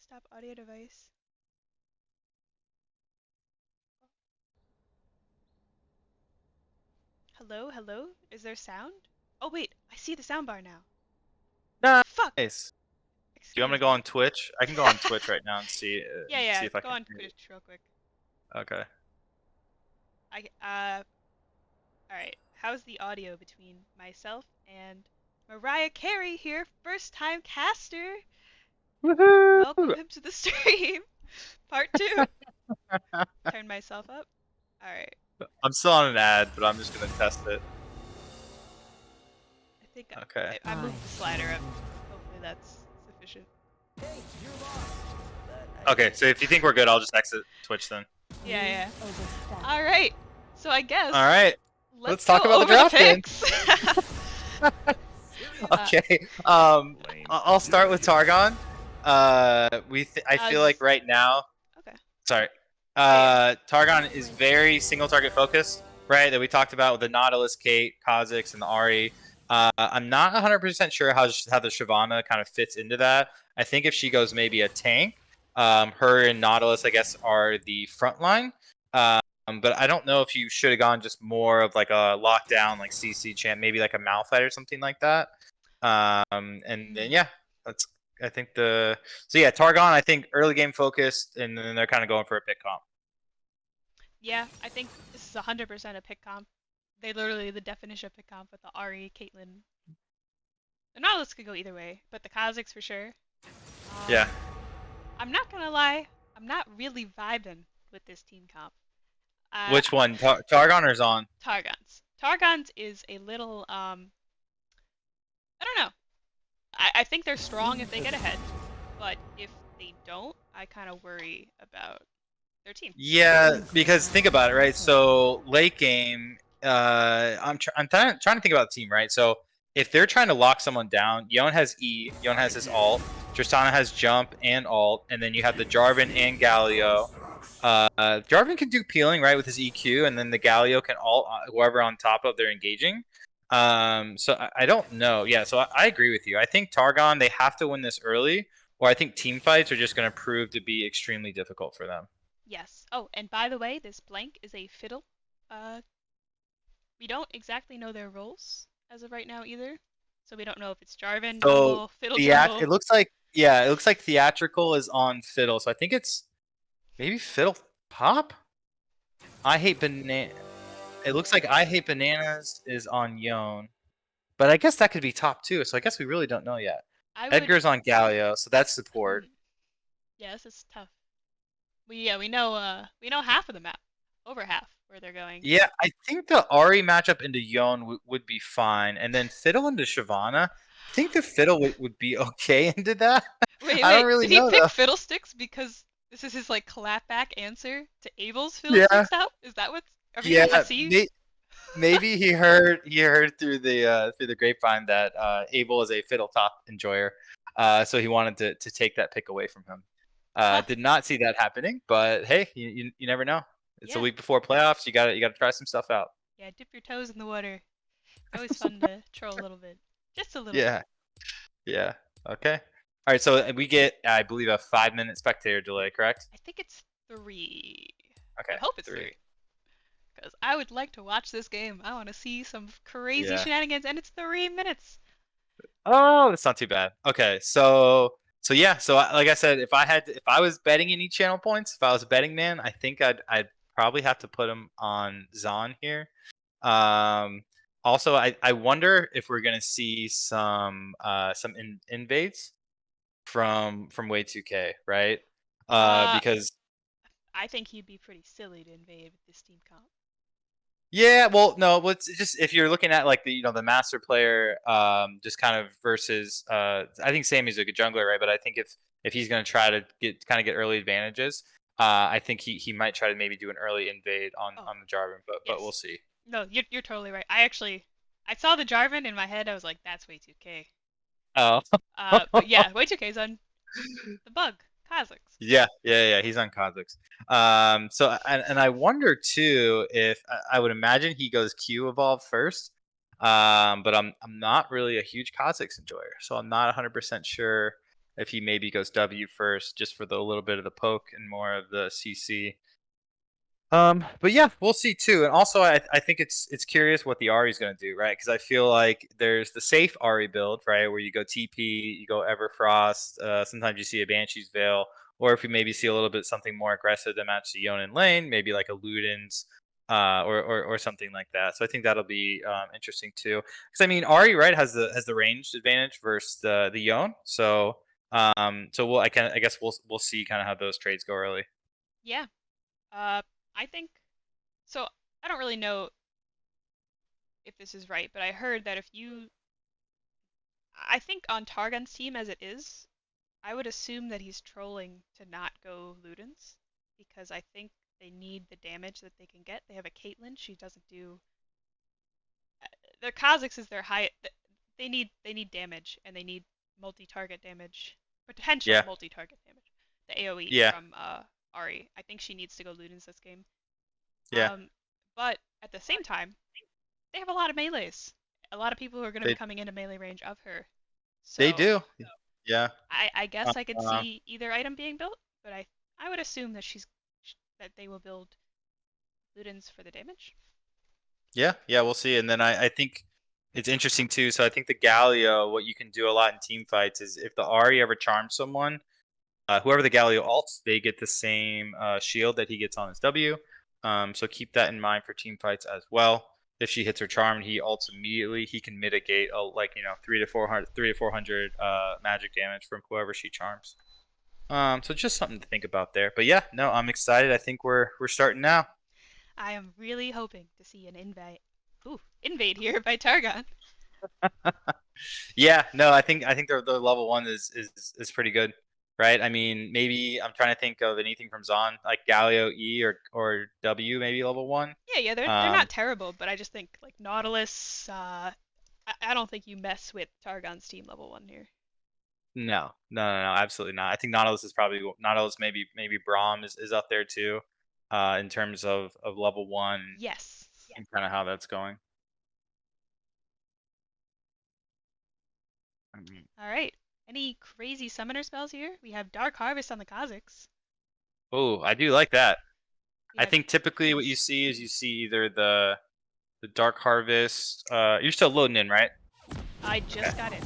desktop audio device. Hello, hello? Is there sound? Oh wait, I see the soundbar now. Fuck! Nice. Do you want me to Excuse go me. on Twitch? I can go on Twitch right now and Yeah, see if I go can on hear Twitch real quick. you. Okay. Alright. How's the audio between myself and Mariah Carey here, first time caster? Welcome Woohoo! him to the stream. Part 2. Turn myself up. Alright. I'm still on an ad, but I'm just gonna test it. I think Okay. I moved the slider up. Hopefully that's sufficient. Okay, so if you think we're good, I'll just exit Twitch then. Yeah. Alright. So I guess All right. let's Let's go talk about the over the draft then. picks. Okay. I'll start with Targon. I feel like right now. Okay. Sorry. Yeah. Targon is very single target focused, right? That we talked about with the Nautilus, Kate, Kha'Zix, and the Ahri. I'm not 100% sure how the Shyvana kind of fits into that. I think if she goes maybe a tank, her and Nautilus, I guess, are the front line. But I don't know if you should have gone just more of like a lockdown, like CC champ, maybe like a Malphite or something like that. And then yeah, that's I think so yeah, Targon I think early game focused, and then they're kind of going for a pick comp. Yeah, I think this is 100% a pick comp. They literally the definition of pick comp with the Ahri, Caitlyn. The Nautilus could go either way, but the Kha'Zix for sure. Yeah. I'm not gonna lie, I'm not really vibing with this team comp. Which one? Targon or Zaun? Targon's. Targon's is a little I don't know. I think they're strong if they get ahead, but if they don't, I kind of worry about their team. Yeah, because think about it, right? So late game, I'm trying to think about the team, right? So if they're trying to lock someone down, Yone has E, Yone has his ult, Tristana has jump and ult, and then you have the Jarvan and Galio. Jarvan can do peeling, right, with his EQ, and then the Galio can ult whoever on top of they're engaging. So I don't know. Yeah, so I agree with you. I think Targon, they have to win this early, or I think team fights are just going to prove to be extremely difficult for them. Yes. Oh, and by the way, this blank is a fiddle. Uh, we don't exactly know their roles as of right now either, so we don't know if it's Jarvan So jungle, fiddle jungle. it looks like, yeah, it looks like theatrical is on fiddle. So I think it's maybe fiddle pop. I hate banana. It looks like I hate bananas is on Yone, but I guess that could be top too. So I guess we really don't know yet. I would. Edgar's on Galio, so that's support. Yeah, this is tough. We know half of the map, over half where they're going. Yeah, I think the Ari matchup into Yone would be fine, and then Fiddle into Shyvana. I think the Fiddle would be okay into that. I don't Wait, really did he know pick though. Fiddlesticks because this is his like clapback answer to Abel's Yeah, Fiddlesticks out? Is that what everything I yeah. see? Maybe he heard through the grapevine that Abel is a fiddle top enjoyer, so he wanted to take that pick away from him. Huh? Did not see that happening, but hey, you never know. It's a Yeah, week before playoffs. You gotta try some stuff out. yeah. Dip your toes in the water. Always fun to troll a little bit, just a little Yeah, bit. yeah. Okay. All right. So we get, I believe, a 5-minute spectator delay. Correct? I think it's 3. Okay. I hope it's 3. 3. Because I would like to watch this game. I want to see some crazy Yeah. shenanigans, and it's 3 minutes. Oh, that's not too bad. Okay. So yeah. So like I said, if I was betting any channel points, if I was a betting man, I think I'd probably have to put him on Zaun here. Um, Also, I wonder if we're gonna see some invades from Way 2K, right? Uh, Because I think he'd be pretty silly to invade with this team comp. yeah, well, no, it's just if you're looking at like the master player, just kind of versus, I think Sammy's a good jungler, right? But I think if he's gonna try to get early advantages, I think he might try to maybe do an early invade Oh, on the Jarvan, but we'll yes. see. No, you're totally right. I saw the Jarvan in my head. I was like, that's way 2K. Oh, But yeah, way 2K's on the bug. Kha'Zix. yeah. He's on Kha'Zix. So and I wonder too if I would imagine he goes Q evolve first. But I'm not really a huge Kha'Zix enjoyer, so I'm not 100% sure if he maybe goes W first, just for the little bit of the poke and more of the CC. But yeah, we'll see too. And also, I think it's curious what the Ari is going to do, right? Because I feel like there's the safe Ari build, right, where you go TP, you go Everfrost. Sometimes you see a Banshee's Veil, or if we maybe see a little bit something more aggressive to match the Yone in lane, maybe like a Luden's, or something like that. So I think that'll be interesting too. Because I mean, Ari right has the ranged advantage versus the Yone. So I guess we'll see kind of how those trades go early. Yeah. I think so. I don't really know if this is right, but I heard that I think on Targon's team as it is, I would assume that he's trolling to not go Ludens because I think they need the damage that they can get. They have a Caitlyn. She doesn't do. Their Kha'Zix is their high. They need damage and they need multi-target damage, potential Yeah, multi-target damage. The AOE yeah, from Ari. I think she needs to go Ludens this game. yeah. Um, but at the same time, they have a lot of melees. A lot of people who are going to be They coming into melee range of her. they So do. Yeah. I guess I could Uh, see either item being built, but I would assume that that they will build Ludens for the damage. yeah, yeah, we'll see. And then I think it's interesting too. So I think the Galio, what you can do a lot in team fights is if the Ari ever charms someone, whoever the Galio ults, they get the same shield that he gets on his W. So keep that in mind for team fights as well. If she hits her charm and he ults immediately, he can mitigate like 300 to 400 magic damage from whoever she charms. So just something to think about there. But yeah, no, I'm excited. I think we're starting now. I am really hoping to see an invade here by Targon. Yeah, no, I think the level one is pretty good, right? I mean, maybe I'm trying to think of anything from Zaun, like Galio E or W, maybe level one. Yeah, they're Um, not terrible, but I just think like Nautilus. I don't think you mess with Targon's team level 1 here. no, no, absolutely not. I think Nautilus is probably Nautilus, maybe Braum is up there too, in terms of level one Yes. and kind of how that's going. Mhm. All right. Any crazy summoner spells here? We have Dark Harvest on the Kha'Zix. Oh, I do like that. We I have think typically what you see is you see either the Dark Harvest. You're still loading in, right? I Okay. just got in.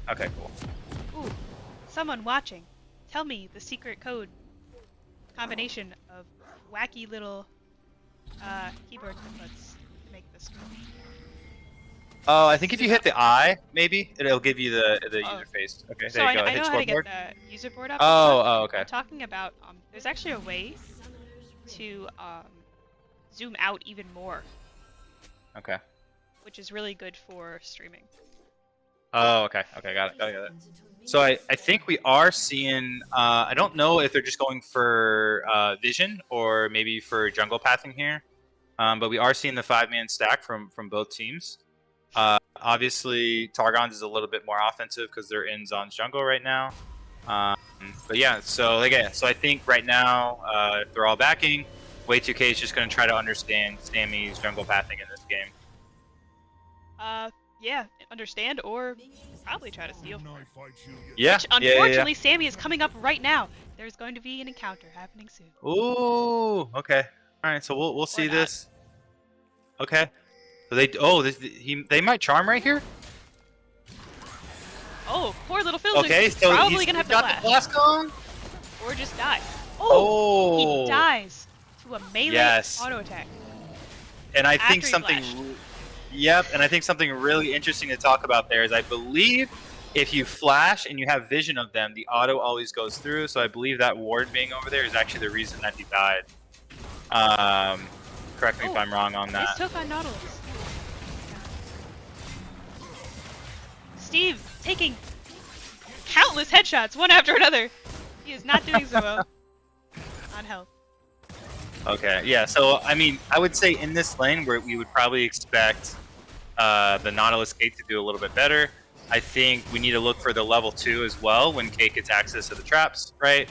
Okay, cool. Ooh, someone watching. Tell me the secret code combination of wacky little keyboard inputs to make this go. Oh, I think if you hit the I, maybe it'll give you the Oh, user face. Okay, so there you go. I Hit know how to get scoreboard. the user board up and stuff. Oh, okay. I'm talking about there's actually a way to zoom out even more, Okay. which is really good for streaming. Oh, okay. Okay, got it. So I think we are seeing. I don't know if they're just going for vision or maybe for jungle pathing here. But we are seeing the 5-man stack from both teams. Obviously, Targon's is a little bit more offensive because they're in Zaun's jungle right now. Um, but yeah, so I think right now if they're all backing, Way2K is just going to try to understand Sammy's jungle pathing in this game. Yeah, understand or probably try to steal. Yeah, Which unfortunately Sammy is coming up right now. There's going to be an encounter happening soon. Ooh, okay. All right, so we'll see not. this. Okay. So they might charm right here. Oh, poor little Phil's Okay, so probably he's gonna have to got flash. the blast on. Or just die. Oh, He dies to a melee Yes. auto attack. And I think After he something. flashed. Yep, and I think something really interesting to talk about there is I believe if you flash and you have vision of them, the auto always goes through. So I believe that ward being over there is actually the reason that he died. Correct me if I'm wrong on that. Nice took on Nautilus. Steve taking countless headshots, one after another. He is not doing so well on health. Okay, yeah. So I mean, I would say in this lane where we would probably expect the Nautilus Kate to do a little bit better. I think we need to look for the level 2 as well when Kate gets access to the traps, right?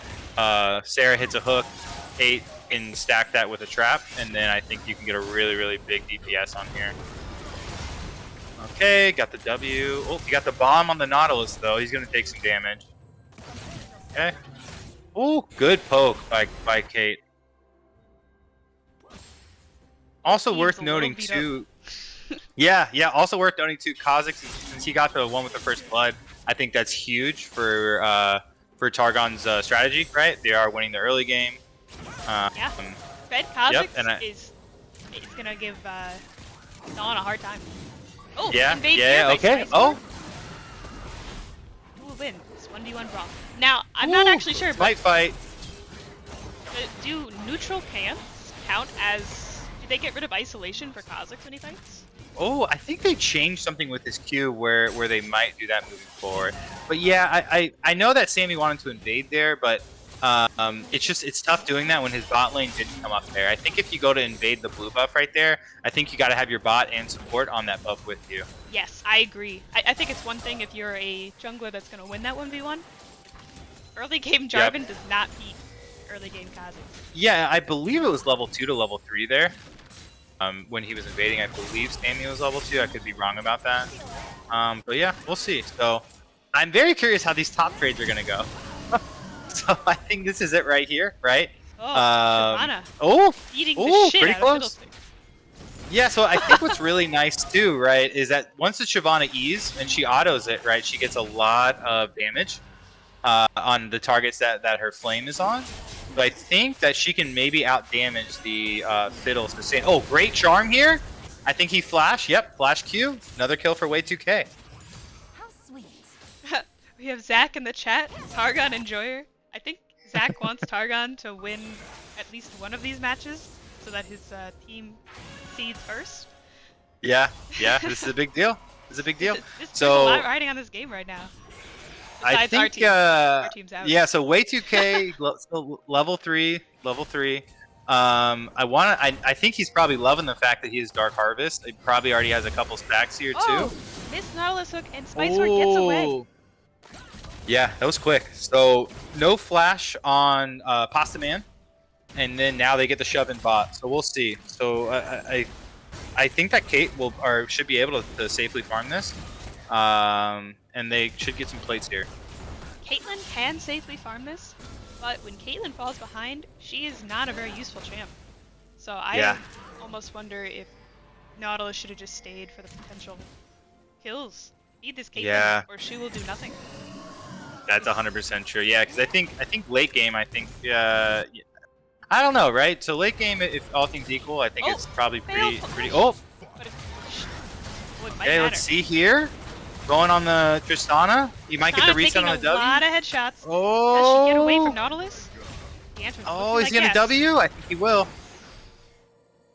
Sarah hits a hook, Kate can stack that with a trap, and then I think you can get a really big DPS on here. Okay, got the W. Oh, he got the bomb on the Nautilus though. He's gonna take some damage. Okay. Oh, good poke by Kate. Also He's worth a little noting beat too. Yeah, also worth noting too. Kha'Zix, since he got the one with the first blood, I think that's huge for Targon's strategy. Right, they are winning the early game. Yeah. Fed Yep, Kha'Zix and is gonna give Zaun a hard time. Oh, yeah, invade here by okay. Spice Oh, Lord. Who will win this 1v1 brawl? Now, I'm not ooh, actually sure, but fight. do neutral camps count as... Do they get rid of isolation for Kha'Zix when he fights? Oh, I think they changed something with his Q where they might do that moving forward. But yeah, I know that Sammy wanted to invade there, but it's tough doing that when his bot lane didn't come up there. I think if you go to invade the blue buff right there, I think you got to have your bot and support on that buff with you. Yes, I agree. I think it's one thing if you're a jungler that's going to win that 1v1. Early game Jarvan does not beat early game Kha'Zix. Yeah, I believe it was level 2 to level 3 there. When he was invading, I believe Sammy was level 2. I could be wrong about that. But yeah, we'll see. So I'm very curious how these top trades are going to go. So I think this is it right here, right? Oh, Shyvana. Oh, Beating the shit pretty out close. of Fiddlesticks. Yeah, so I think what's really nice too, right, is that once the Shyvana E's and she autos it, right, she gets a lot of damage on the targets that her flame is on. So I think that she can maybe out damage the Fiddles. Oh, great charm here. I think he flash. Yep, flash Q. Another kill for Way2K. How sweet. We have Zach in the chat. Targon Enjoyer. I think Zach wants Targon to win at least one of these matches so that his team seeds first. Yeah, this is a big deal. This is a big deal. There's a lot riding on this game right now. I Besides think, our team's out. yeah. So Way2K, so level 3. I think he's probably loving the fact that he has Dark Harvest. He probably already has a couple stacks here Oh, too. missed Nautilus hook and Spicework gets away. Yeah, that was quick. So no flash on Pasta Man, and then now they get the shove in bot. So we'll see. So I think that Kate should be able to safely farm this. And they should get some plates here. Caitlyn can safely farm this, but when Caitlyn falls behind, she is not a very useful champ. So I almost wonder if Nautilus should have just stayed for the potential kills. Feed this Caitlyn, or she will do nothing. That's 100% true. Yeah, because I think late game, I I don't know, right? So late game, if all things equal, I think it's probably pretty. Oh. Okay, let's see here. Going on the Tristana. You might get the reset on the W. A lot of headshots. Oh. Does she get away from Nautilus? The answer is he's gonna W? I think he will.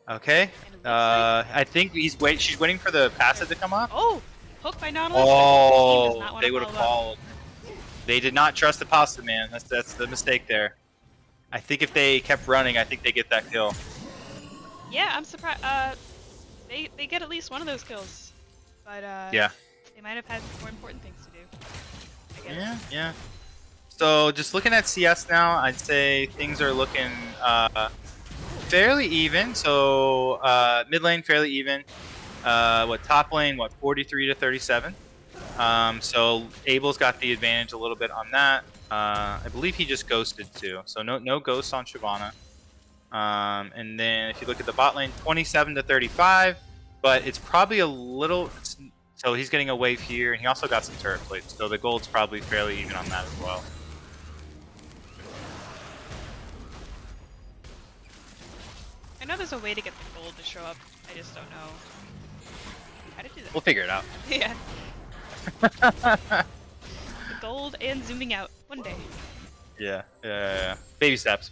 Okay. I think she's waiting for the passive to come up. Oh, hook by Nautilus. Oh, they would have called. They did not trust the Pasta Man. That's the mistake there. I think if they kept running, I think they get that kill. Yeah, I'm surprised. They get at least one of those kills, but yeah. They might have had more important things to do. I guess. Yeah. So just looking at CS now, I'd say things are looking fairly even. So mid lane fairly even. Top lane 43 to 37. So Abel's got the advantage a little bit on that. I believe he just ghosted too. So no ghosts on Shyvana. And then if you look at the bot lane, 27 to 35. But it's probably a little. So he's getting a wave here, and he also got some turret plates. So the gold's probably fairly even on that as well. I know there's a way to get the gold to show up. I just don't know how to do that. We'll figure it out. Yeah. The gold and zooming out one day. Yeah. Baby steps.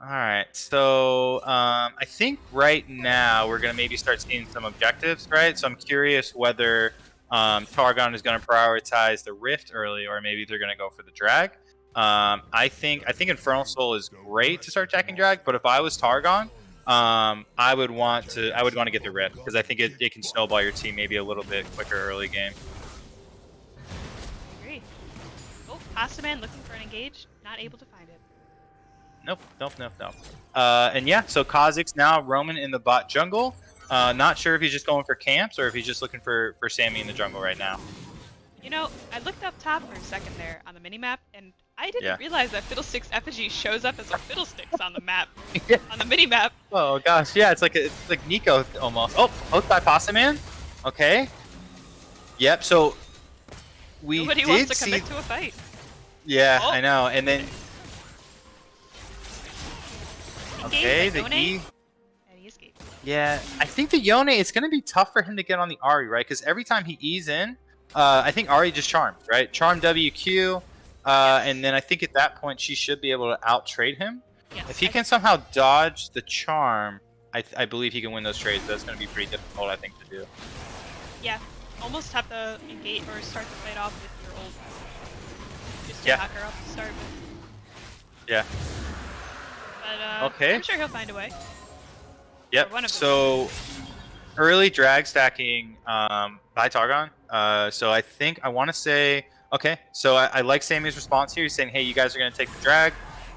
All right, so I think right now we're gonna maybe start seeing some objectives, right? So I'm curious whether Targon is gonna prioritize the Rift early, or maybe they're gonna go for the Drag. I think Infernal Soul is great to start attacking Drag, but if I was Targon, I would want to get the Rift because I think it can snowball your team maybe a little bit quicker early game. I agree. Oh, Pasta Man looking for an engage, not able to find it. Nope. And yeah, so Kha'Zix now roaming in the bot jungle. Not sure if he's just going for camps or if he's just looking for Sammy in the jungle right now. You know, I looked up top for a second there on the minimap, and I didn't Yeah. realize that Fiddlestick's effigy shows up as a Fiddlesticks on the map, Yeah. on the minimap. Oh gosh, yeah, it's like Nico almost. Oh, hooked by Pasta Man. Okay. Yep. So we Nobody did wants to see. commit to a fight. Yeah, Oh. I know. And then okay, Engaged by the Yone, E. and he escaped. Yeah, I think the Yone, it's going to be tough for him to get on the Ari, right? Because every time he E's in, I think Ari just charms, right? Charm WQ, Yes. and then I think at that point she should be able to out-trade him. Yes, If he can somehow dodge the charm, I believe he can win those trades. That's going to be pretty difficult, I think, to do. Yeah, almost have to engage or start the fight off with your old. Just to Yeah. knock her up to start with. Yeah. But Okay. I'm sure he'll find a way. Yep. one of them. So early drag stacking by Targon. So I think I want to say okay. So I like Sammy's response here. He's saying, "Hey, you guys are going to take the drag."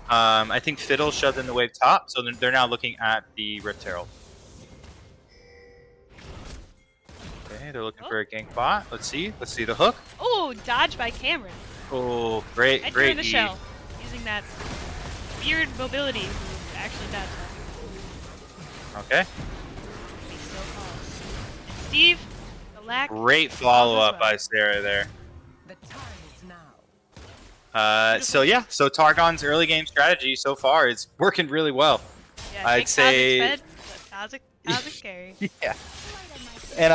I think Fiddle shoved in the wave top, so they're now looking at the Rift Herald. Okay, they're looking for a gank bot. Let's see the hook. Oh, dodge by Cameron. Oh, great, Edgar great in the E. shell, using that weird mobility move to actually dodge that. Okay. He still falls. And Steve, the lack. Great falls follow as up well. by Sarah there. The time is now. So yeah, so Targon's early game strategy so far is working really well. Yeah, I'd take say- Kha'Zix fed, but Kha'Zix carry. Yeah. And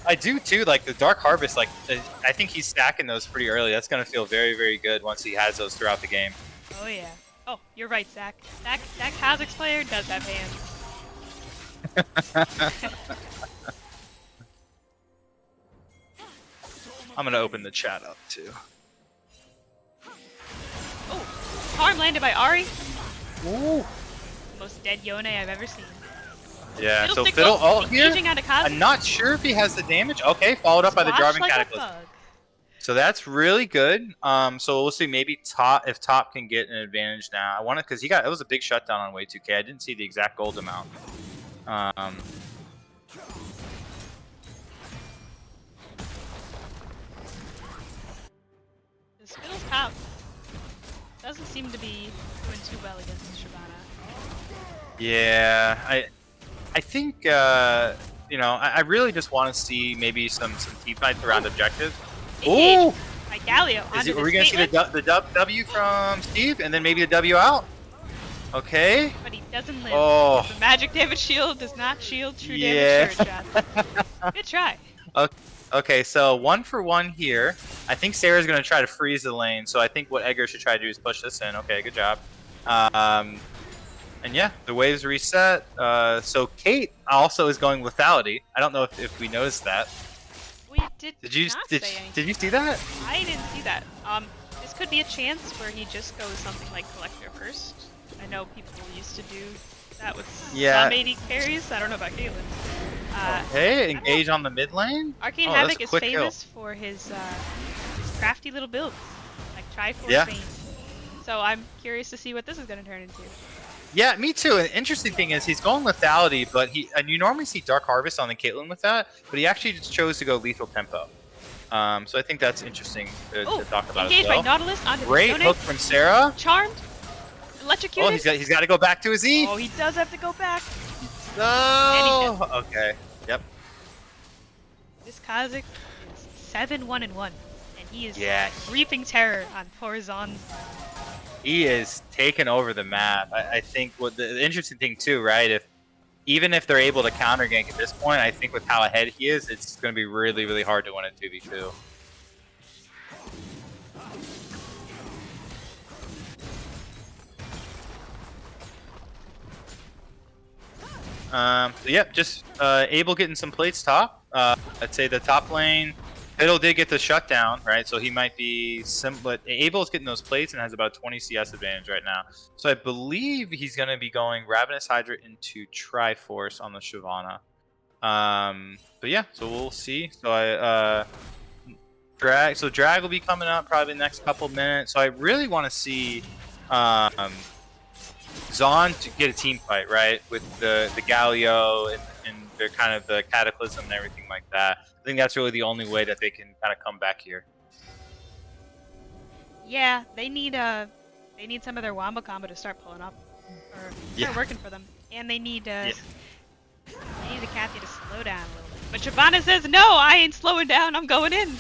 I do too, like the Dark Harvest, like I think he's stacking those pretty early. That's gonna feel very, very good once he has those throughout the game. Oh yeah. Oh, you're right, Zach. That Kha'Zix player does have hands. I'm gonna open the chat up too. Oh, harm landed by Ari. Ooh. Most dead Yone I've ever seen. Yeah, so Fiddlestick Fiddle ult here. engaging onto Kha'Zix. I'm not sure if he has the damage. Okay, followed up by the Watch Jarvan like a Cataclysm. bug. So that's really good. So we'll see maybe if top can get an advantage now. I want to because it was a big shutdown on way 2K. I didn't see the exact gold amount. This Fiddle's top doesn't seem to be doing too well against Shyvana. Yeah, I think I really just want to see maybe some team fights around objectives. Engaged Ooh! by Galio onto Are we this gonna see Caitlyn, the W from Steve and then maybe the W out? Okay. but he doesn't live. Oh. The magic damage shield does not shield true Yeah. damage shot. Good try. Okay, so 1 for 1 here. I think Sarah's gonna try to freeze the lane, so I think what Edgar should try to do is push this in. Okay, good job. And yeah, the waves reset. So Kate also is going lethality. I don't know if we noticed that. We did Did not you say anything. did you see that? I didn't see that. This could be a chance where he just goes something like Collector first. I know people used to do that with Yeah. some AD carries. I don't know about Caitlyn. Hey, engage on the mid lane. Arcane Oh, that's Havoc a is quick kill. famous for his crafty little builds, like Triforce Yeah. Bane. So I'm curious to see what this is going to turn into. Yeah, me too. An interesting thing is he's going lethality, but and you normally see Dark Harvest on the Caitlyn with that, but he actually just chose to go lethal tempo. So I think that's interesting to talk about Engaged as well. by Nautilus onto Great Yone. hook from Sarah. Charmed. Electrocuted. Oh, he's got to go back to his E. Oh, he does have to go back. No. Okay. Yep. This Kha'Zix is 7-1-1, and he is Yeah. reaping terror on poor Zaun. He is taking over the map. I think what the interesting thing too, right? Even if they're able to counter gank at this point, I think with how ahead he is, it's going to be really, really hard to win a 2v2. Yep, just Abel getting some plates top. I'd say the top lane, Fiddle did get the shutdown, right? So he might be but Abel's getting those plates and has about 20 CS advantage right now. So I believe he's going to be going Ravenous Hydra into Triforce on the Shyvana. But yeah, so we'll see. So drag will be coming up probably the next couple minutes. So I really want to see Zaun to get a team fight, right? With the Galio and they're kind of the cataclysm and everything like that. I think that's really the only way that they can kind of come back here. Yeah, they need some of their wombo combo to start pulling up, or start working for them, and they need they need the Kathy to slow down a little bit. But Shyvana says, "No, I ain't slowing down. I'm going in."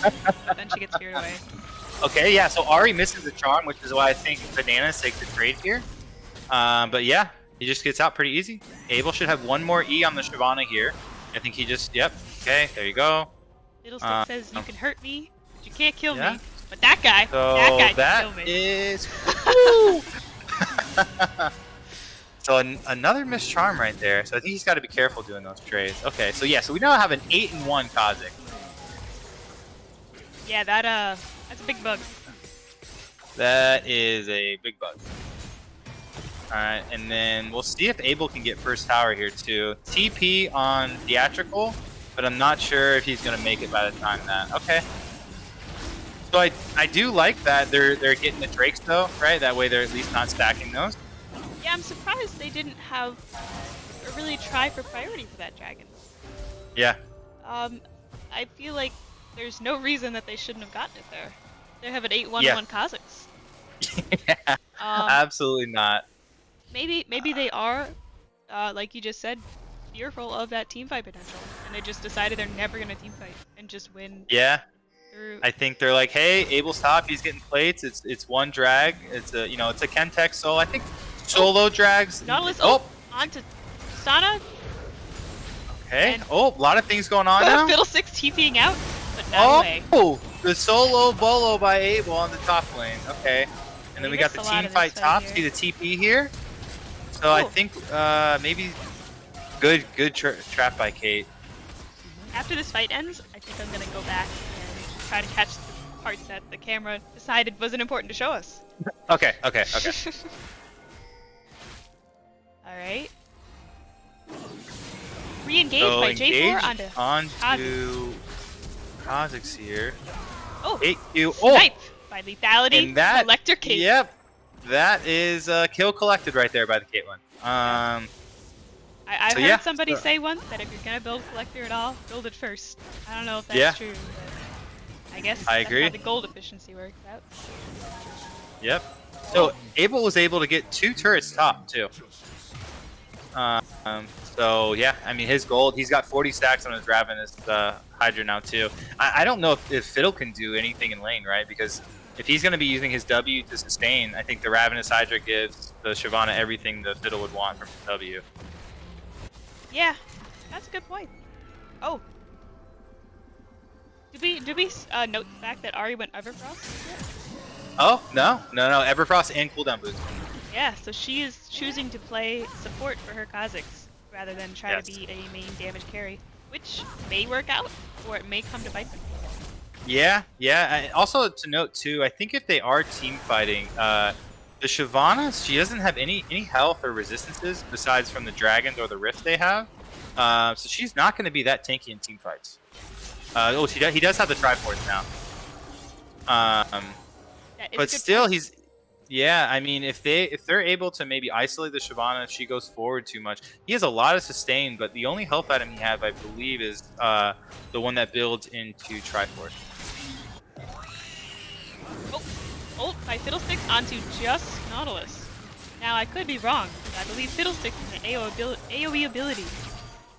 But then she gets feared away. Okay, yeah. So Ari misses the charm, which is why I think Bananas take the trade here. But yeah, he just gets out pretty easy. Abel should have one more E on the Shyvana here. I think he just Okay, there you go. Fiddlestick says, "You can hurt me, but you can't kill me." But that guy can kill me. Is so another missed charm right there. So I think he's got to be careful doing those trades. Okay, so yeah, so we now have an 8-1 Kha'Zix. Yeah, that's a big bug. That is a big bug. All right, and then we'll see if Abel can get first tower here too. TP on Theatrical, but I'm not sure if he's gonna make it by the time that. Okay. So I do like that they're getting the Drakes though, right? That way they're at least not stacking those. Yeah, I'm surprised they didn't have or really try for priority for that dragon. Yeah. I feel like there's no reason that they shouldn't have gotten it there. They have an 8-1-1 Kha'Zix. Yeah. Absolutely not. Maybe they are, like you just said, fearful of that teamfight potential, and they just decided they're never gonna teamfight and just win. Yeah. Through... I think they're like, hey, Abel's top, he's getting plates. It's one drag. It's a it's a Chemtech, so I think solo drags. Nautilus onto Sana. Okay. A lot of things going on now. Fiddlestick's TPing out, but no way. The solo bolo by Abel on the top lane. Okay. And then we got the team fight top. See the TP here. So I think maybe good trap by Kate. After this fight ends, I think I'm gonna go back and try to catch the parts that the camera decided wasn't important to show us. Okay. All right. Re-engaged by J4 onto Kha'Zix here. Snipe by lethality. And that Collector Kate. Yep. That is kill collected right there by the Caitlyn. I heard somebody say once that if you're gonna build collector at all, build it first. I don't know if that's true, but I guess I agree. That's how the gold efficiency works out. Yep. So Abel was able to get 2 turrets top too. So yeah, I mean his gold, he's got 40 stacks on his Ravenous Hydra now too. I don't know if Fiddle can do anything in lane, right? Because if he's going to be using his W to sustain, I think the Ravenous Hydra gives the Shyvana everything the Fiddle would want from W. Yeah, that's a good point. Oh. Did we note the fact that Ari went Everfrost yet? Oh, no, Everfrost and cooldown boost. Yeah, so she is choosing to play support for her Kha'Zix rather than try to be a main damage carry, which may work out, or it may come to bite them. Yeah. Also to note too, I think if they are team fighting, the Shyvana, she doesn't have any health or resistances besides from the dragons or the rift they have. So she's not going to be that tanky in team fights. He does have the Triforce now. But still, I mean, if they're able to maybe isolate the Shyvana if she goes forward too much, he has a lot of sustain. But the only health item he has, I believe, is the one that builds into Triforce. Ult by Fiddlestick onto just Nautilus. Now I could be wrong, but I believe Fiddlestick has an AoE ability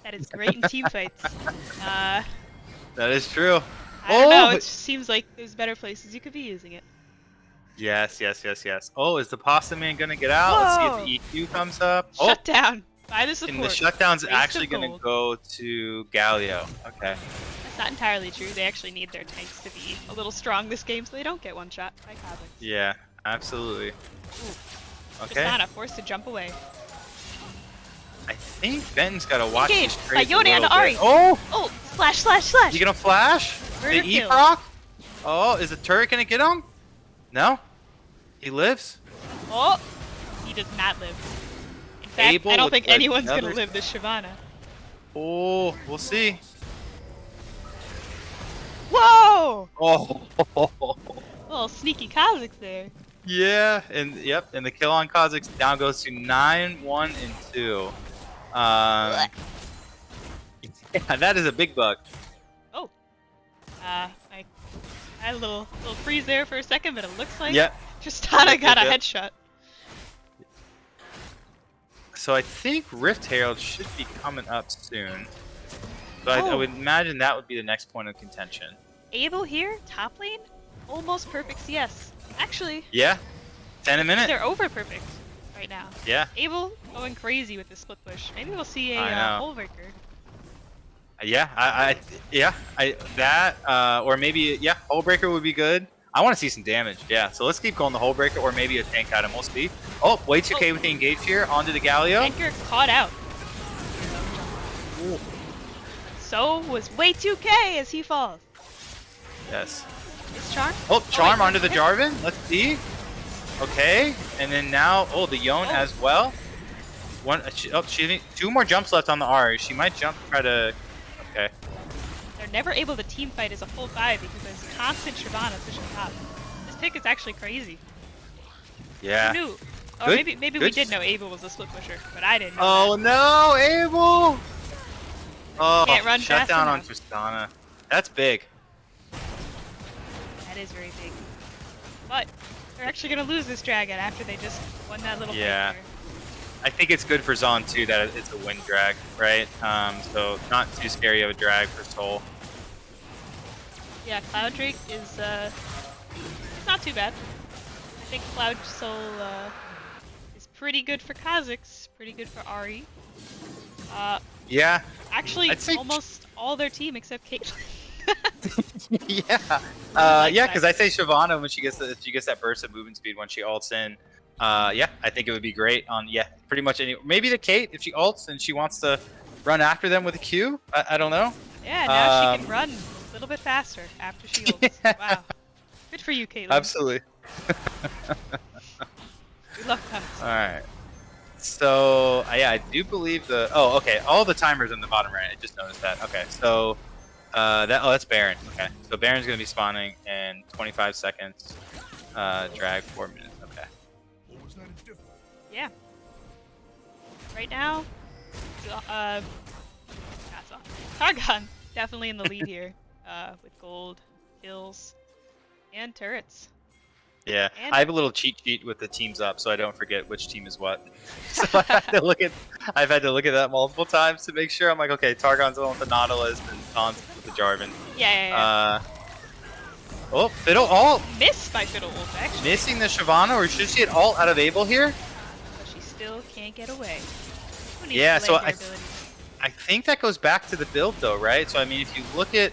that is great in teamfights. That is true. I don't know, it seems like there's better places you could be using it. Yes. Oh, is the Pasta Man gonna get out? Whoa. Let's see if the EQ comes up. Shutdown by the support. And the shutdown's actually gonna go to Galio. Okay. That's not entirely true. They actually need their tanks to be a little strong this game so they don't get one shot by Kha'Zix. Yeah, absolutely. Ooh. Okay. Tristana forced to jump away. I think Ben's gotta watch Engaged his by trades Yone a and little Ari. bit. Oh! Oh! Slash! You gonna flash? Murder The kill. E-proc? Oh, is the turret gonna get him? No? He lives? Oh! He does not live. In fact, Abel I don't think with anyone's gonna another- live this Shyvana. Oh, we'll see. Whoa! Oh! Little sneaky Kha'Zix there. Yeah, and and the kill on Kha'Zix now goes to 9, 1, and 2. Yeah, that is a big bug. Oh. I had a little freeze there for a second, but it looks like Tristana got a headshot. So I think Rift Herald should be coming up soon. So I would imagine that would be the next point of contention. Abel here, top lane, almost perfect CS. Actually. Yeah. 10 a minute. They're over perfect right now. Yeah. Abel going crazy with the split push. Maybe we'll see a hole breaker. Yeah, or maybe hole breaker would be good. I want to see some damage. Yeah, so let's keep going the hole breaker or maybe a tank item. We'll see. Oh, way 2K with the engage here onto the Galio. Anchor caught out. Ooh. So was way 2K as he falls. Yes. Is Charm? Oh, Charm onto the Jarvan. Let's see. Okay, and then now, the Yone as well. She needs 2 more jumps left on the Ari. She might jump, try to. Okay. They're never able to team fight as a full 5 because there's constant Shyvana pushing top. This pick is actually crazy. Yeah. Who knew? Or maybe we did know Abel was a split pusher, but I didn't know. Oh no, Abel! Oh, can't run shut fast down enough. on Tristana. That's big. That is very big. But they're actually gonna lose this dragon after they just won that little fight there. I think it's good for Zaun too that it's a wind drag, right? So not too scary of a drag for Soul. Yeah, Cloud Drake is it's not too bad. I think Cloud Soul is pretty good for Kha'Zix, pretty good for Ahri. Yeah. Actually, I'd say almost all their team except Caitlyn. Yeah, because I say Shyvana when she gets that burst of movement speed when she ults in. I think it would be great on pretty much any. Maybe the Kate if she ults and she wants to run after them with a Q. I don't know. Yeah, now she can run a little bit faster after she ults. Wow, good for you, Caitlyn. Absolutely. We love that. All right. So I do believe the. Oh, okay. All the timers in the bottom right. I just noticed that. Okay, so that's Baron. Okay, so Baron's gonna be spawning in 25 seconds. Drag 4 minutes. Okay. Yeah. Right now, Targon definitely in the lead here, with gold, kills, and turrets. Yeah, And I have a little cheat sheet with the teams up, so I don't forget which team is what. So I've had to look at that multiple times to make sure. I'm like, okay, Targon's on with the Nautilus and Zaun's with the Jarvan. Yeah. Oh, Fiddle ult. Missed by Fiddle ult, actually. Missing the Shyvana, or should she get ult out of Abel here? But she still can't get away. Yeah, so I think that goes back to the build though, right? So I mean, if you look at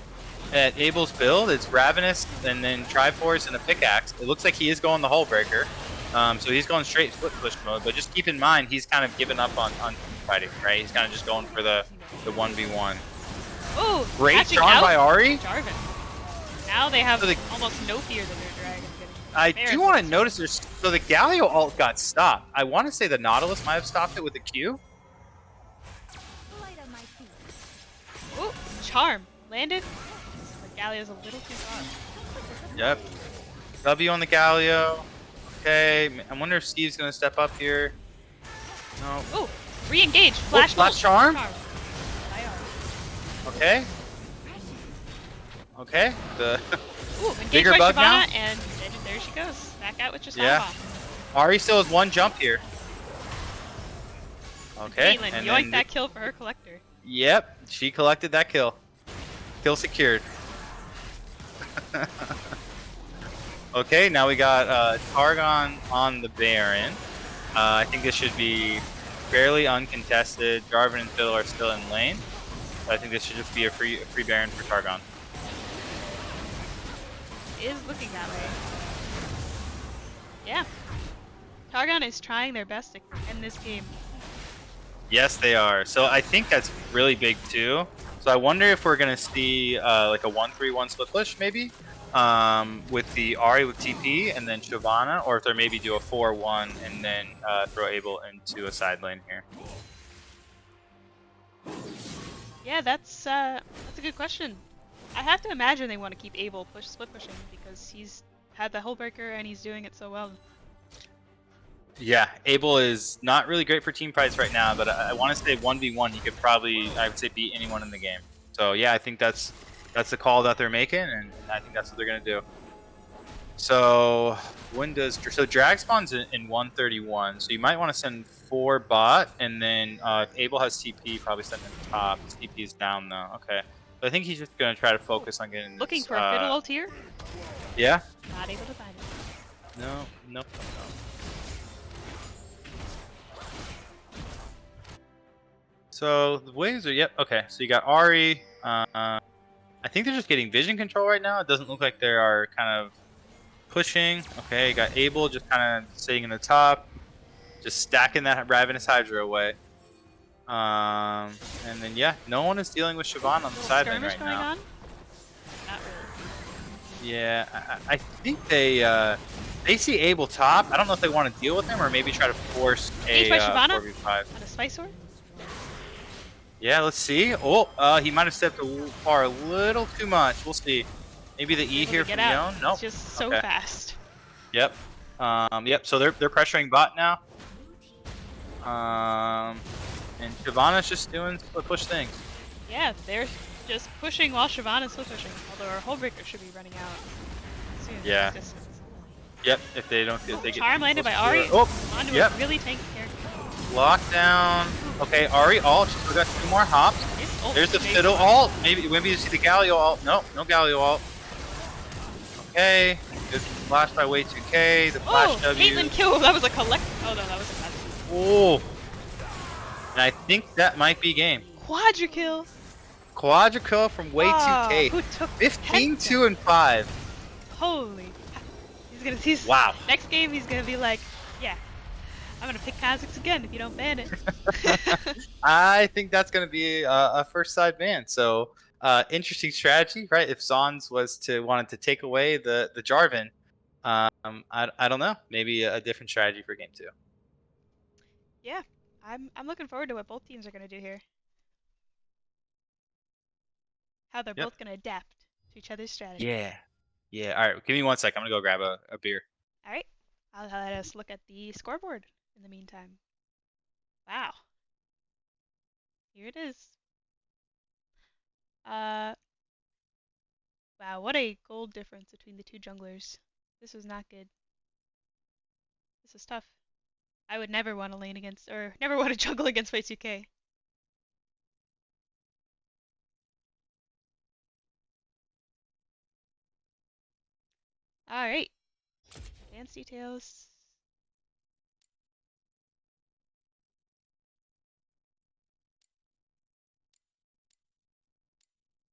Abel's build, it's Ravenous and then Triforce and a pickaxe. It looks like he is going the Hull Breaker. So he's going straight split push mode, but just keep in mind he's kind of given up on fighting, right? He's kind of just going for the 1v1. Oh, great charm by Ahri. Jarvan. Now they have almost no fear that their dragon's getting. I do want to notice so the Galio ult got stopped. I want to say the Nautilus might have stopped it with a Q. Oh, charm landed. The Galio's a little too far. Yep. W on the Galio. Okay. I wonder if Steve's gonna step up here. No. Oh, re-engage. Flash. Flash charm. Okay. Okay. The bigger bug now. And there she goes. Back out with just Ahri still has 1 jump here. Okay. Caitlyn yoinked that kill for her collector. Yep, she collected that kill. Kill secured. Okay, now we got Targon on the Baron. I think this should be fairly uncontested. Jarvan and Fiddle are still in lane. So I think this should just be a free Baron for Targon. It is looking that way. Yeah. Targon is trying their best to end this game. Yes, they are. So I think that's really big too. So I wonder if we're gonna see like a 1-3-1 split push maybe with the Ahri with TP and then Shyvana, or if they maybe do a 4-1 and then throw Abel into a side lane here. Yeah, that's a good question. I have to imagine they want to keep Abel split pushing because he's had the Hull Breaker and he's doing it so well. Yeah, Abel is not really great for team fights right now, but I want to say 1v1 he could probably, I would say, beat anyone in the game. So yeah, I think that's the call that they're making, and I think that's what they're gonna do. So when does drag spawns in 131? So you might want to send 4 bot, and then if Abel has TP, probably send him top. His TP is down though. Okay, so I think he's just gonna try to focus on getting Looking this. for a fiddle ult here. Yeah. Not able to find it. No. Nope. So the waves are okay. So you got Ari. I think they're just getting vision control right now. It doesn't look like they are kind of pushing. Okay, you got Abel just kind of sitting in the top, just stacking that Ravenous Hydra away. And then yeah, no one is dealing with Siobhan on the side lane right going now. on? Not really. Yeah, I think they see Abel top. I don't know if they want to deal with him or maybe try to force a 4v5. On a Spice Sword? Yeah, let's see. Oh, he might have stepped far a little too much. We'll see. Maybe the E here from Zaun. Nope. It's just so fast. Yep. Yep. So they're pressuring bot now. And Shyvana's just doing split push things. Yeah, they're just pushing while Shyvana's split pushing. Although our Hullbreaker should be running out soon. Yeah. Yep. If they don't, if they Charm get landed by Ari. Oh. Yep. Really tanky character. Lockdown. Okay, Ari ult. She's still got 2 more hops. There's the Fiddle ult. Maybe you see the Galio ult. No Galio ult. Okay. Good flash by way 2K. The flash W. Caitlyn kill. That was a collect. Oh no, that was a mess. Oh. And I think that might be game. Quadra kill. Quadra kill from way 2K. Who took 15, 2, and 5. Holy. He's gonna see. Wow. Next game, he's gonna be like, yeah, I'm gonna pick Kha'Zix again if you don't ban it. I think that's gonna be a first side ban. So interesting strategy, right? If Zaun's wanted to take away the Jarvan, I don't know. Maybe a different strategy for game 2. Yeah, I'm looking forward to what both teams are gonna do here. How they're both gonna adapt to each other's strategy. Yeah. All right, give me 1 sec. I'm gonna go grab a beer. All right, I'll let us look at the scoreboard in the meantime. Wow. Here it is. Wow, what a gold difference between the 2 junglers. This was not good. This is tough. I would never want to lane against, or never want to jungle against Y2K. Alright. Advanced details.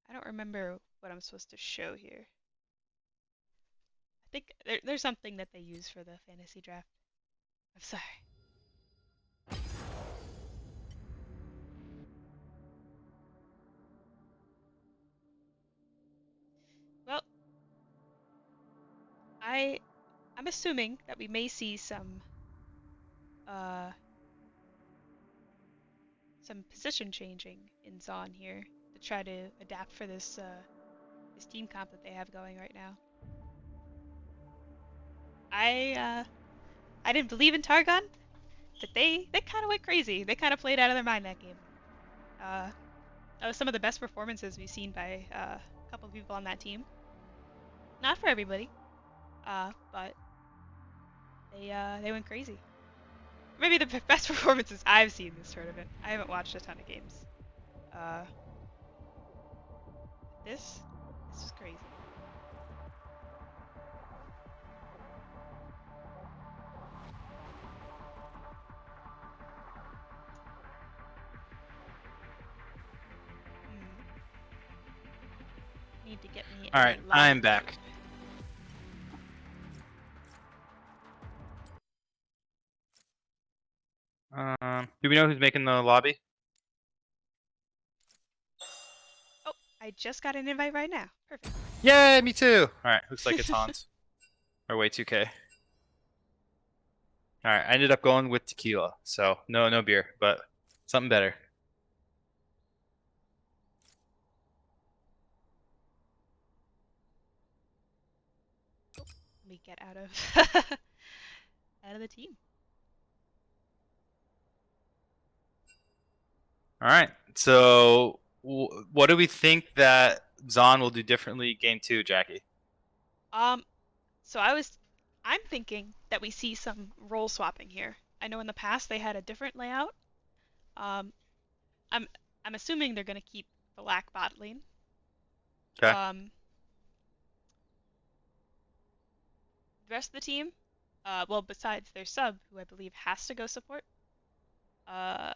I don't remember what I'm supposed to show here. I think there's something that they use for the fantasy draft. I'm sorry. Well, I'm assuming that we may see some position changing in Zaun here to try to adapt for this this team comp that they have going right now. I didn't believe in Targon, but they kind of went crazy. They kind of played out of their mind that game. That was some of the best performances we've seen by a couple of people on that team. Not for everybody, but they went crazy. Maybe the best performances I've seen this tournament. I haven't watched a ton of games. This is crazy. Need to get me. All right, I'm back. Do we know who's making the lobby? Oh, I just got an invite right now. Perfect. Yeah, me too. All right, looks like it's Hans. Or way 2K. All right, I ended up going with tequila, so no beer, but something better. Let me get out of out of the team. All right. So, what do we think that Zaun will do differently game 2, Jackie? Um, so I'm thinking that we see some role swapping here. I know in the past they had a different layout. Um, I'm I'm assuming they're gonna keep the lack bot lane. Okay. Um, the rest of the team, well, besides their sub, who I believe has to go support, uh,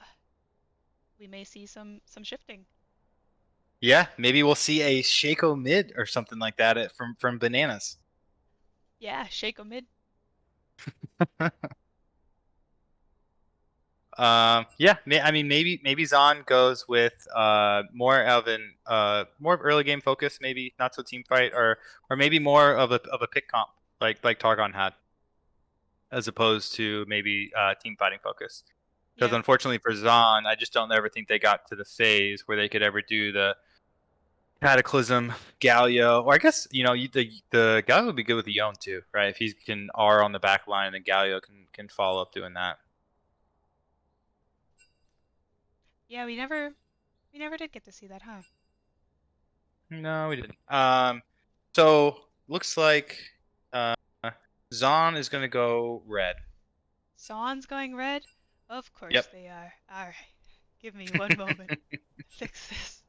we may see some shifting. Yeah, maybe we'll see a Shaco mid or something like that from Bananas. Yeah, Shaco mid. Yeah, I mean maybe Zaun goes with more of an more early game focus, maybe not so team fight, or maybe more of a pick comp like Targon had, as opposed to maybe team fighting focus. Because Yeah, unfortunately for Zaun, I just don't ever think they got to the phase where they could ever do the Cataclysm, Galio, or I guess the Galio would be good with the Yone too, right? If he can R on the back line, then Galio can follow up doing that. yeah, we never did get to see that, huh? No, we didn't. So looks like uh, Zaun is gonna go red. Zaun's going red? Of course Yep. they are. Alright. Give me one moment. Fix this.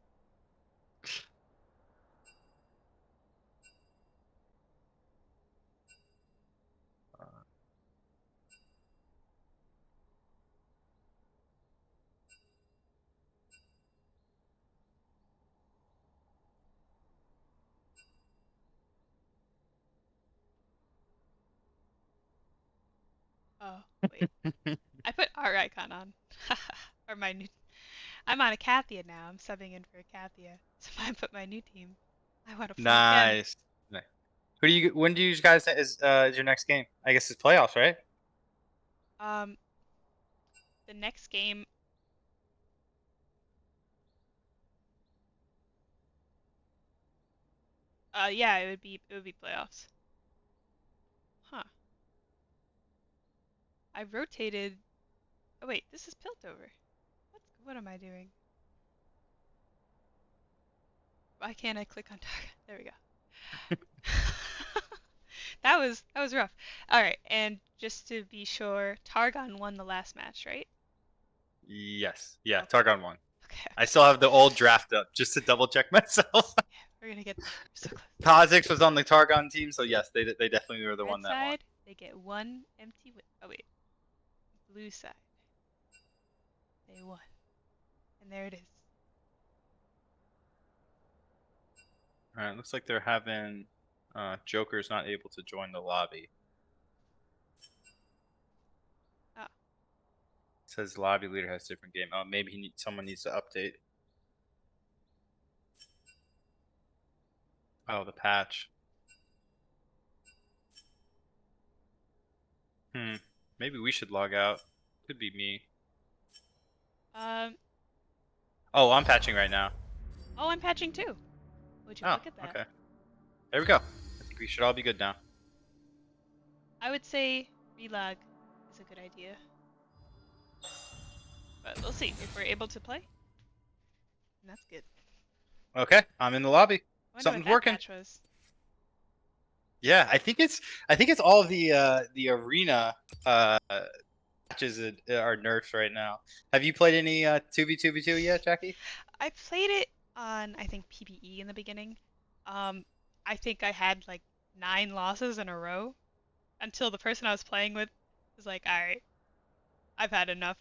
Oh, wait. I put our icon on. Or my new I'm on a Kathia now. I'm subbing in for a Kathia. So if I put my new team, I want to play again. Nice. Nice. Who do you? When do you guys is your next game? I guess it's playoffs, right? Um the next game yeah, it would be playoffs. Huh. I rotated. Oh wait, this is Piltover. What am I doing? Why can't I click on target? There we go. That was rough. All right, and just to be sure, Targon won the last match, right? Yes. Yeah. Okay. Targon won. Okay. I still have the old draft up just to double check myself. Yeah, we're gonna get there. We're so close. Kha'Zix was on the Targon team, so yes, they definitely were the Red one that won. side, they get one empty win. Oh wait, blue side, they won, and there it is. All right. Looks like they're having Joker's not able to join the lobby. Oh, Says lobby leader has different game. Oh, maybe someone needs to update. Oh, the patch. Maybe we should log out. Could be me. um, Oh, I'm patching right now. oh, I'm patching too. Would you Oh, look at that? okay. There we go. I think we should all be good now. I would say relog is a good idea, but we'll see if we're able to play. And that's good. Okay, I'm in the lobby. I wonder what Something's that working. patch was. Yeah, I think it's all of the arena patches that are nerfs right now. Have you played any 2v2v2 yet, Jackie? I played it on, I think, PPE in the beginning. Um, I think I had like 9 losses in a row until the person I was playing with was like, "All right, I've had enough."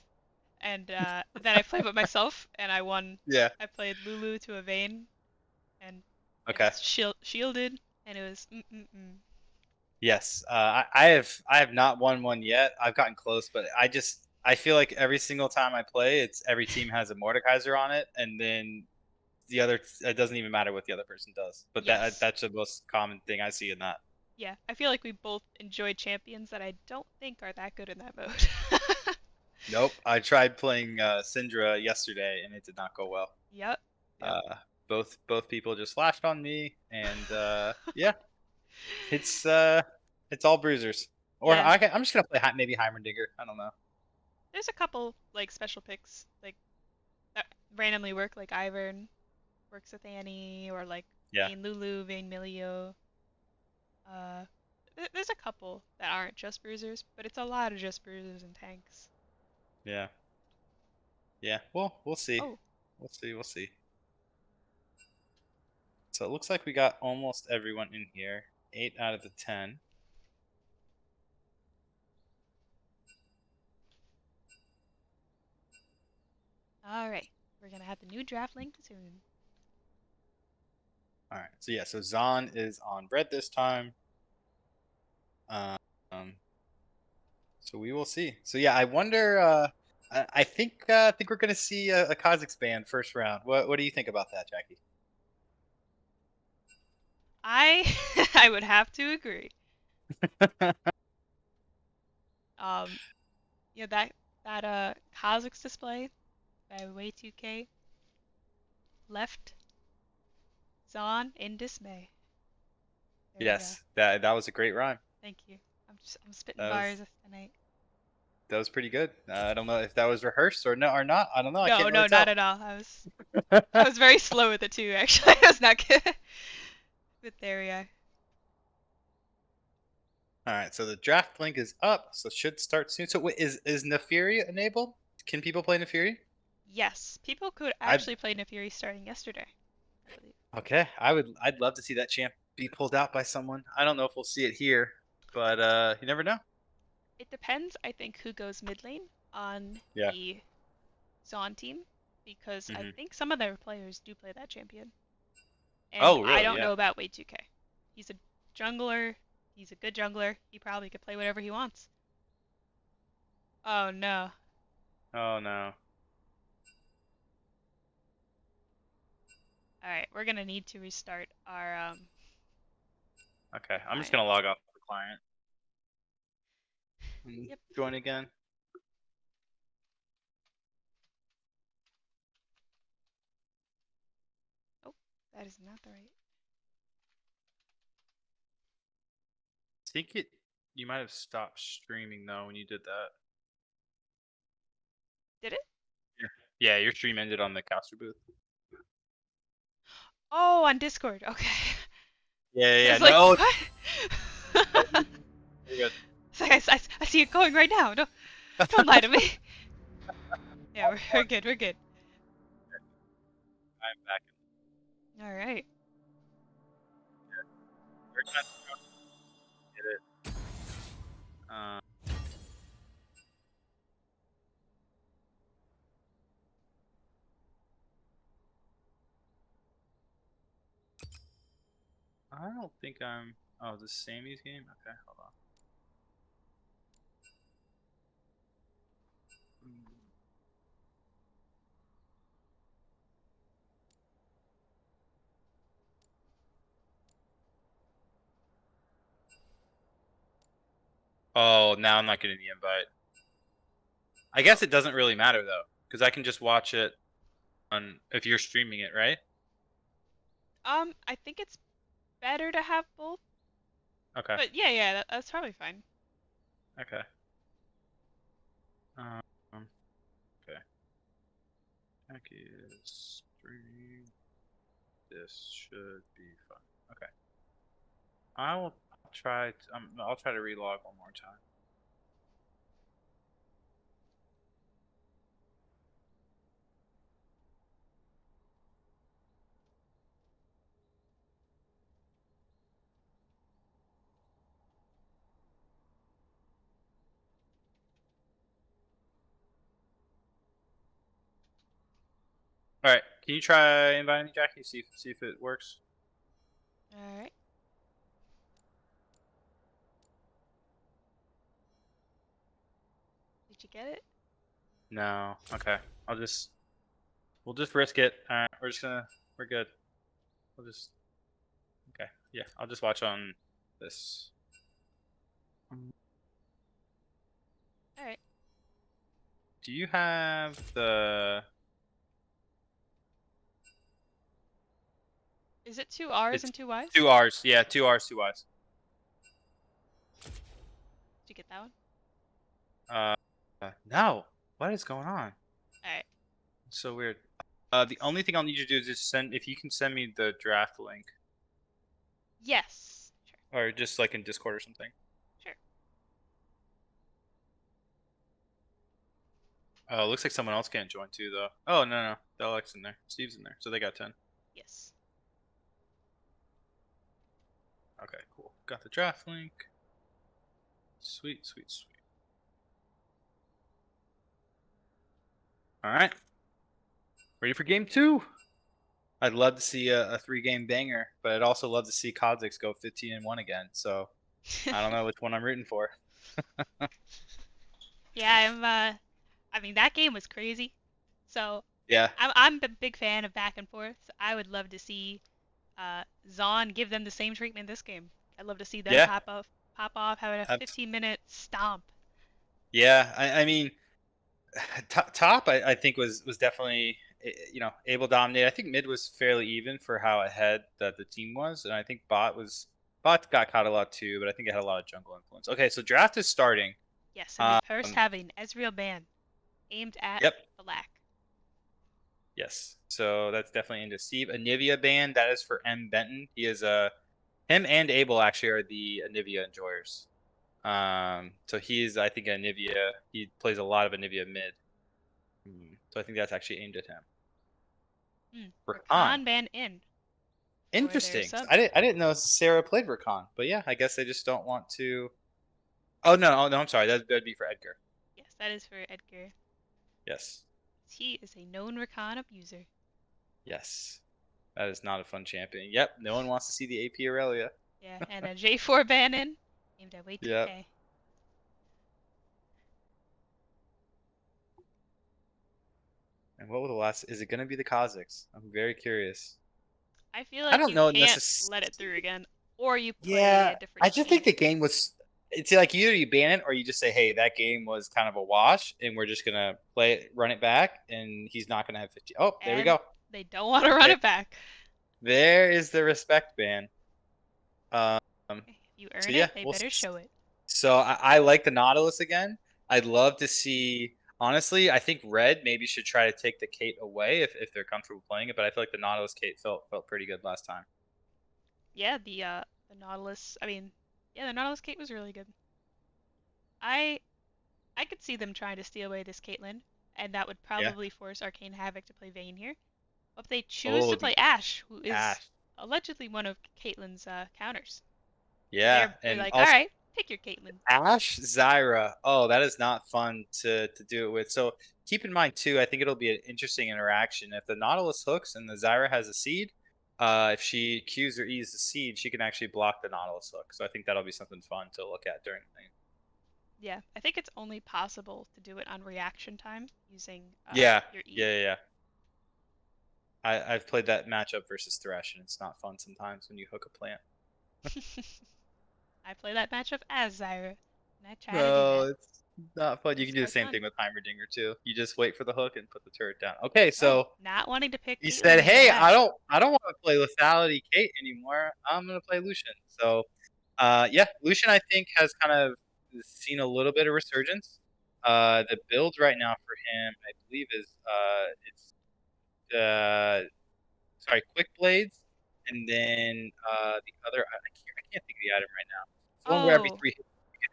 And then I played with myself, and I won. Yeah. I played Lulu to a Vayne, and it Okay. shielded, and it was mm. Yes. I have not won one yet. I've gotten close, but I feel like every single time I play, it's every team has a Mordekaiser on it, and then the other it doesn't even matter what the other person does. But Yes. that's the most common thing I see in that. Yeah, I feel like we both enjoy champions that I don't think are that good in that mode. Nope. I tried playing Syndra yesterday, and it did not go well. Yep. Yep. Uh, both people just flashed on me, and yeah, it's all bruisers. Or Yeah. I'm just gonna play maybe Heimerdinger. I don't know. There's a couple like special picks like randomly work, like Ivern works with Annie, or like Yeah. Vayne Lulu, Vayne Milio. Uh, there's a couple that aren't just bruisers, but it's a lot of just bruisers and tanks. Yeah. Yeah. Well, we'll see. Oh, We'll see. We'll see. So it looks like we got almost everyone in here. 8 out of the 10. all right. We're gonna have the new draft link soon. All right. So yeah. So Zaun is on red this time. Um. So we will see. So yeah, I wonder. I think we're gonna see a Kha'Zix ban first round. What do you think about that, Jackie? I I would have to agree. Um, yeah, that Kha'Zix display by Way 2K left Zaun in dismay. There we go. Yes, that was a great rhyme. Thank you. I'm spitting That was bars tonight. that was pretty good. I don't know if that was rehearsed or not. I don't know. I No, can't no, really not tell. at all. I was very slow with it too, actually. I was not good. But there we are. All right, so the draft link is up, so it should start soon. So wait, is Neferi enabled? Can people play Neferi? Yes, people could I actually play Neferi starting yesterday, I believe. Okay, I'd love to see that champ be pulled out by someone. I don't know if we'll see it here, but you never know. It depends, I think, who goes mid lane on Yeah. the Zaun team, because I Hmm. think some of their players do play that champion. And Oh, I really? don't Yeah. know about Wade 2K. He's a jungler. He's a good jungler. He probably could play whatever he wants. Oh no. Oh no. Alright, we're gonna need to restart our Okay, I'm just client. gonna log off the client and Yep. join again. Oh, that is not the right. I think you might have stopped streaming though when you did that. Did it? Yeah, your stream ended on the caster booth. Oh, on Discord. Okay. Yeah, I yeah. was like, No, what? you're good. It's like, I see it going right now. Don't lie to me. Yeah, we're good. We're good. I'm back. All right. We're gonna get it. Uh, I don't think I'm. Oh, this is Sammy's game. Okay, hold on. Oh, now I'm not getting the invite. I guess it doesn't really matter though, because I can just watch it on if you're streaming it, right? I think it's better to have both, Okay. but yeah, that's probably fine. Okay. Um. Okay. Jackie is streaming. This should be fun. Okay. I'll try. I'll try to relog one more time. All right. Can you try inviting me, Jackie? See if it works. All right. Did you get it? No. Okay. We'll just risk it. All right. We're good. We'll just. Okay. Yeah. I'll just watch on this. All right. Do you have the? Is it two R's It's and two Y's? 2 R's. Yeah, 2 R's, 2 Y's. Did you get that one? No. What is going on? All right. It's so weird. The only thing I'll need you to do is just send, if you can send me the draft link, Yes. Sure. or just like in Discord or something. Sure. Oh, looks like someone else can't join too, though. Oh, no. The Alex in there. Steve's in there. So they got 10. Yes. Okay, cool. Got the draft link. Sweet. All right. Ready for game 2. I'd love to see a 3-game banger, but I'd also love to see Kha'Zix go 15-1 again. So I don't know which one I'm rooting for. Yeah, I mean, that game was crazy. So Yeah. I'm a big fan of back and forth. So I would love to see Zaun give them the same treatment this game. I'd love to see them Yeah. pop off, having a 15-minute stomp. Yeah. I mean, top I think was definitely able to dominate. I think mid was fairly even for how ahead that the team was, and I think bot got caught a lot too, but I think it had a lot of jungle influence. Okay, so draft is starting. Yes, and we first have an Ezreal ban aimed at Yep. Black. Yes, so that's definitely into Steve. Anivia ban, that is for M Benton. He is him and Abel actually are the Anivia enjoyers. So he's, I think, Anivia. He plays a lot of Anivia mid. So I think that's actually aimed at him. Rakan ban in. Interesting. I didn't know Sarah played Rakan, but yeah, I guess they just don't want to. Oh no, I'm sorry. That'd be for Edgar. Yes, that is for Edgar. Yes. He is a known Rakan abuser. Yes. That is not a fun champion. Yep, no one wants to see the AP Aurelia. Yeah, and a J4 ban in aimed at Way2K. Yep. And what will the last? Is it going to be the Kha'Zix? I'm very curious. I feel like you can't let it through again, or you play a different. I just think the game was. It's like either you ban it or you just say, "Hey, that game was kind of a wash, and we're just gonna run it back, and he's not gonna have 50." Oh, there we go. They don't want to run it back. There is the respect ban. If you earn it, they better show it. So I like the Nautilus again. I'd love to see. Honestly, I think Red maybe should try to take the Kate away if they're comfortable playing it. But I feel like the Nautilus Kate felt pretty good last time. Yeah, the Nautilus. I mean, yeah, the Nautilus Kate was really good. I could see them trying to steal away this Caitlyn, and that would probably force Arcane Havoc to play Vayne here. But if they choose to play Ashe, who is allegedly one of Caitlyn's counters. Yeah, they're like, all right, pick your Caitlyn. Ashe, Zyra. Oh, that is not fun to do it with. So keep in mind too, I think it'll be an interesting interaction. If the Nautilus hooks and the Zyra has a seed, if she Qs or Es the seed, she can actually block the Nautilus hook. So I think that'll be something fun to look at during the game. Yeah, I think it's only possible to do it on reaction time using your E. Yeah. I've played that matchup versus Thresh, and it's not fun sometimes when you hook a plant. I play that matchup as Zyra, and I try to do that. It's not fun. You can do the same thing with Heimerdinger too. You just wait for the hook and put the turret down. Okay, so not wanting to pick. You said, "Hey, I don't want to play Lethality Kate anymore. I'm gonna play Lucian." So, yeah, Lucian I think has kind of seen a little bit of resurgence. The build right now for him, I believe, is Quick Blades, and then the other I can't think of the item right now. It's the one where every 3 hits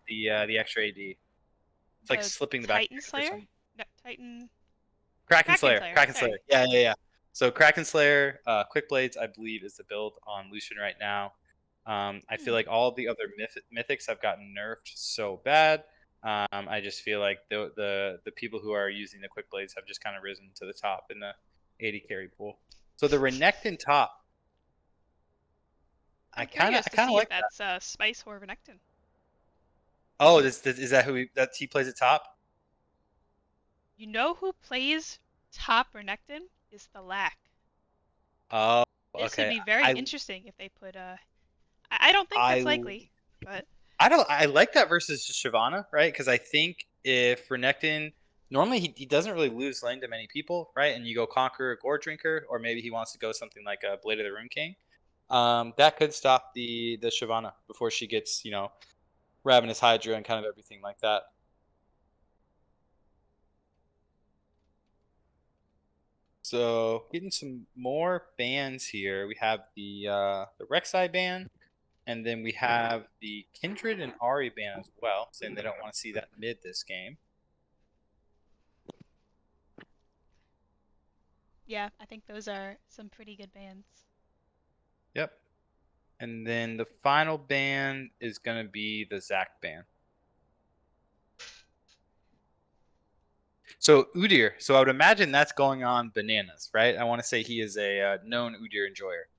you get the extra AD. It's like slipping the back. Titan Slayer? No, Titan. Kraken Slayer. Yeah. So Kraken Slayer, Quick Blades, I believe, is the build on Lucian right now. I feel like all the other mythics have gotten nerfed so bad. I just feel like the people who are using the Quick Blades have just kind of risen to the top in the 80 carry pool. So the Renekton top. I kind of like that. That's Spice or Renekton. Oh, is that who he plays at top? You know who plays top Renekton is the Lack. Oh, okay. This would be very interesting if they put I don't think that's likely, but I like that versus Shyvana, right? Because I think if Renekton normally he doesn't really lose lane to many people, right? And you go Conqueror, Gore Drinker, or maybe he wants to go something like a Blade of the Rune King. That could stop the Shyvana before she gets Ravenous Hydra and kind of everything like that. So getting some more bans here. We have the Rek'Sai ban, and then we have the Kindred and Ahri ban as well, saying they don't want to see that mid this game. Yeah, I think those are some pretty good bans. Yep. And then the final ban is going to be the Zac ban. So Udyr. So I would imagine that's going on bananas, right? I want to say he is a known Udyr enjoyer.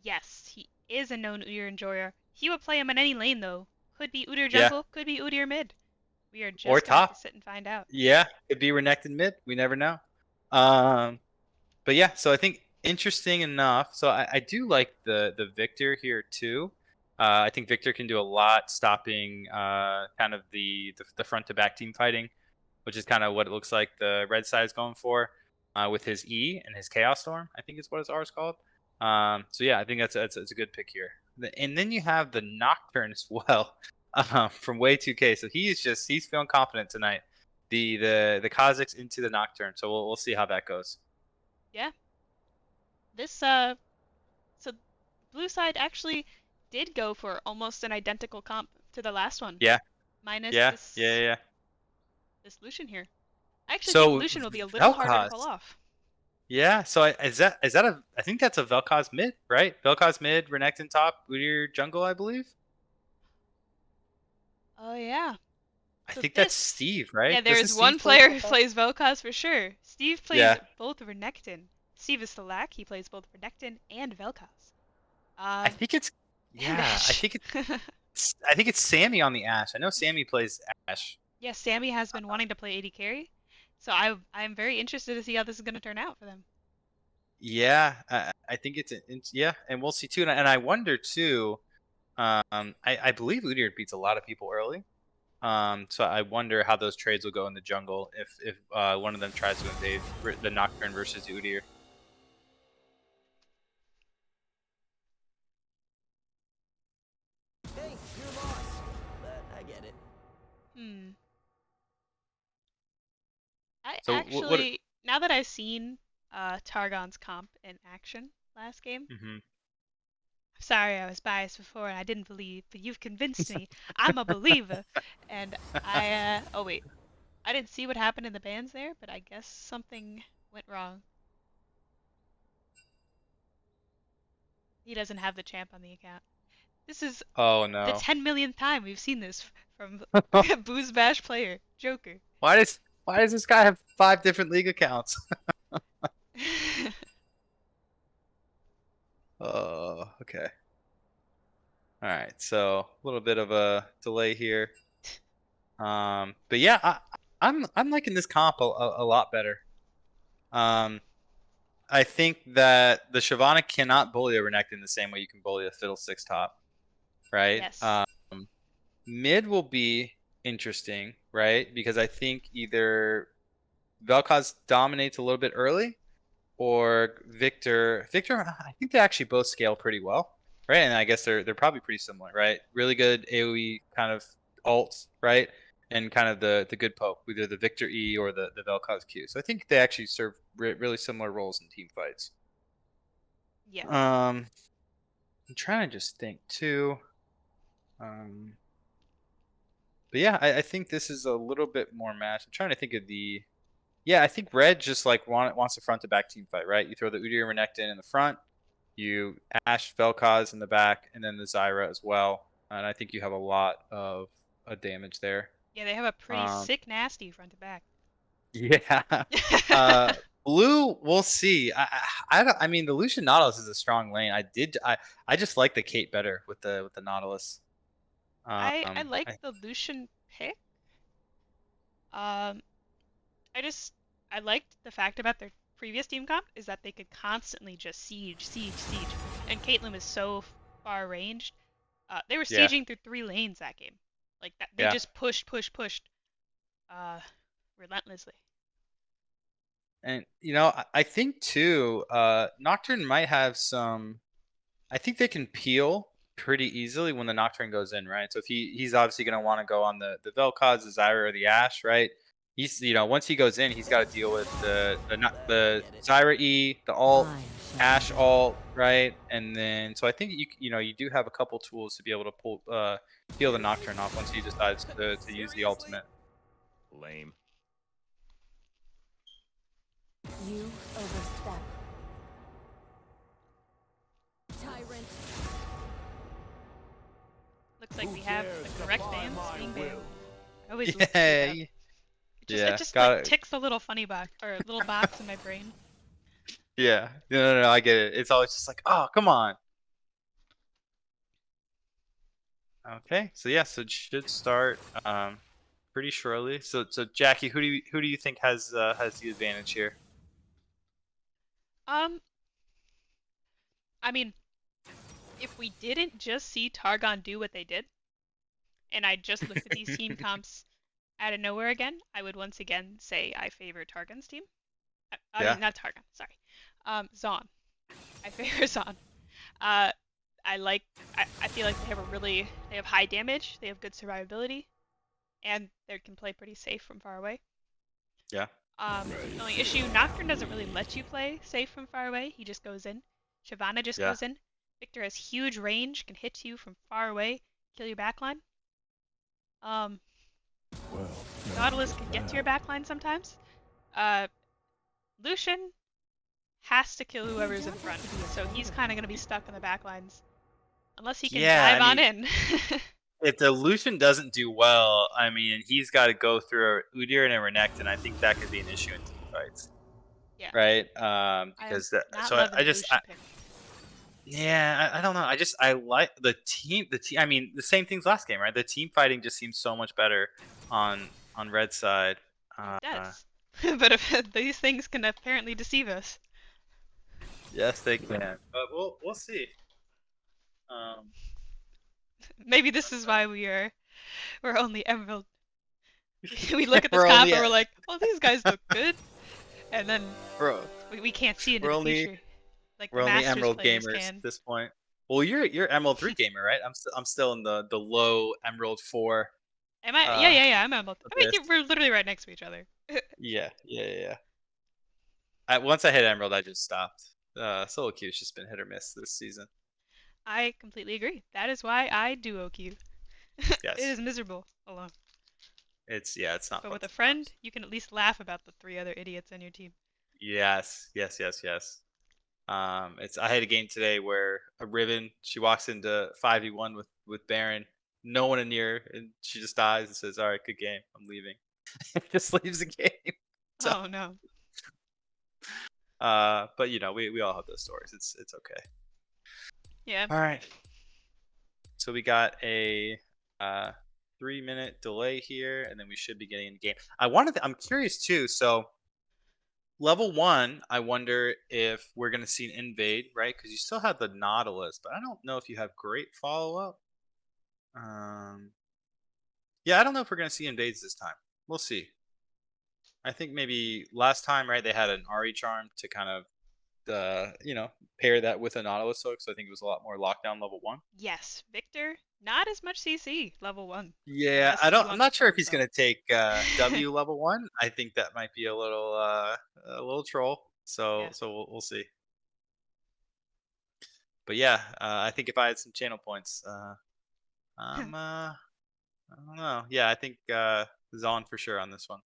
Yes, he is a known Udyr enjoyer. He would play him in any lane though. Could be Udyr Yeah. jungle, could be Udyr mid. We are Or just gonna have to top. sit and find out. Yeah. Could be Renekton mid. We never know. But yeah, so I think interesting enough. So I do like the Victor here too. I think Victor can do a lot stopping kind of the front to back team fighting, which is kind of what it looks like the red side is going for with his E and his Chaos Storm, I think is what his R is called. So yeah, I think that's a good pick here. And then you have the Nocturne as well from Way2K. So he's feeling confident tonight. The Kha'Zix into the Nocturne. So we'll see how that goes. Yeah. This so blue side actually did go for almost an identical comp to the last one. Yeah. Minus Yeah. this this Lucian here. I actually think So Lucian will be a little harder to pull Vel'Koz. off. Yeah. So is that a? I think that's a Vel'Koz mid, right? Vel'Koz mid, Renekton top, Udyr jungle, I believe. Oh yeah. I So think that's this Steve, right? Yeah, Doesn't there's one Steve play player who Vel'Koz? plays Vel'Koz for sure. Steve plays Yeah. both Renekton. Steve is the lack. He plays both Renekton and Vel'Koz. I think it's And yeah. Ashe. I think it's Sammy on the Ashe. I know Sammy plays Ashe. Yeah, Sammy has been wanting to play AD carry, so I'm very interested to see how this is going to turn out for them. Yeah, I think it's yeah, and we'll see too. And I wonder too. I believe Udyr beats a lot of people early. So I wonder how those trades will go in the jungle if one of them tries to invade the Nocturne versus Udyr. Hey, you're lost. But I get it. I So actually, now that I've seen Targon's comp in action last game, Mhm. I'm sorry I was biased before and I didn't believe, but you've convinced me. I'm a believer. And oh wait, I didn't see what happened in the bans there, but I guess something went wrong. He doesn't have the champ on the account. This is Oh the no. 10 millionth time we've seen this from BoozeBash player, Joker. Why does this guy have 5 different league accounts? Oh, okay. All right. So a little bit of a delay here. But yeah, I'm liking this comp a lot better. I think that the Shyvana cannot bully a Renekton the same way you can bully a Fiddlesticks top, right? Yes. Mid will be interesting, right? Because I think either Vel'Koz dominates a little bit early, or Victor. I think they actually both scale pretty well, right? And I guess they're probably pretty similar, right? Really good AOE kind of ults, right? And kind of the good poke, either the Victor E or the Vel'Koz Q. So I think they actually serve really similar roles in team fights. Yeah. I'm trying to just think too. But yeah, I think this is a little bit more matched. I'm trying to think of the. Yeah, I think Red just like wants a front to back team fight, right? You throw the Udyr Renekton in the front, you Ashe Vel'Koz in the back, and then the Zyra as well. And I think you have a lot of damage there. Yeah, they have a pretty sick nasty front to back. Yeah. Blue, we'll see. I mean, the Lucian Nautilus is a strong lane. I just like the Kate better with the Nautilus. I like the Lucian pick. Um, I liked the fact about their previous team comp is that they could constantly just siege, and Caitlyn was so far ranged. They were Yeah. sieging through 3 lanes that game, like that. They Yeah. just pushed, relentlessly. And I think too, Nocturne might have some. I think they can peel pretty easily when the Nocturne goes in, right? So if he's obviously going to want to go on the Vel'Koz, the Zyra, or the Ashe, right? He's once he goes in, he's got to deal with the Zyra E, the alt, I Ashe shall alt, right? And then so I think you do have a couple tools to be able to peel the Nocturne off once he decides to use the Seriously? ultimate. Lame. You overstep. Tyrant. Looks like Who we have dares the correct defy bans my being banned. will? I always love to see Yeah, that. yeah, It just got like it. ticks a little funny box or a little box in my brain. Yeah, no, I get it. It's always just like, oh, come on. Okay, so yeah, so it should start pretty shortly. So Jackie, who do you think has the advantage here? Um, I mean, if we didn't just see Targon do what they did, and I just looked at these team comps out of nowhere again, I would once again say I favor Targon's team. I Yeah, mean, not Targon, sorry. Zaun. I favor Zaun. Uh, I feel like they have high damage, they have good survivability, and they can play pretty safe from far away. yeah, The only issue, Nocturne doesn't really let you play safe from far away. He just goes in. Shyvana just yeah, goes in. Victor has huge range, can hit you from far away, kill your backline. Um, Well, Nautilus can get to your backline sometimes. Uh, Lucian has to kill whoever's in front, so he's kind of going to be stuck in the backlines. Unless he can yeah. dive I on mean, in. if the Lucian doesn't do well, I mean, he's got to go through Udyr and a Renekton. I think that could be an issue in team fights, Yeah, right? I am Because that, not so loving I the just Lucian pick. yeah, I don't know. I like the team. I mean, the same things last game, right? The team fighting just seems so much better on red side. It Uh, does. But if these things can apparently deceive us. yes, they can, but we'll see. Um, Maybe this is why we're only Emerald. We look at this we're comp only and we're at, like, well, these guys look good, and then bro. we can't see into We're the only future like we're the only Masters Emerald players gamers at can. this point. Well, you're Emerald 3 gamer, right? I'm still in the low Emerald 4 Am I? Yeah, uh yeah, yeah. I'm Emerald. I mean, abyss. we're literally right next to each other. Yeah. Once I hit Emerald, I just stopped. Solo queue's just been hit or miss this season. I completely agree. That is why I duo queue. It Yes. is miserable alone. It's not But fun with a friend, sometimes. you can at least laugh about the three other idiots on your team. Yes. It's I had a game today where a Riven, she walks into 5v1 with Baron, no one in near, and she just dies and says, "All right, good game. I'm leaving." Just leaves the game. So, Oh no. but we all have those stories. It's okay. Yeah. All right. So we got a 3-minute delay here, and then we should be getting in the game. I'm curious too. So level 1, I wonder if we're gonna see an invade, right? Because you still have the Nautilus, but I don't know if you have great follow up. Yeah, I don't know if we're gonna see invades this time. We'll see. I think maybe last time, right? They had an Ari charm to kind of pair that with a Nautilus hook. So I think it was a lot more lockdown level 1. Yes, Victor, not as much CC level 1, Yeah, unless he I'm wants not to sure troll if he's himself. gonna take W level 1. I think that might be a little troll. So Yeah. we'll see. But yeah, I think if I had some channel points, I don't know. Yeah, I think Zaun for sure on this one.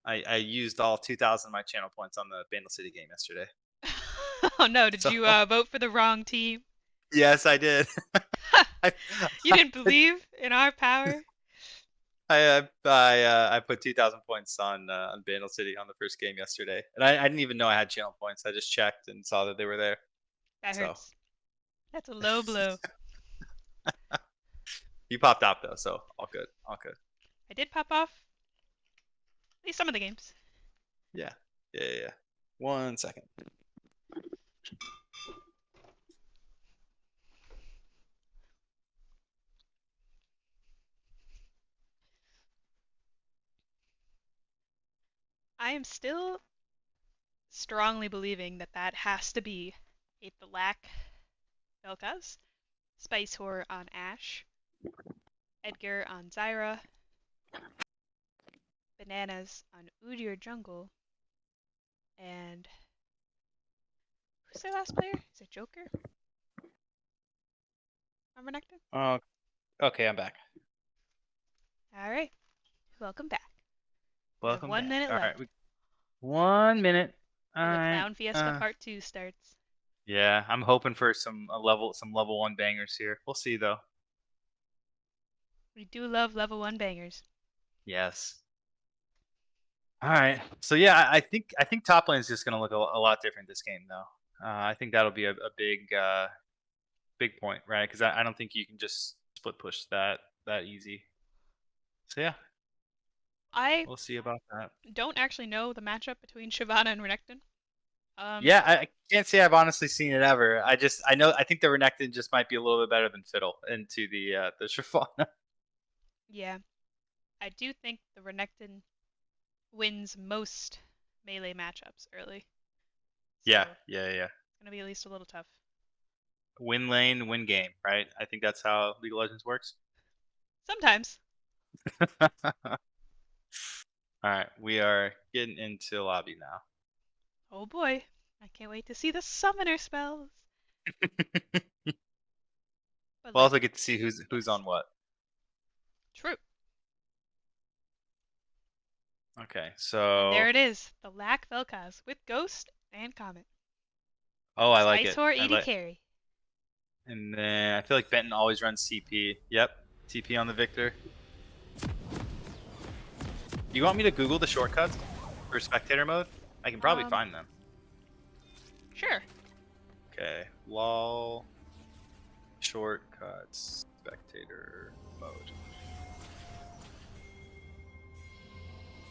I used all 2,000 of my channel points on the Bandle City game yesterday. Oh no, did So you vote for the wrong team? yes, I did. I, You didn't believe in our power? I put 2,000 points on Bandle City on the first game yesterday, and I didn't even know I had channel points. I just checked and saw that they were there. That So hurts. That's a low blow. you popped out though, so all good, all good. I did pop off at least some of the games. Yeah. 1 second. I am still strongly believing that that has to be a black Vel'Koz, Spice Whore on Ashe, Edgar on Zyra, Bananas on Udyr Jungle, and who's their last player? Is it Joker? On Renekton? Oh, okay, I'm back. Alright, welcome back. We have Welcome 1 back. minute All left. right, 1 minute. All Till the right. Clown Fiesta Part 2 starts. Yeah, I'm hoping for some level 1 bangers here. We'll see though. We do love level 1 bangers. Yes. All right. So yeah, I think top lane is just gonna look a lot different this game though. I think that'll be a big point, right? Because I don't think you can just split push that easy. So yeah, I we'll see about that. don't actually know the matchup between Shyvana and Renekton. Yeah, I can't say I've honestly seen it ever. I think the Renekton just might be a little bit better than Fiddle into the Shyvana. Yeah. I do think the Renekton wins most melee matchups early. Yeah, So yeah. it's gonna be at least a little tough. Win lane, win game, right? I think that's how League of Legends works. Sometimes. All right, we are getting into the lobby now. Oh boy. I can't wait to see the summoner spells. But We'll also get to see who's on what. True. Okay, And so there it is. The Lack Vel'Koz with Ghost and Comet. oh, I like Spice it. Whore AD carry. And then I feel like Benton always runs TP. Yep, TP on the Victor. You want me to Google the shortcuts for spectator mode? I can probably find them. Sure. Okay, lol shortcuts spectator mode.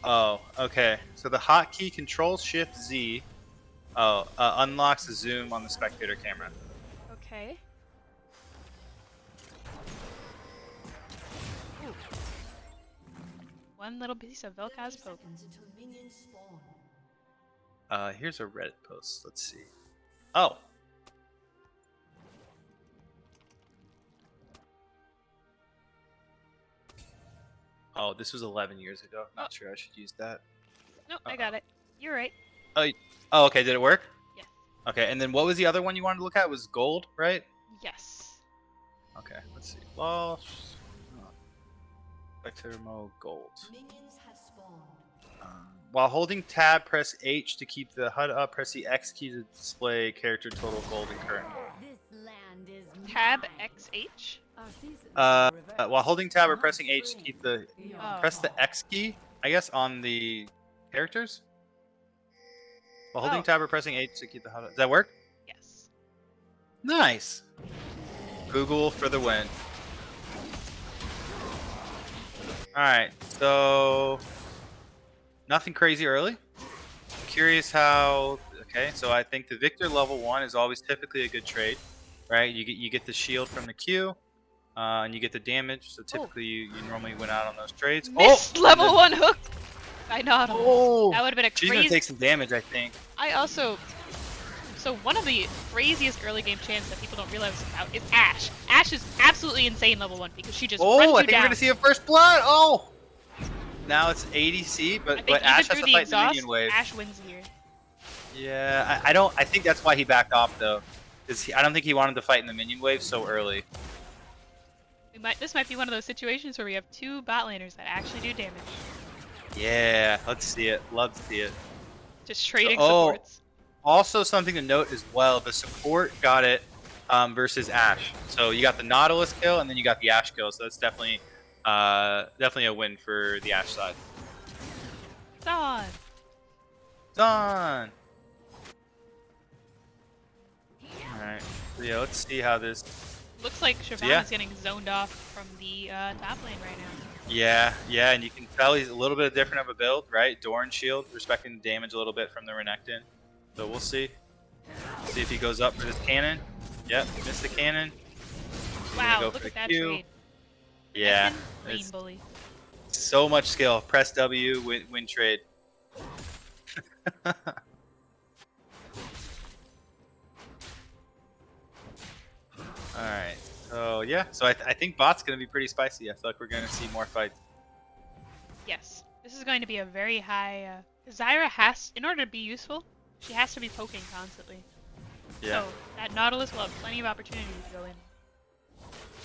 Oh, okay. So the hotkey Control Shift Z unlocks the zoom on the spectator camera. Okay. One little piece of Vel'Koz poke. Here's a Reddit post. Let's see. Oh. Oh, this was 11 years ago. Not sure I should use that. Nope, I got it. You're right. Oh, okay. Did it work? Yes. Okay, and then what was the other one you wanted to look at? It was gold, right? Yes. Okay, let's see. Well, spectator mode gold. While holding tab, press H to keep the HUD up. Press the X key to display character total gold and current. This land is Tab mine. XH. While holding tab or pressing H to keep the Oh. press the X key, I guess, on the characters. While holding Oh. tab or pressing H to keep the HUD. Does that work? Yes. Nice. Google for the win. All right, so nothing crazy early. Curious how. Okay, so I think the Victor level 1 is always typically a good trade, right? You get the shield from the Q, and you get the damage. So typically you normally win out on those trades. Missed level 1 hook by Nautilus. Oh, That would have been a she's gonna crazy. take some damage, I think. I also. So one of the craziest early game champs that people don't realize about is Ashe. Ashe is absolutely insane level 1 because she just runs Oh, you I think down. we're gonna see a first blood. Oh. Now it's ADC, I but think Ashe even has through to the fight the exhaust, minion wave. Ashe wins here. Yeah, I think that's why he backed off though, because I don't think he wanted to fight in the minion wave so early. This might be one of those situations where we have 2 bot laners that actually do damage. Yeah, let's see it. Love to see it. Just trading Oh. supports. Also, something to note as well: the support got it versus Ashe. So you got the Nautilus kill, and then you got the Ashe kill. So that's definitely a win for the Ashe side. Zaun. Done. All right. So yeah, let's see how this. Looks like Shyvana's yeah. getting zoned off from the top lane right now. Yeah, and you can tell he's a little bit different of a build, right? Doran shield, respecting the damage a little bit from the Renekton. So we'll see. See if he goes up for this cannon. Yep, missed the cannon. Wow, go look for at the that Q. trade. Yeah, Renekton, Green it's bully. so much skill. Press W, win trade. All right. So yeah. So I think bot's gonna be pretty spicy. I feel like we're gonna see more fights. Yes, this is going to be a very high. Zyra has, in order to be useful, she has to be poking constantly. Yeah. So that Nautilus will have plenty of opportunity to go in.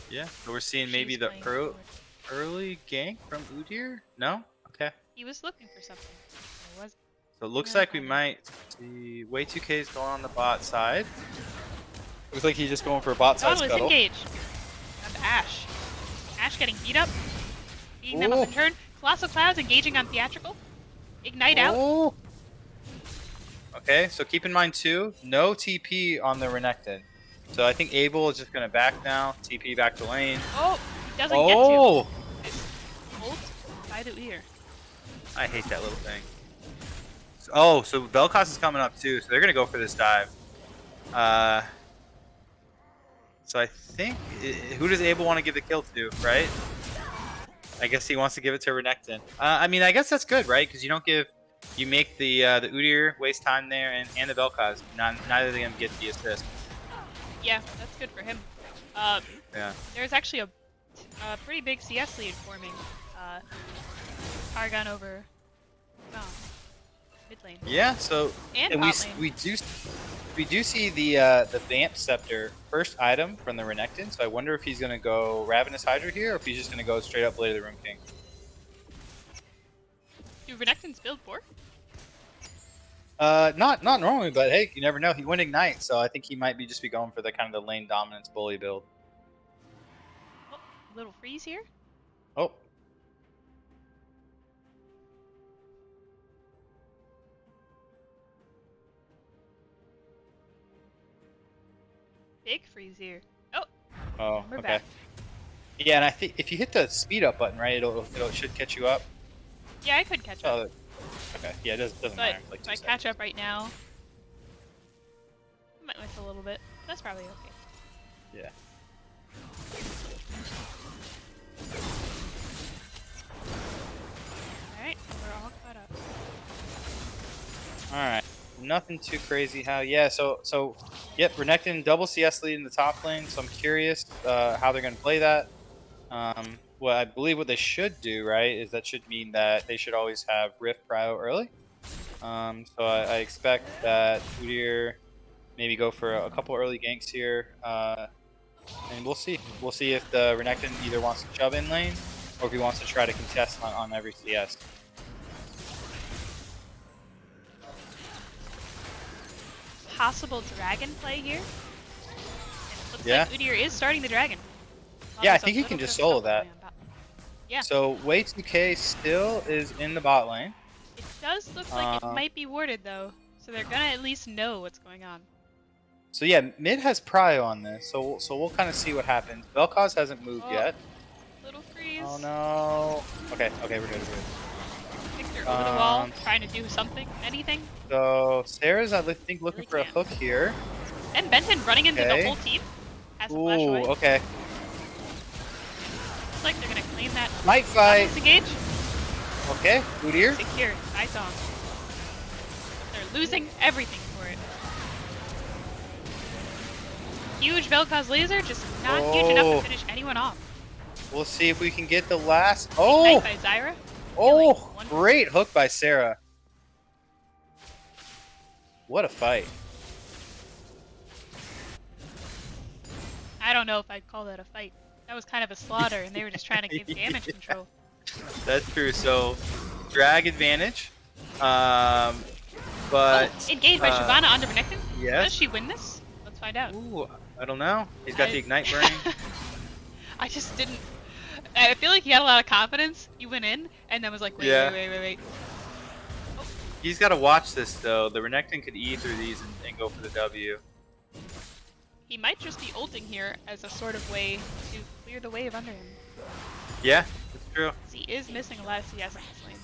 Yeah. So we're seeing She's maybe the playing forward. early gank from Udyr. No. Okay. He was looking for something. There was. So it looks Hang on, like we Anna. might see way 2K is going on the bot side. Looks like he's just going for a bot side Nautilus scuttle. engaged. On to Ashe. Ashe getting beat up. Beating them up in turn. Colossal Clouds engaging on Theatrical. Ignite out. Oh. Okay, so keep in mind too, no TP on the Renekton. So I think Abel is just gonna back now, TP back to lane. Oh, he doesn't Oh, get to. Ult by the ear. I hate that little thing. Oh, so Vel'Koz is coming up too, so they're gonna go for this dive. So I think who does Abel want to give the kill to, right? I guess he wants to give it to Renekton. I mean, I guess that's good, right? Because you don't give, you make the Udyr waste time there, and the Vel'Koz. Neither of them get the assist. Yeah, that's good for him. Yeah. There's actually a pretty big CS lead forming. Targon over Zaun. Mid lane. Yeah. So And and bot lane. we do see the Vamp Scepter first item from the Renekton. So I wonder if he's gonna go Ravenous Hydra here, or if he's just gonna go straight up Blade of the Ruin King. Do Renekton's build 4? Not normally, but hey, you never know. He went Ignite, so I think he might be going for the kind of the lane dominance bully build. Oh, little freeze here. Oh. Big freeze here. Oh, Oh, we're okay. back. Yeah, and I think if you hit the speed up button, right, it should catch you up. Yeah, I could catch up. Oh, okay. Yeah, it doesn't But matter. Like if I catch up right now, I might miss a little bit. That's probably okay. Yeah. Alright, we're all caught up. All right. Nothing too crazy. How? Yeah. So, yep. Renekton double CS lead in the top lane. So I'm curious how they're gonna play that. Well, I believe what they should do, right, is that should mean that they should always have Rift Prio early. So I expect that Udyr maybe go for a couple early ganks here, and we'll see. We'll see if the Renekton either wants to shove in lane or if he wants to try to contest on every CS. Possible dragon play here. And it looks Yeah. like Udyr is starting the dragon. Yeah, I There's a think he little can bit just of solo trouble that. going on top. Yeah. So Way 2K still is in the bot lane. It does look like it might be warded though, so they're gonna at least know what's going on. So yeah, mid has prio on this, so we'll kind of see what happens. Vel'Koz hasn't moved Oh. yet. Little freeze. Oh no. Okay, we're good. Victor over the wall, trying to do something, anything. So Sarah's, I think, looking Really for a can't. hook here. And Benton running into Okay. the whole team. Has a flash away. Ooh, okay. Looks like they're gonna claim that. Might fight. Disengage. Okay, Udyr. Secure. By Zaun. They're losing everything for it. Huge Vel'Koz laser, just not huge enough Oh. to finish anyone off. We'll see if we can get the last. Oh, Ignite by Zyra. oh, One- great hook by Sarah. What a fight. I don't know if I'd call that a fight. That was kind of a slaughter, and they were just trying to give damage control. That's true. So, drag advantage. But Oh, engaged by Shyvana onto Renekton. yes. Does she win this? Let's find out. Ooh, I don't know. He's got the I- ignite burning. I just didn't. I feel like he had a lot of confidence. He went in and then was like, wait, Yeah. wait. He's got to watch this though. The Renekton could E through these and go for the W. He might just be ulting here as a sort of way to clear the wave under him. Yeah, that's true. 'Cause he is missing a lot of CS in this lane.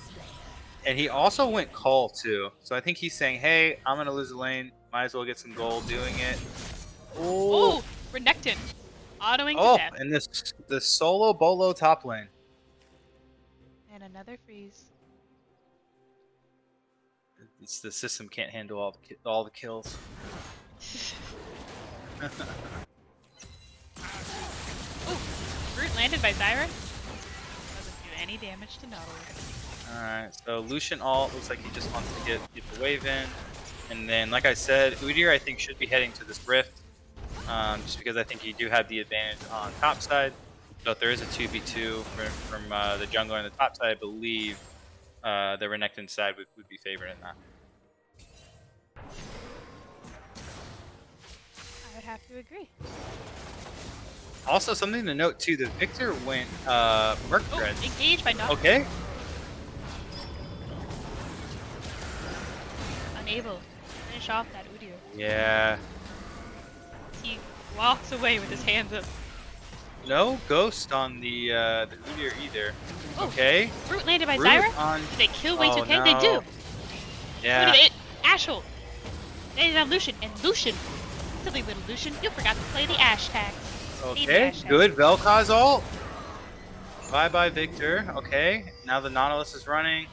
And he also went call too. So I think he's saying, hey, I'm gonna lose the lane. Might as well get some gold doing it. Oh, Renekton. Autoing Oh, to death. and the solo bolo top lane. And another freeze. It's the system can't handle all the kills. Oh, Brute landed by Zyra. Doesn't do any damage to Nautilus. Alright, so Lucian ult looks like he just wants to get the wave in. And then, like I said, Udyr I think should be heading to this rift. Just because I think you do have the advantage on top side. So if there is a 2v2 from the jungler on the top side, I believe the Renekton side would be favored in that. I would have to agree. Also, something to note too, the Victor went Merc Oh, Threads. engaged by Nautilus. Okay. Unable to finish off that Udyr. Yeah. He walks away with his hands up. No ghost on the Udyr either. Oh, Okay. Brute landed by Brute Zyra. on. Do they kill way Oh, 2K? no. They do. Yeah. Look at it. Ashel. Landed on Lucian. And Lucian. Silly little Lucian. You forgot to play the Ash tag. Okay. Good. Vel'Koz ult. Bye bye Victor. Okay. Now the Nautilus is running.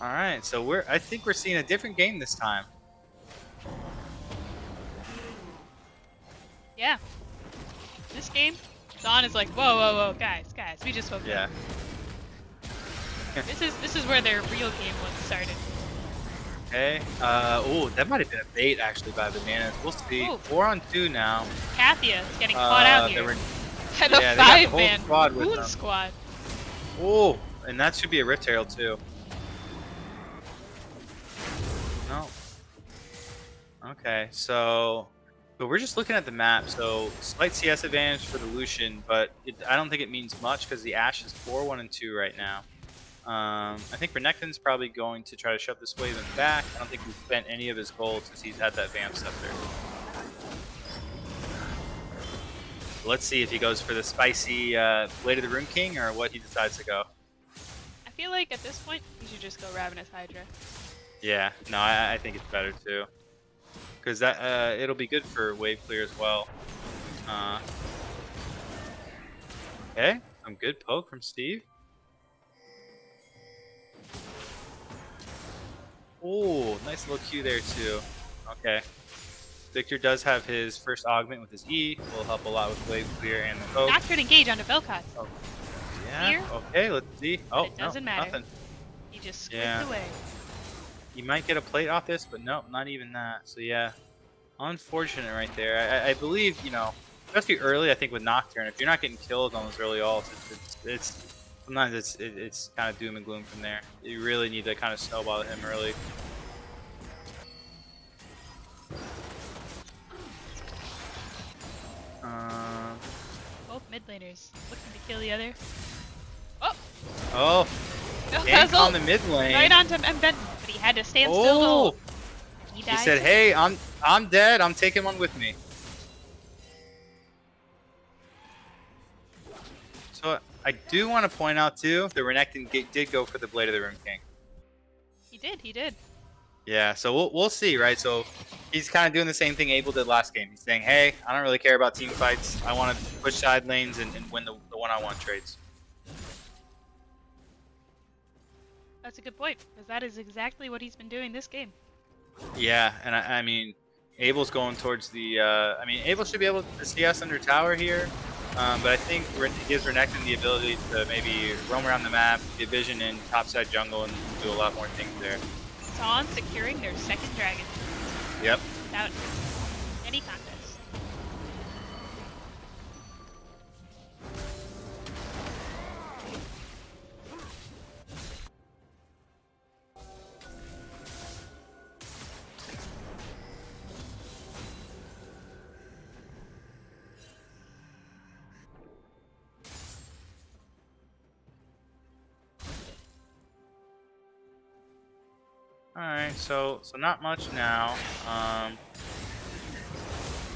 All right. So I think we're seeing a different game this time. Yeah. This game, Zaun is like, whoa, whoa, whoa, guys, we just woke Yeah. up. This is where their real game was started. Okay. Oh, that might have been a bait actually by Bananas. We'll see. Ooh. 4-on-2 now. Kathia is getting caught out here. They And yeah, a they got the whole 5-man squad with Moon them. squad. Oh, and that should be a Rift Herald too. No. Okay, so we're just looking at the map. So slight CS advantage for the Lucian, but I don't think it means much because the Ashe is 4-1-2 right now. I think Renekton's probably going to try to shove this wave in back. I don't think he's spent any of his gold since he's had that Vamp Scepter. Let's see if he goes for the spicy Blade of the Rune King or what he decides to go. I feel like at this point, you should just go Ravenous Hydra. Yeah, no, I think it's better too, because that it'll be good for wave clear as well. Okay, some good poke from Steve. Oh, nice little Q there too. Okay, Victor does have his first augment with his E. Will help a lot with wave clear and the poke. Nocturne engage onto Vel'Koz. Oh, yeah. Here? Okay, let's see. Oh, it doesn't no, matter. nothing. He just squished Yeah. away. You might get a plate off this, but nope, not even that. So yeah, unfortunate right there. I believe, you know, especially early, I think with Nocturne, if you're not getting killed on those early ults, it's sometimes it's kind of doom and gloom from there. You really need to kind of snowball him early. Both mid laners looking to kill the other. Oh! Oh, Vel'Koz gank on ult the mid lane. right onto Benton, but he had to stand still to Oh, ult. He he died. said, "Hey, I'm dead. I'm taking one with me." So I do want to point out too, the Renekton did go for the Blade of the Rune King. He did. Yeah, so we'll see, right? So he's kind of doing the same thing Abel did last game. He's saying, "Hey, I don't really care about team fights. I want to push side lanes and win the one-on-one trades." That's a good point, because that is exactly what he's been doing this game. Yeah, and I mean, Abel's going towards the. I mean, Abel should be able to CS under tower here, but I think it gives Renekton the ability to maybe roam around the map, get vision in topside jungle, and do a lot more things there. Zaun securing their second dragon Yep. without any contest. Alright, so not much now.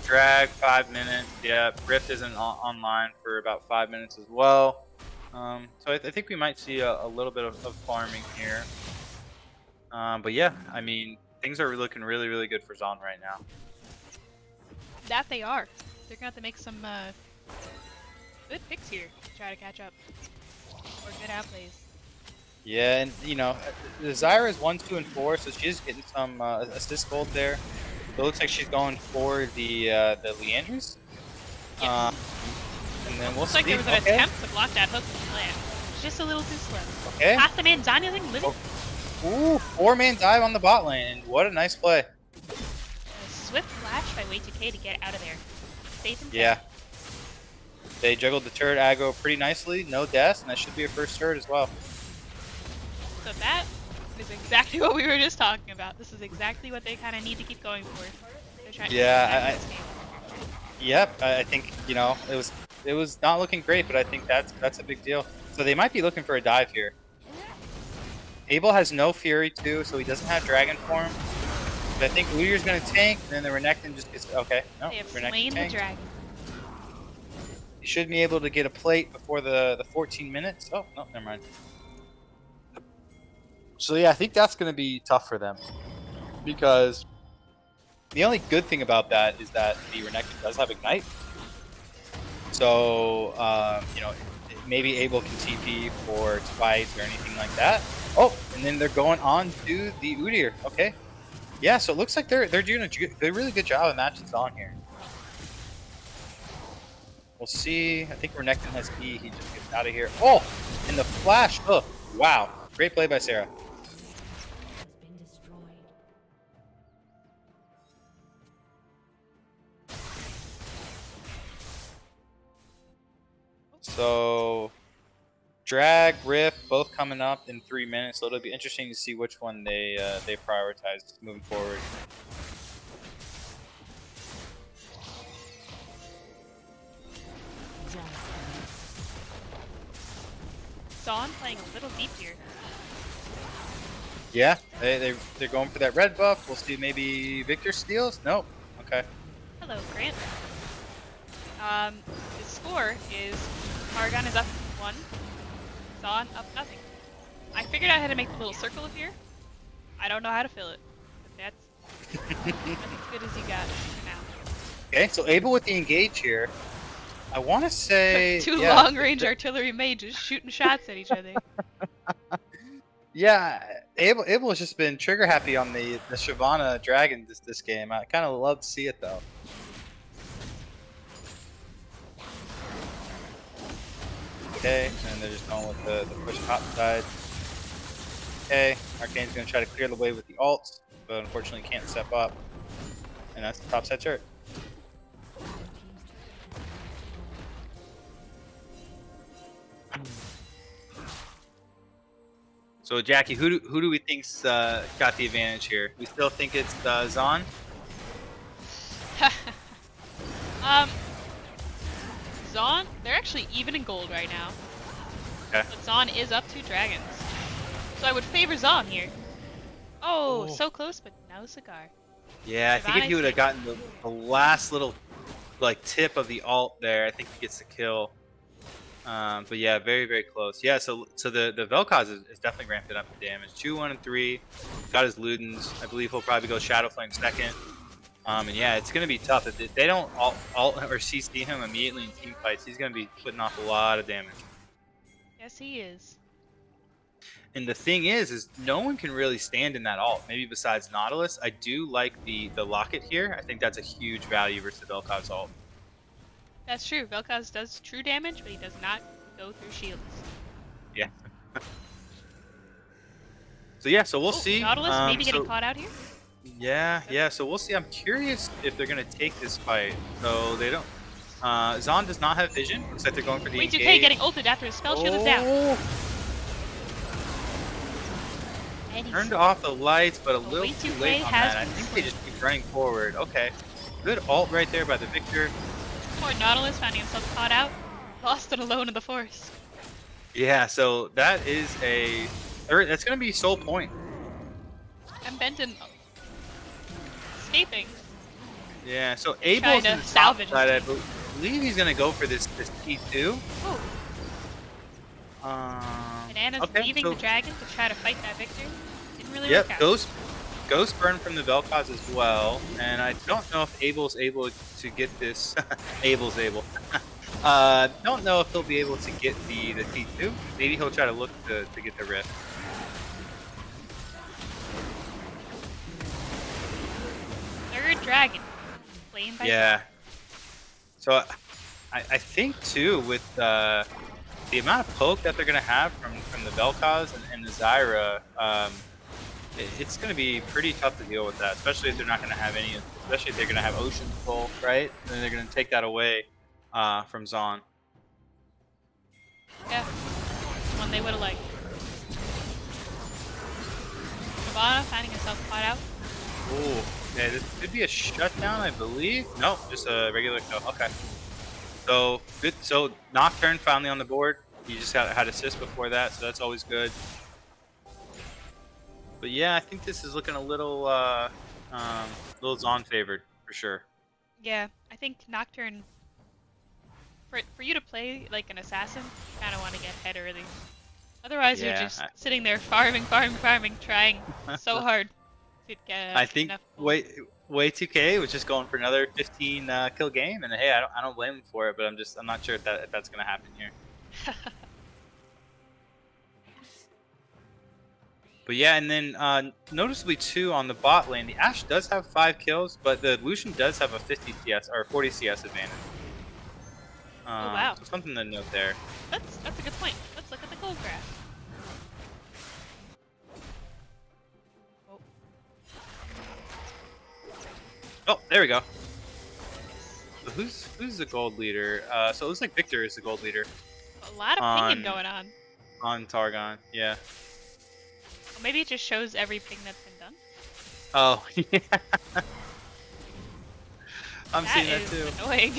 Drag 5 minutes. Yeah, Rift isn't online for about 5 minutes as well. So I think we might see a little bit of farming here. But yeah, I mean, things are looking really, really good for Zaun right now. That they are. They're gonna have to make some good picks here to try to catch up. Or good outplays. Yeah, and you know, the Zyra is 1, 2, and 4, so she's getting some assist gold there. So it looks like she's going for the Leandris. Yes. And then we'll Looks see. like there was an Okay. attempt to block that hook with land. Just a little too slow. Okay. Half the man Zaun using living. Ooh, 4-man dive on the bot lane. What a nice play. A swift flash by Way2K to get out of there. Safe and Yeah. sound. They juggled the turret aggro pretty nicely. No deaths, and that should be a first turret as well. So that is exactly what we were just talking about. This is exactly what they kind of need to keep going for. They're trying to Yeah, get back in this game. Yep, I think, you know, it was not looking great, but I think that's a big deal. So they might be looking for a dive here. Abel has no Fury too, so he doesn't have Dragon form. But I think Udyr's gonna tank, and then the Renekton just gets okay. No, They have Renekton slain the tanked. dragon. He should be able to get a plate before the 14 minutes. Oh no, never mind. So yeah, I think that's gonna be tough for them because the only good thing about that is that the Renekton does have Ignite. So, you know, maybe Abel can TP for fight or anything like that. Oh, and then they're going on to the Udyr. Okay. Yeah, so it looks like they're doing a really good job of matching Zaun here. We'll see. I think Renekton has E. He just gets out of here. Oh, and the flash. Oh, wow. Great play by Sarah. Has been destroyed. So, Drag, Rift, both coming up in 3 minutes. So it'll be interesting to see which one they prioritize moving forward. Zaun playing a little deep here. Yeah, they're going for that red buff. We'll see maybe Victor steals. Nope. Okay. Hello, Grant. The score is Targon is up 1, Zaun up nothing. I figured out how to make the little circle appear. I don't know how to fill it, but that's as good as you got for now. Okay, so Abel with the engage here. I want to say Two yeah, long-range artillery mages shooting shots at each other. Yeah, Abel has just been trigger happy on the Shyvana dragon this game. I kind of love to see it though. Okay, and they're just going with the push top side. Okay, Arcane's gonna try to clear the way with the ults, but unfortunately can't step up. And that's the top side turret. So Jackie, who do we think's got the advantage here? We still think it's Zaun? Zaun, they're actually even in gold right now. Okay. But Zaun is up 2 dragons. So I would favor Zaun here. Oh, so close, but no cigar. Yeah, I think if he would have gotten the last little like tip of the ult there, I think he gets the kill. But yeah, very, very close. Yeah, so the Vel'Koz is definitely ramped it up in damage. 2, 1, and 3. Got his Ludens. I believe he'll probably go Shadow Flame second. And yeah, it's gonna be tough if they don't ult or CC him immediately in team fights. He's gonna be putting off a lot of damage. Yes, he is. And the thing is no one can really stand in that ult. Maybe besides Nautilus. I do like the Locket here. I think that's a huge value versus the Vel'Koz ult. That's true. Vel'Koz does true damage, but he does not go through shields. Yeah. So yeah, so we'll see. Nautilus maybe getting caught out here? Yeah, so we'll see. I'm curious if they're gonna take this fight. So they don't. Zaun does not have vision. Looks like they're going for the Way2K engage. getting ulted after his spell shield is down. And he's Turned off the lights, but a little too Way2K late on has that. I been think they just keep running forward. Okay. Good ult right there by the Victor. Poor Nautilus finding himself caught out, lost and alone in the forest. Yeah, so that is that's gonna be sole point. And Benton escaping. Yeah, so Abel's Trying in to the top salvage side. I his believe he's gonna go for this T2. Oh, and Anna's Okay, leaving so, the dragon to try to fight that Victor. Didn't really yep, work out. Ghost burn from the Vel'Koz as well, and I don't know if Abel's able to get this. Abel's able. Don't know if he'll be able to get the T2. Maybe he'll try to look to get the Rift. Third dragon. Playing by Yeah. So I think too with the amount of poke that they're gonna have from the Vel'Koz and the Zyra, it's gonna be pretty tough to deal with that, especially if they're not gonna have any. Especially if they're gonna have Ocean Pull, right? And then they're gonna take that away from Zaun. Yeah. One they would have liked. Shyvana finding herself caught out. Ooh, okay, this could be a shutdown, I believe. No, just a regular kill. Okay. So good. So Nocturne finally on the board. You just had assist before that, so that's always good. But yeah, I think this is looking a little Zaun favored for sure. Yeah, I think Nocturne. For you to play like an assassin, you kind of want to get ahead early. Otherwise, you're Yeah, just sitting there farming, trying so hard to get I think enough. way 2K was just going for another 15 kill game, and hey, I don't blame him for it, but I'm not sure if that's gonna happen here. But yeah, and then noticeably too on the bot lane, the Ashe does have 5 kills, but the Lucian does have a 50 CS or 40 CS advantage. Oh wow, So something to note there. that's a good point. Let's look at the gold graph. Oh, Oh, there we go. So who's the gold leader? So it looks like Victor is the gold leader a lot of pinging going on. on Targon. Yeah. Well, maybe it just shows every ping that's been done. Oh, yeah. I'm That seeing that is too. annoying.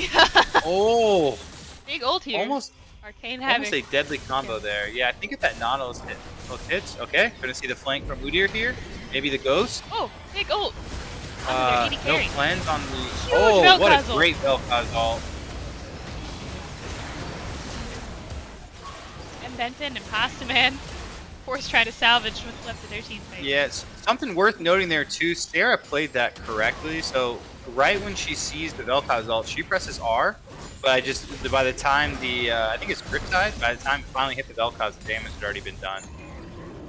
Oh, Big ult here. almost Arcane almost Havoc. a deadly combo there. Yeah, I think if that Nautilus hits, okay. Gonna see the flank from Udyr here. Maybe the Ghost. Oh, big ult. Their AD No carry. cleanse on the. Huge Oh, what a Vel'Koz ult. great Vel'Koz ult. And Benton and Pasta Man. Force trying to salvage what's left of their teammates. Yes, something worth noting there too. Sarah played that correctly. So right when she sees the Vel'Koz ult, she presses R. But by the time I think it's Riptide, by the time it finally hit the Vel'Koz, the damage had already been done.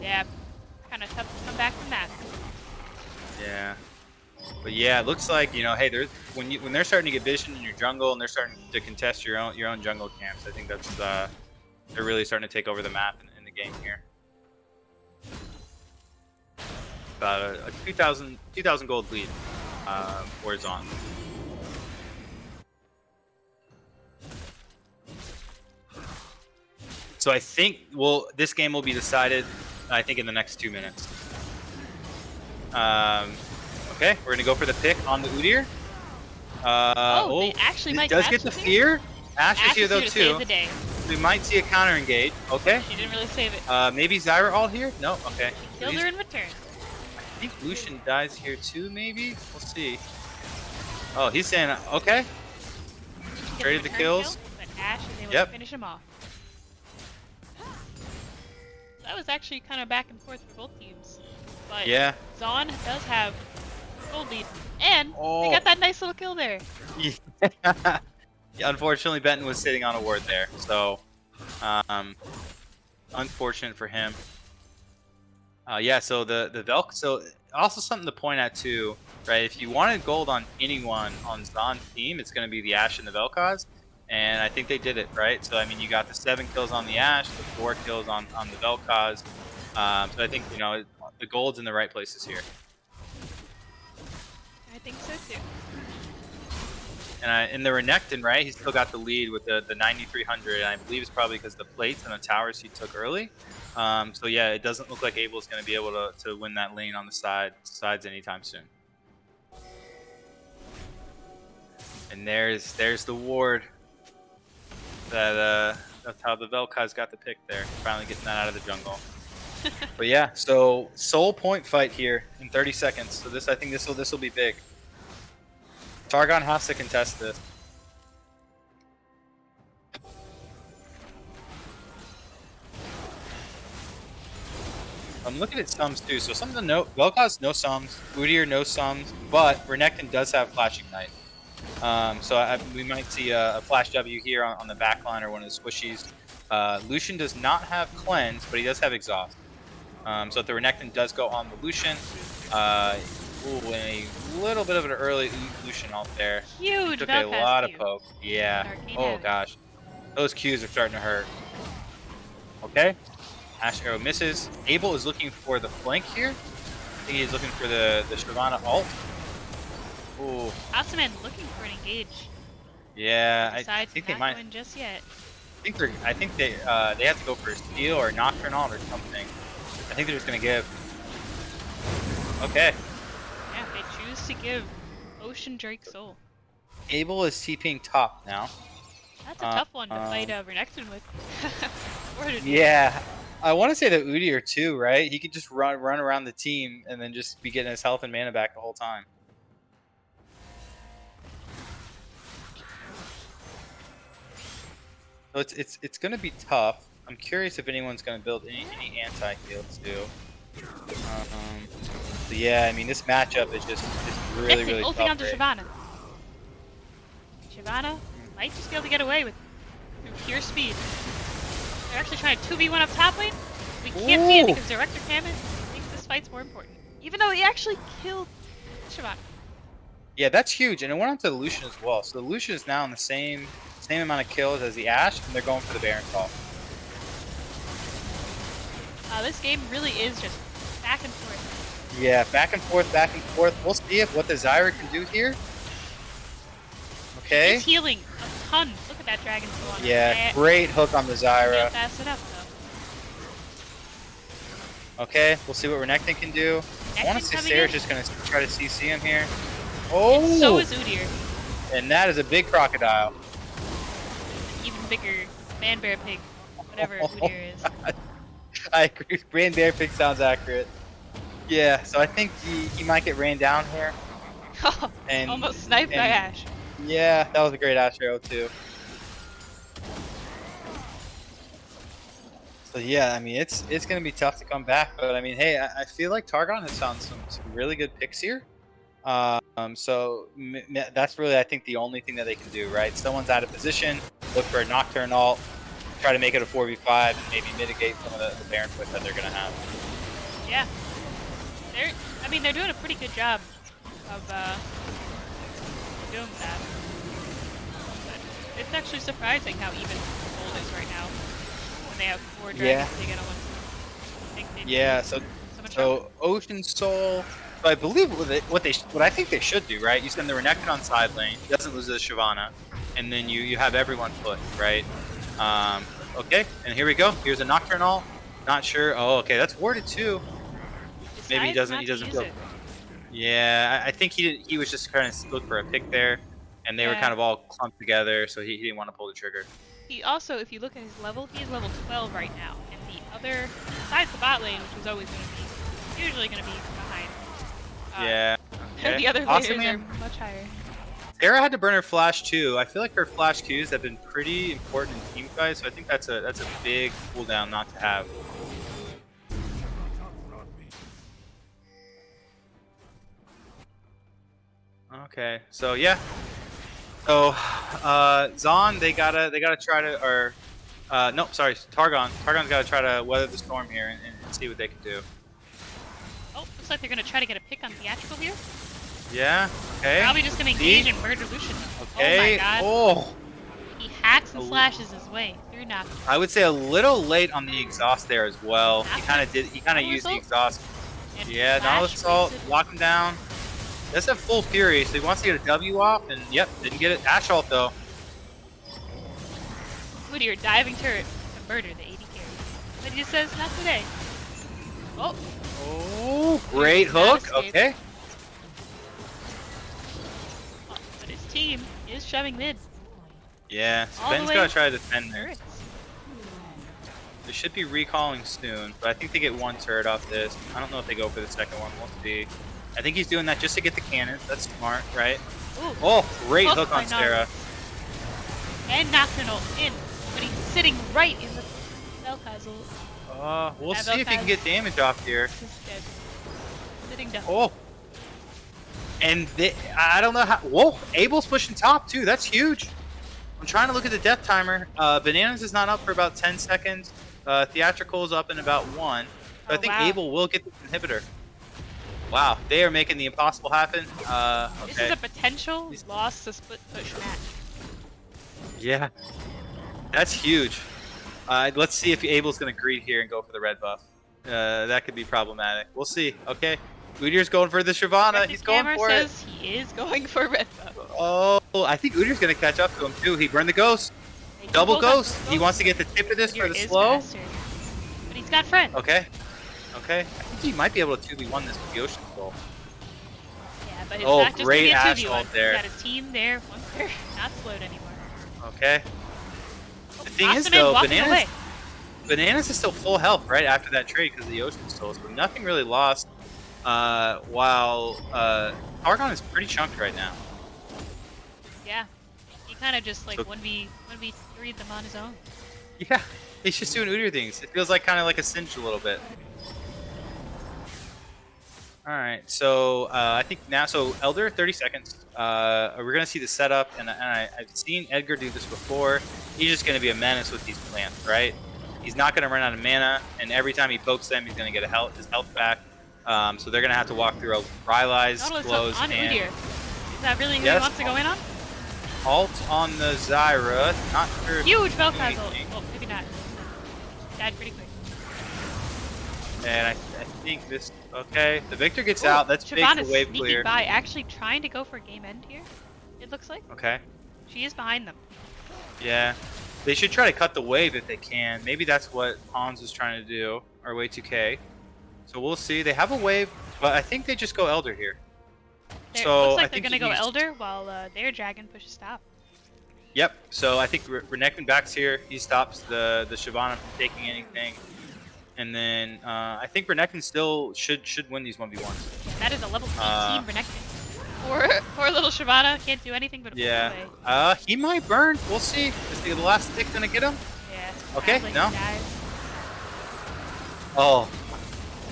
Yeah, kind of tough to come back from that. Yeah. But yeah, it looks like, hey, when they're starting to get vision in your jungle and they're starting to contest your own jungle camps, I think that's they're really starting to take over the map in the game here. About a 2,000 gold lead for Zaun. So I think this game will be decided, I think, in the next 2 minutes. Okay, we're gonna go for the pick on the Udyr. They actually might does catch get the the fear. fear. Ashe is here though to save too. the day. We might see a counter engage. Okay. She didn't really save it. Maybe Zyra all here? No. Okay. She killed her in return. I think Lucian dies here too. Maybe. We'll see. Oh, he's saying okay. She Traded gets the a return kills. kill, but Ashe is able Yep. to finish him off. That was actually kind of back and forth for both teams. But Yeah. Zaun does have gold lead. And Oh. they got that nice little kill there. Yeah. Unfortunately, Benton was sitting on a ward there, so unfortunate for him. Yeah. So the Velk. So also something to point out too, right? If you wanted gold on anyone on Zaun's team, it's going to be the Ashe and the Vel'Koz, and I think they did it right. So I mean, you got the 7 kills on the Ashe, the 4 kills on the Vel'Koz. So I think the gold's in the right places here. I think so too. And in the Renekton, right, he's still got the lead with the 9,300, and I believe it's probably because the plates and the towers he took early. So yeah, it doesn't look like Abel's going to be able to win that lane on the sides anytime soon. And there's the ward. That's how the Vel'Koz got the pick there, finally getting that out of the jungle. But yeah, so soul point fight here in 30 seconds. So I think this will be big. Targon has to contest this. I'm looking at sums too. So something to note: Vel'Koz no sums, Udyr no sums, but Renekton does have Flash Ignite. So we might see a Flash W here on the back line or one of the squishies. Lucian does not have Cleanse, but he does have Exhaust. So if the Renekton does go on the Lucian, Ooh, and a little bit of an early Lucian ult there. Huge Took a Vel'Koz lot of Q. poke. Yeah. Arcane Oh Havoc. gosh. Those Qs are starting to hurt. Okay. Ash Arrow misses. Abel is looking for the flank here. I think he's looking for the Shyvana ult. Ooh. Asuman looking for an engage. Yeah, I Decides think they not might. going just yet. I think they have to go for a steal or nocturnal or something. I think they're just gonna give. Okay. Yeah, they choose to give Ocean Drake Soul. Abel is TPing top now. That's a tough one to fight Renekton with. Or to do. Yeah. I want to say that Udyr too, right? He could just run around the team and then just be getting his health and mana back the whole time. So it's gonna be tough. I'm curious if anyone's gonna build any anti-heals too. So yeah, I mean this matchup is just really Renekton ulting tough. onto Shyvana. Shyvana might just be able to get away with through pure speed. They're actually trying to 2v1 up top lane. We can't see it because Director Hammond thinks this fight's more important. Even though he actually killed Shyvana. Yeah, that's huge, and it went on to the Lucian as well. So the Lucian is now in the same amount of kills as the Ashe, and they're going for the Baron call. This game really is just back and forth. Yeah, back and forth, back and forth. We'll see what the Zyra can do here. Okay. He's healing a ton. Look at that Dragon Soul on him. Yeah, great hook on the Zyra. Not fast enough though. Okay, we'll see what Renekton can do. I want to say coming Sarah's in. just going to try to CC him here. Oh! And so is Udyr. And that is a big crocodile. Even bigger man bear pig. Whatever Udyr is. I agree. Rain Bear Pig sounds accurate. Yeah, so I think he might get rained down here. And Almost sniped by Ashe. Yeah, that was a great Ashe arrow too. So yeah, I mean it's gonna be tough to come back, but I mean hey, I feel like Targon has found some really good picks here. So that's really I think the only thing that they can do, right? Someone's out of position, look for a Nocturne ult, try to make it a 4v5, and maybe mitigate some of the Baron push that they're gonna have. Yeah. They're doing a pretty good job of doing that. But it's actually surprising how even gold is right now. When they have 4 dragons to get on one. Yeah, so Ocean Soul. So I believe what I think they should do, right? You send the Renekton on side lane, doesn't lose to the Shyvana, and then you have everyone put, right? Okay, and here we go. Here's a Nocturne ult. Not sure. Oh, okay, that's warded too. Maybe he doesn't feel. Yeah, I think he was just trying to look for a pick there, and they were kind of all clumped together, so he didn't want to pull the trigger. He also, if you look at his level, he is level 12 right now, and the other, besides the bot lane, which is always going to be, usually going to be behind. Yeah. Okay. The other Awesome, players man. are much higher. Sarah had to burn her flash too. I feel like her flash Qs have been pretty important in team fights, so I think that's a big cooldown not to have. Okay, so yeah. So Zaun, they gotta try to, or nope, sorry, Targon's gotta try to weather the storm here and see what they can do. Oh, looks like they're going to try to get a pick on Theatrical here. Yeah. Okay. Probably just going to engage and murder Lucian. Okay. Oh my god. Oh. He hacks and slashes his way through Knock. I would say a little late on the exhaust there as well. He kind of used the exhaust. Yeah, Nautilus Assault, lock him down. Does have full fury, so he wants to get a W off, and yep, didn't get it. Ashe ult though. Whittier diving turret to murder the AD carry. But he just says, not today. Oh. Oh, great hook. Okay. Oh, but his team is shoving mid. Yeah, so All the Ben's way got to try to defend there. Turrets. They should be recalling soon, but I think they get one turret off this. I don't know if they go for the second one. We'll see. I think he's doing that just to get the cannon. That's smart, right? Ooh. Oh, great hook by on Sarah. And Nocturnal in, but he's sitting right in the Vel'Koz ult. We'll see if he can get damage off here. Just dead. Sitting down. Oh. And I don't know how. Whoa, Abel's pushing top too. That's huge. I'm trying to look at the death timer. Bananas is not up for about 10 seconds. Theatrical is up in about 1. So I think wow. Abel will get the inhibitor. Wow, they are making the impossible happen. This Okay. is a potential loss to split push match. Yeah, that's huge. Let's see if Abel's going to greed here and go for the red buff. That could be problematic. We'll see. Okay. Udyr's going for the Shyvana. Directed He's going camera for it. says he is going for red buff. Oh, I think Udyr's going to catch up to him too. He burned the ghost. They do Double both have ghost. He wants to get the tip of this for Udyr the is slow. faster, but he's got friend. Okay. Okay. I think he might be able to 2v1 this with the Ocean Soul. Yeah, but it's Oh, not just great gonna Ash be a 2v1. ult there. He's got a team there once they're not slowed anymore. Okay. The thing is, Awesome in though, walking away. Bananas is still full health right after that trade because of the Ocean Soul, so nothing really lost. While Targon is pretty chunked right now. Yeah, he kind of just like So- 1v3'd them on his own. Yeah, he's just doing Udyr things. It feels like kind of like a cinch a little bit. All right, so I think now, so Elder, 30 seconds. We're gonna see the setup, and I've seen Edgar do this before. He's just gonna be a menace with these plants, right? He's not gonna run out of mana, and every time he pokes them, he's gonna get his health back. So they're gonna have to walk through a Rylai's, Nautilus close, on and Udyr. Is that really who Yes. he wants to go in on? alt on the Zyra. Not sure. if Huge he can do Vel'Kar's ult. anything. Well, maybe not. Died pretty quick. And I think this. Okay, the Victor gets Ooh, out. That's big Shyvana's for wave sneaking clear. by, actually trying to go for game end here. It looks like Okay. she is behind them. Yeah. They should try to cut the wave if they can. Maybe that's what Hans was trying to do, or way 2K. So we'll see. They have a wave, but I think they just go Elder here. So Looks I like they're think gonna go he's- Elder while their dragon pushes stop. Yep. So I think Renekton backs here. He stops the Shyvana from taking anything. And then I think Renekton still should win these 1v1s. That is a level 18 Renekton. Poor little Shyvana can't do anything but Yeah. pull away. He might burn. We'll see. Is the last stick gonna get him? Yeah. Okay, sadly, he no. dies. Oh,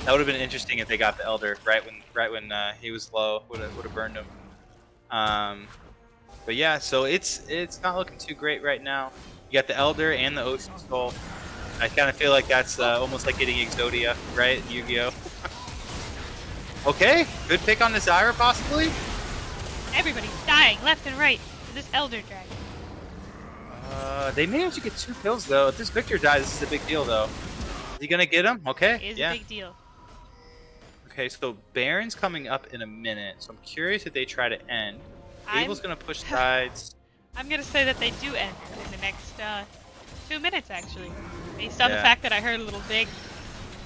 that would have been interesting if they got the Elder right when he was low. Would have burned him. But yeah, so it's not looking too great right now. You got the Elder and the Ocean Soul. I kind of feel like that's almost like getting Exodia, right? in Yu-Gi-Oh. Okay, good pick on the Zyra possibly. Everybody's dying left and right to this Elder dragon. They managed to get 2 kills though. If this Victor dies, this is a big deal though. Is he gonna get him? Okay, It is yeah. a big deal. Okay, so Baron's coming up in a minute, so I'm curious if they try to end. Abel's gonna push sides. I'm gonna say that they do end in the next 2 minutes, actually, based on the Yeah. fact that I heard a little ding.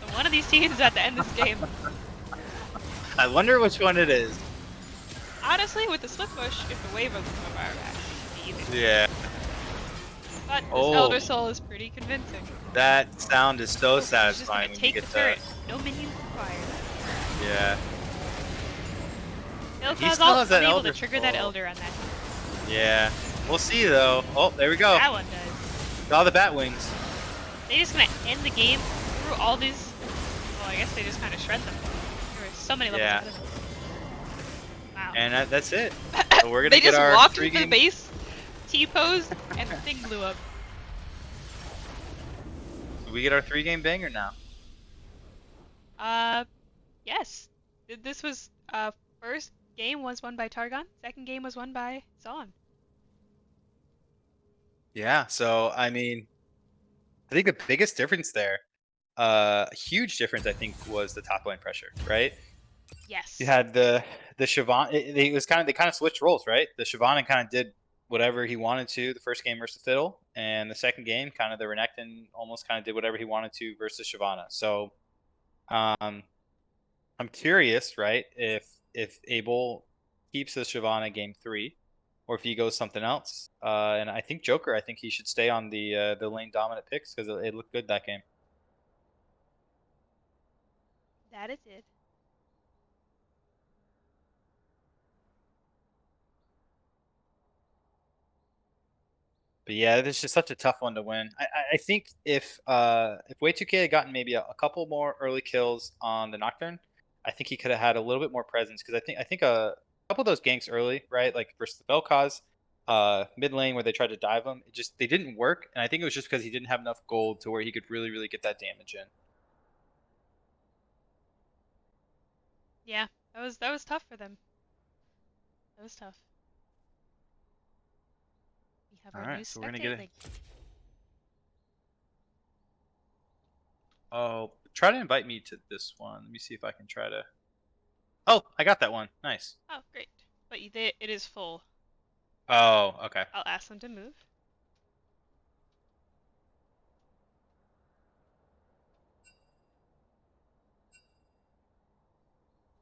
So one of these teams is at the end of this game. I wonder which one it is. Honestly, with the split push, if the wave doesn't come out, it should be even. Yeah, But this Oh. Elder Soul is pretty convincing. that sound is so She's just gonna satisfying when you take get the the. turret. No minions required. Yeah, They'll He cause still all has that unable Elder to trigger that Soul. Elder on that. yeah. We'll see though. Oh, there we go. That one does. Saw the bat wings. They just gonna end the game through all these. Well, I guess they just kind of shred them. There were so many levels Yeah. ahead of them. Wow. And that's it. So we're gonna They get just our walked 3 into the game. base, T-posed, and the thing blew up. Do we get our 3 game banger now? Yes. This was, first game was won by Targon, second game was won by Zaun. Yeah. So I mean, I think the biggest difference there, huge difference, I think, was the top lane pressure, right? Yes. You had the Shyvana. It was they kind of switched roles, right? The Shyvana kind of did whatever he wanted to the first game versus the Fiddle, and the second game, kind of the Renekton almost kind of did whatever he wanted to versus Shyvana. So, I'm curious, right? If Abel keeps the Shyvana game 3, or if he goes something else. And I think Joker, I think he should stay on the lane dominant picks because it looked good that game. That it did. But yeah, it's just such a tough one to win. I think if Way 2K had gotten maybe a couple more early kills on the Nocturne, I think he could have had a little bit more presence because I think a couple of those ganks early, right, like versus the Vel'Koz, mid lane where they tried to dive him, they didn't work, and I think it was just because he didn't have enough gold to where he could really get that damage in. Yeah. That was tough for them. That was tough. We have All our new right, so we're gonna get spectate it. link. Oh, try to invite me to this one. Let me see if I can try to. Oh, I got that one. Nice. Oh, great. But it is full. Oh, okay. I'll ask them to move.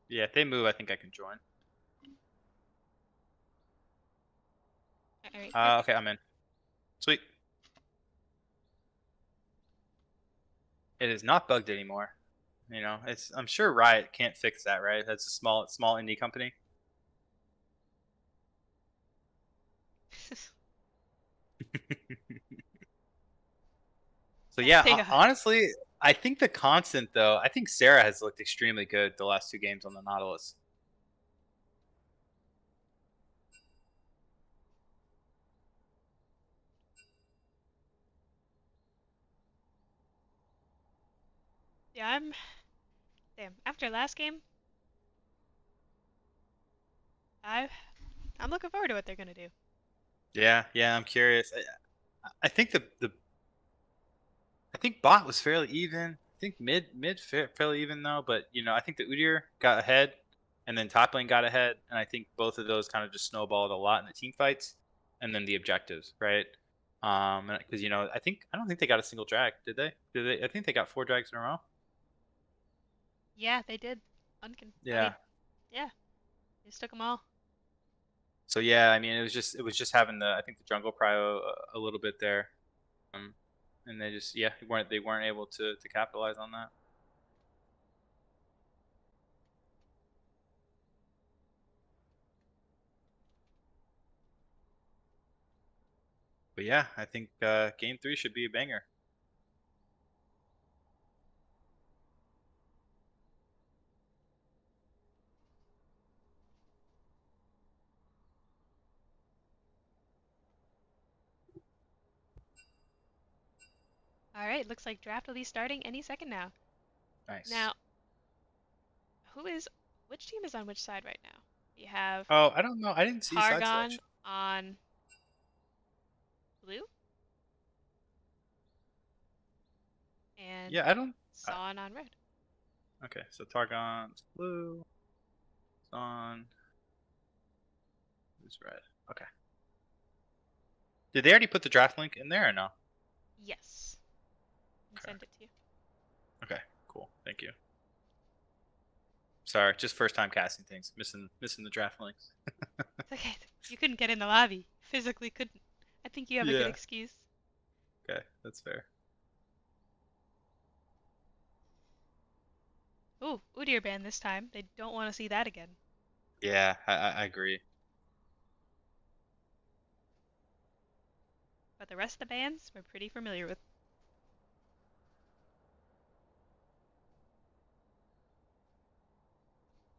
Yeah, if they move, I think I can join. All right, perfect. Okay, I'm in. Sweet. It is not bugged anymore. You know, it's. I'm sure Riot can't fix that, right? That's a small indie company. So yeah, They honestly, I think the constant though. I think Sarah has looked extremely good the last 2 games on the Nautilus. Yeah, damn. After last game, I I'm looking forward to what they're gonna do. Yeah, yeah, I'm curious. I think I think bot was fairly even. I think mid fairly even though, but you know, I think the Udyr got ahead, and then top lane got ahead, and I think both of those kind of just snowballed a lot in the team fights, and then the objectives, right? Because you know, I don't think they got a single drag, did they? Did they? I think they got 4 drags in a row. Yeah, they did. I Yeah. mean, yeah, they just took them all. So yeah, I mean, it was just having the I think the jungle prio a little bit there, um, and they just they weren't able to capitalize on that. But yeah, I think game 3 should be a banger. All right, looks like draft will be starting any second now. Nice. Now, who is which team is on which side right now? We have Oh, I don't know. I didn't see side Targon selection. on blue and Yeah, I don't. Zaun on red. Okay, so Targon's blue. On. Who's red? Okay. Did they already put the draft link in there or no? Yes. And Okay. send it to you. Okay. Cool. Thank you. Sorry, just first time casting things. Missing the draft links. It's okay. You couldn't get in the lobby. Physically couldn't. I think you have a good Yeah. excuse. Okay, that's fair. Ooh, Udyr ban this time. They don't want to see that again. Yeah, I agree. But the rest of the bans we're pretty familiar with.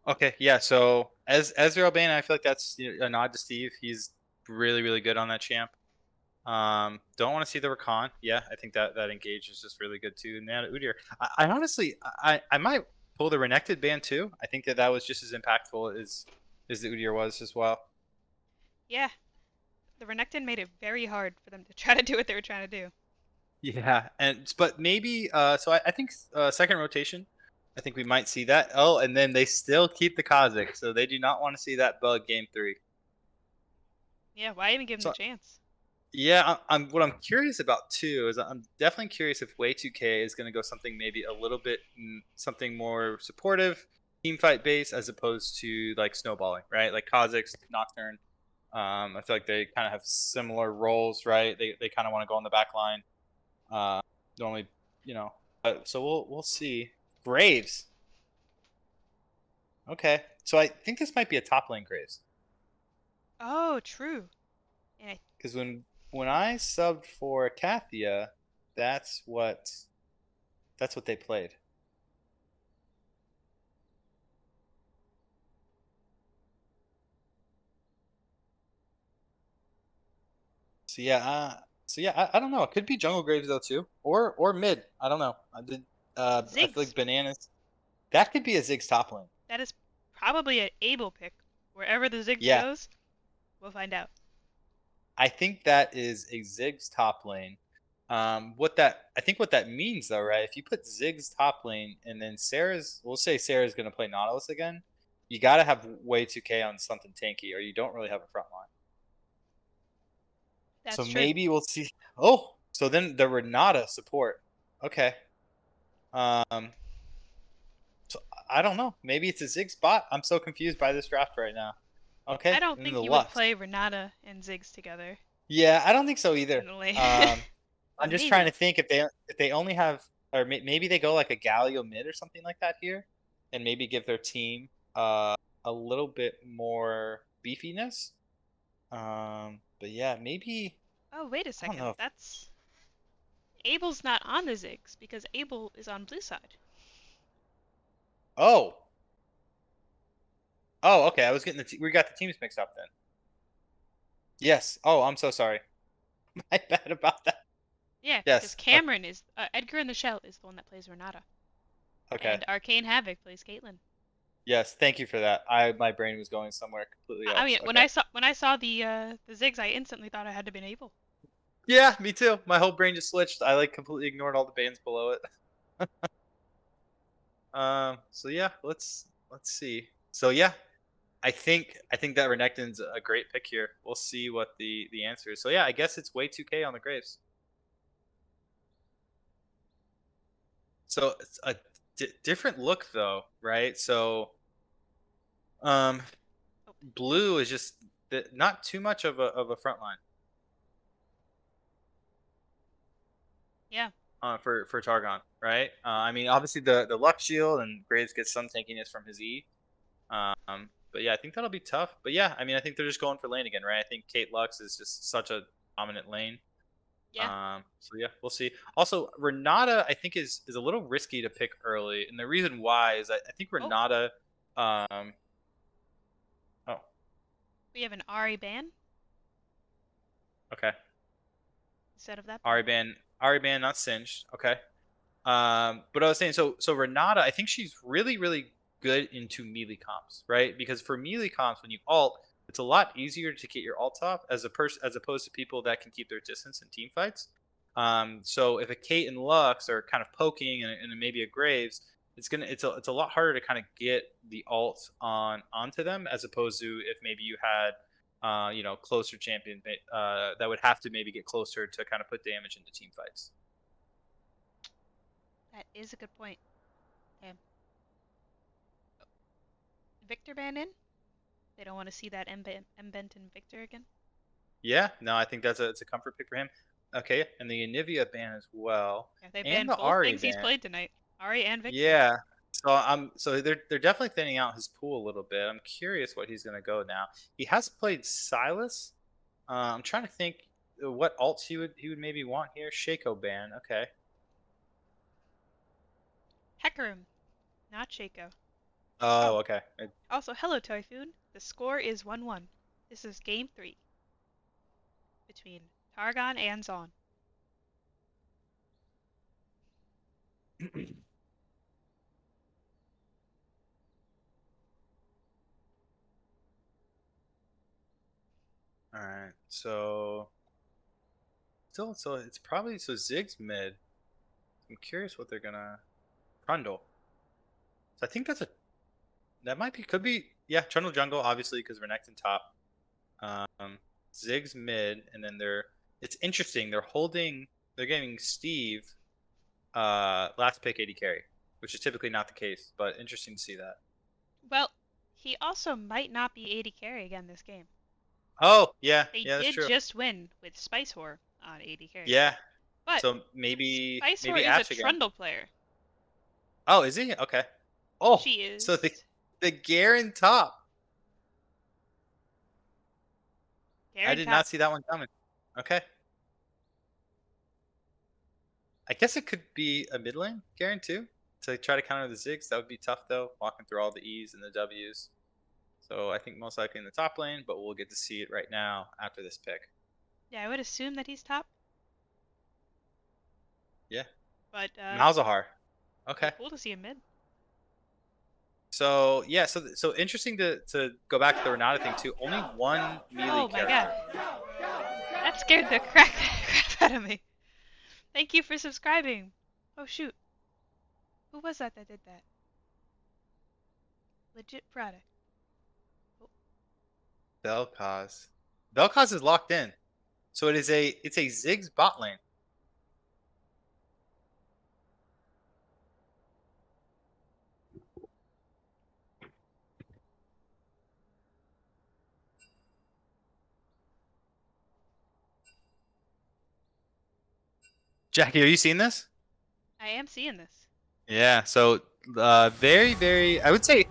Okay, yeah. So as Ezreal Bane, I feel like that's a nod to Steve. He's really good on that champ. Don't want to see the Rakan. Yeah, I think that engage is just really good too. And now Udyr, I honestly, I might pull the Renekton ban too. I think that was just as impactful as the Udyr was as well. Yeah, the Renekton made it very hard for them to try to do what they were trying to do. Yeah, and but maybe so I think second rotation. I think we might see that. Oh, and then they still keep the Kha'Zix, so they do not want to see that bug game 3. Yeah, why even give them the So chance? yeah, I'm what I'm curious about too is I'm definitely curious if Way 2K is going to go something maybe a little bit something more supportive, team fight based as opposed to like snowballing, right? Like Kha'Zix, Nocturne. I feel like they kind of have similar roles, right? They kind of want to go on the back line. Normally, you know. So we'll see. Graves. Okay, so I think this might be a top lane Graves Oh, true. Yeah, because when I subbed for Kathia, that's what they played. So yeah, I don't know. It could be Jungle Graves though too, or mid. I don't know. I feel Ziggs. like bananas. That could be a Ziggs top lane. That is probably an Able pick. Wherever the Ziggs Yeah, goes, we'll find out. I think that is a Ziggs top lane. What that means though, right? If you put Ziggs top lane and then we'll say Sarah's gonna play Nautilus again, you gotta have way 2K on something tanky, or you don't really have a front line. So That's true. maybe we'll see. Oh, so then the Renata support. Okay. Um, so I don't know. Maybe it's a Ziggs bot. I'm so confused by this draft right now. Okay, I don't and then think the you would Lux. play Renata and Ziggs together Yeah, I don't think so either. in the lane. I'm But just trying to maybe. think if they only have, or maybe they go like a Galio mid or something like that here, and maybe give their team a little bit more beefiness. But yeah, maybe Oh, wait a I don't second. know. That's Abel's not on the Ziggs because Abel is on blue side. Oh, oh, okay. I was getting we got the teams mixed up then. Yes. Oh, I'm so sorry. My bad about that. Yeah, because Yes. Cameron is Edgar in the Shell is the one that plays Renata, Okay. and Arcane Havoc plays Caitlyn. Yes. Thank you for that. My brain was going somewhere completely I else. mean, Okay. when I saw the Ziggs, I instantly thought I had to be Abel. Yeah, me too. My whole brain just switched. I like completely ignored all the bands below it. So yeah, let's see. So yeah, I think that Renekton's a great pick here. We'll see what the answer is. So yeah, I guess it's way 2K on the Graves. So it's a different look though, right? So um, Oh, blue is just not too much of a front line yeah, for Targon, right? I mean, obviously the Luck Shield and Graves gets some tankiness from his E. But yeah, I think that'll be tough. But yeah, I mean, I think they're just going for lane again, right? I think Kate Lux is just such a dominant lane. yeah. So yeah, we'll see. Also, Renata, I think is a little risky to pick early, and the reason why is I think Oh, Renata. Um, oh, we have an Ari ban okay. instead of that ban. Ari ban, not cinched. Okay. But I was saying, so Renata, I think she's really, really good into melee comps, right? Because for melee comps, when you ult, it's a lot easier to get your ult off as opposed to people that can keep their distance in team fights. So if a Kate and Lux are kind of poking and maybe a Graves, it's a lot harder to kind of get the ult onto them as opposed to if maybe you had closer champion that would have to maybe get closer to kind of put damage into team fights. That is a good point. Damn. Victor ban in? They don't want to see that Mbent and Victor again. Yeah, no, I think it's a comfort pick for him. Okay, and the Anivia ban as well, Yeah, they and banned the both Ari things he's ban. played tonight. Ari and Victor. Yeah, so they're definitely thinning out his pool a little bit. I'm curious what he's gonna go now. He has played Silas. I'm trying to think what alts he would maybe want here. Shaco ban. Okay. Hecarim, not Shaco. Oh, Oh, okay. also, hello, Typhoon. The score is 1-1. This is game 3 between Targon and Zaun. All right. So it's probably Ziggs mid. I'm curious what they're gonna Trundle. So I think that might be could be yeah Trundle jungle obviously because Renekton top. Ziggs mid, and then it's interesting. They're getting Steve last pick 80 carry, which is typically not the case, but interesting to see that. Well, he also might not be 80 carry again this game. Oh, yeah, They yeah, that's did true. just win with Spice Whore on 80 carry. Yeah. But So maybe Spice Whore maybe is a Ash again. Trundle player. Oh, is he? Okay. Oh, She so is the Garen top. I Garen did top. not see that one coming. Okay. I guess it could be a mid lane Garen too to try to counter the Ziggs. That would be tough though, walking through all the E's and the W's. So I think most likely in the top lane, but we'll get to see it right now after this pick. Yeah, I would assume that he's top. Yeah. But Malzahar. be Okay. cool to see him mid. So yeah, so interesting to go back to the Renata thing too. Only one melee Oh my character. god. That scared the crap out of me. Thank you for subscribing. Oh shoot. Who was that did that? Legit product. Oh, Vel'Koz. Vel'Koz is locked in. So it's a Ziggs bot lane. Jackie, are you seeing this? I am seeing this. Yeah. So very I would say